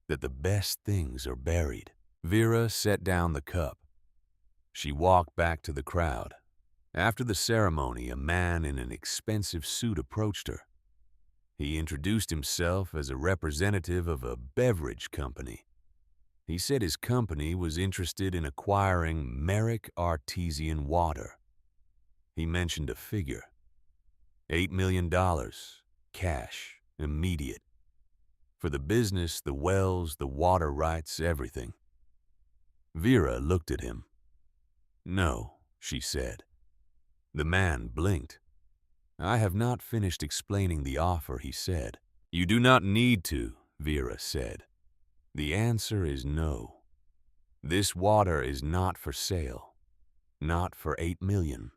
Speaker 1: that the best things are buried. Vera set down the cup. She walked back to the crowd. After the ceremony, a man in an expensive suit approached her. He introduced himself as a representative of a beverage company. He said his company was interested in acquiring Merrick Artesian Water. He mentioned a figure. $8 million, cash, immediate. For the business, the wells, the water rights, everything. Vera looked at him. No, she said. The man blinked. I have not finished explaining the offer, he said. You do not need to, Vera said. The answer is no. This water is not for sale. Not for 8 million.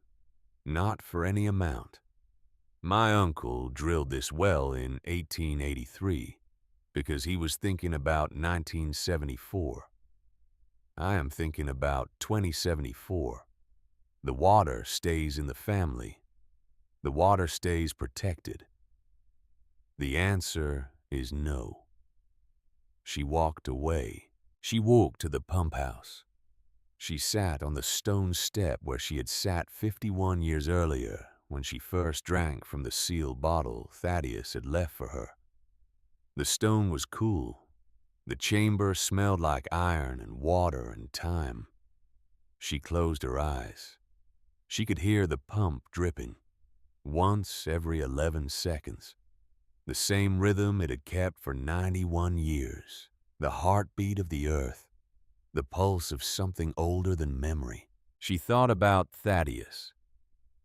Speaker 1: Not for any amount. My uncle drilled this well in 1883 because he was thinking about 1974. I am thinking about 2074. The water stays in the family. The water stays protected. The answer is no. She walked away. She walked to the pump house. She sat on the stone step where she had sat 51 years earlier when she first drank from the sealed bottle Thaddeus had left for her. The stone was cool. The chamber smelled like iron and water and time. She closed her eyes. She could hear the pump dripping, once every 11 seconds. The same rhythm it had kept for 91 years, the heartbeat of the earth. the pulse of something older than memory. She thought about Thaddeus,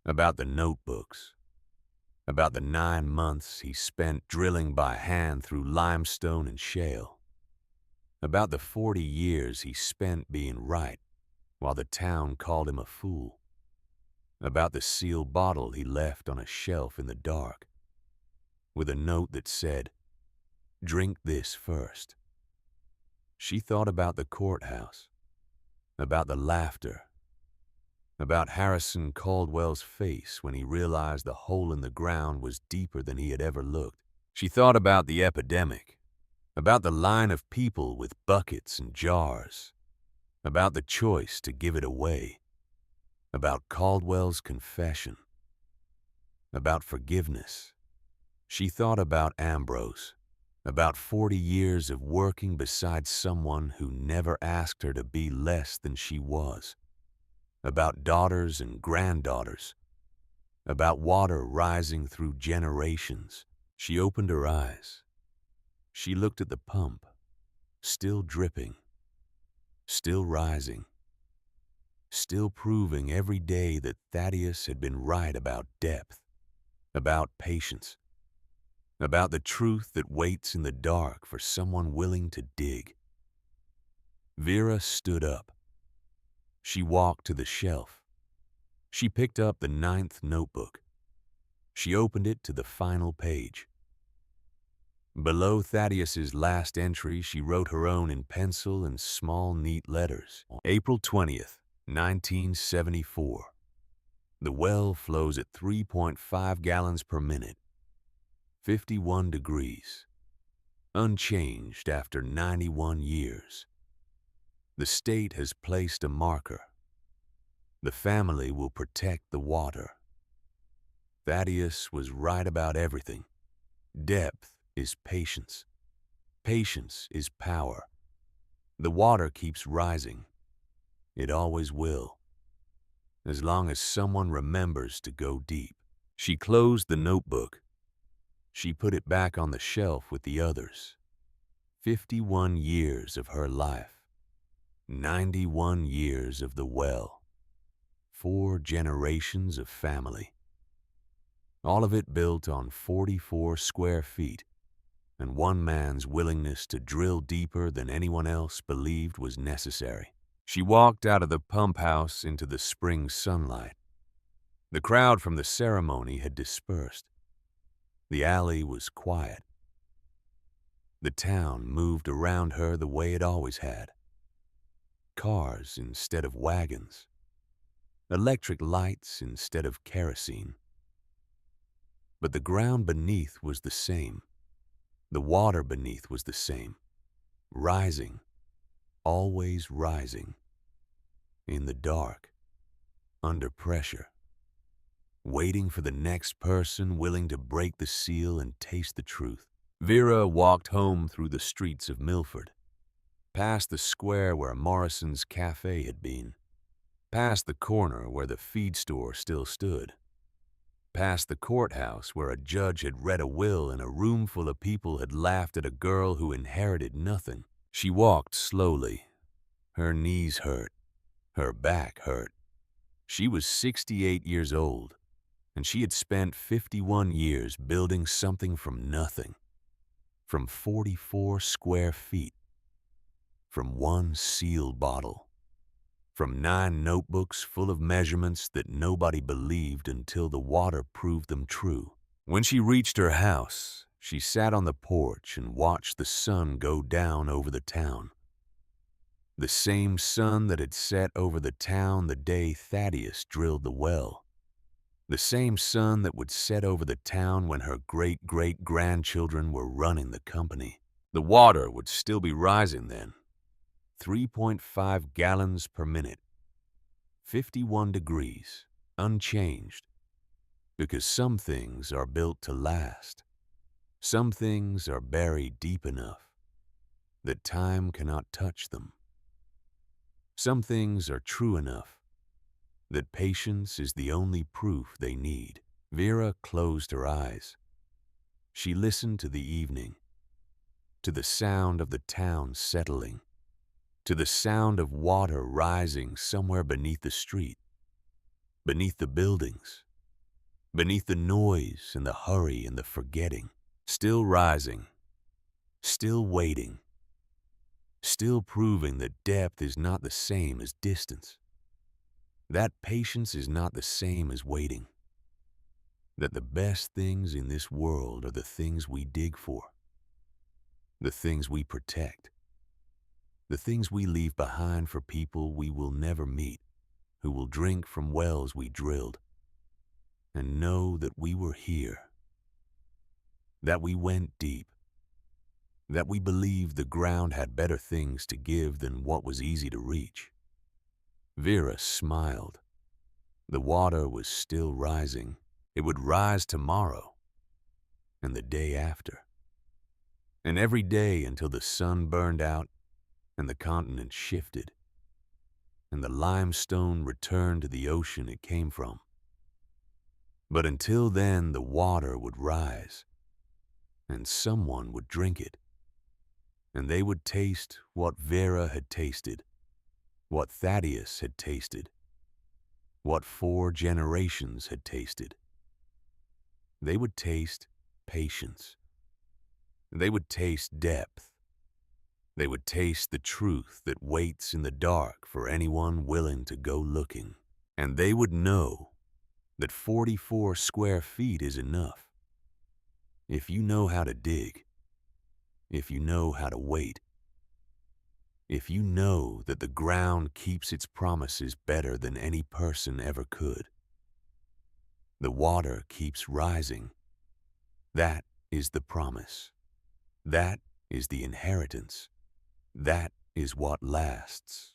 Speaker 1: about the notebooks, about the 9 months he spent drilling by hand through limestone and shale, about the 40 years he spent being right while the town called him a fool, about the sealed bottle he left on a shelf in the dark with a note that said, "Drink this first." She thought about the courthouse, about the laughter, about Harrison Caldwell's face when he realized the hole in the ground was deeper than he had ever looked. She thought about the epidemic, about the line of people with buckets and jars, about the choice to give it away, about Caldwell's confession, about forgiveness. She thought about Ambrose, about 40 years of working beside someone who never asked her to be less than she was, about daughters and granddaughters, about water rising through generations. She opened her eyes. She looked at the pump, still dripping, still rising, still proving every day that Thaddeus had been right about depth, about patience, about the truth that waits in the dark for someone willing to dig. Vera stood up. She walked to the shelf. She picked up the 9th notebook. She opened it to the final page. Below Thaddeus's last entry, she wrote her own in pencil and small, neat letters. April 20th, 1974. The well flows at 3.5 gallons per minute. 51 degrees. Unchanged after 91 years. The state has placed a marker. The family will protect the water. Thaddeus was right about everything. Depth is patience. Patience is power. The water keeps rising. It always will, as long as someone remembers to go deep. She closed the notebook. She put it back on the shelf with the others. 51 years of her life. 91 years of the well. 4 generations of family. All of it built on 44 square feet, and one man's willingness to drill deeper than anyone else believed was necessary. She walked out of the pump house into the spring sunlight. The crowd from the ceremony had dispersed. The alley was quiet. The town moved around her the way it always had. Cars instead of wagons. Electric lights instead of kerosene. But the ground beneath was the same. The water beneath was the same. Rising. Always rising. In the dark. Under pressure. Waiting for the next person willing to break the seal and taste the truth. Vera walked home through the streets of Milford, past the square where Morrison's Cafe had been, past the corner where the feed store still stood, past the courthouse where a judge had read a will and a room full of people had laughed at a girl who inherited nothing. She walked slowly. Her knees hurt. Her back hurt. She was 68 years old, and she had spent 51 years building something from nothing. From 44 square feet, from one sealed bottle, from 9 notebooks full of measurements that nobody believed until the water proved them true. When she reached her house, she sat on the porch and watched the sun go down over the town. The same sun that had set over the town the day Thaddeus drilled the well. The same sun that would set over the town when her great-great-grandchildren were running the company. The water would still be rising then. 3.5 gallons per minute. 51 degrees, unchanged. Because some things are built to last. Some things are buried deep enough that time cannot touch them. Some things are true enough that patience is the only proof they need. Vera closed her eyes. She listened to the evening, to the sound of the town settling, to the sound of water rising somewhere beneath the street, beneath the buildings, beneath the noise and the hurry and the forgetting, still rising, still waiting, still proving that depth is not the same as distance, that patience is not the same as waiting, that the best things in this world are the things we dig for, the things we protect, the things we leave behind for people we will never meet, who will drink from wells we drilled, and know that we were here, that we went deep, that we believed the ground had better things to give than what was easy to reach. Vera smiled. The water was still rising. It would rise tomorrow, and the day after, and every day until the sun burned out and the continent shifted, and the limestone returned to the ocean it came from. But until then, the water would rise, and someone would drink it, and they would taste what Vera had tasted, what Thaddeus had tasted, what 4 generations had tasted. They would taste patience. They would taste depth. They would taste the truth that waits in the dark for anyone willing to go looking. And they would know that 44 square feet is enough. If you know how to dig, if you know how to wait, if you know that the ground keeps its promises better than any person ever could, the water keeps rising. That is the promise. That is the inheritance. That is what lasts.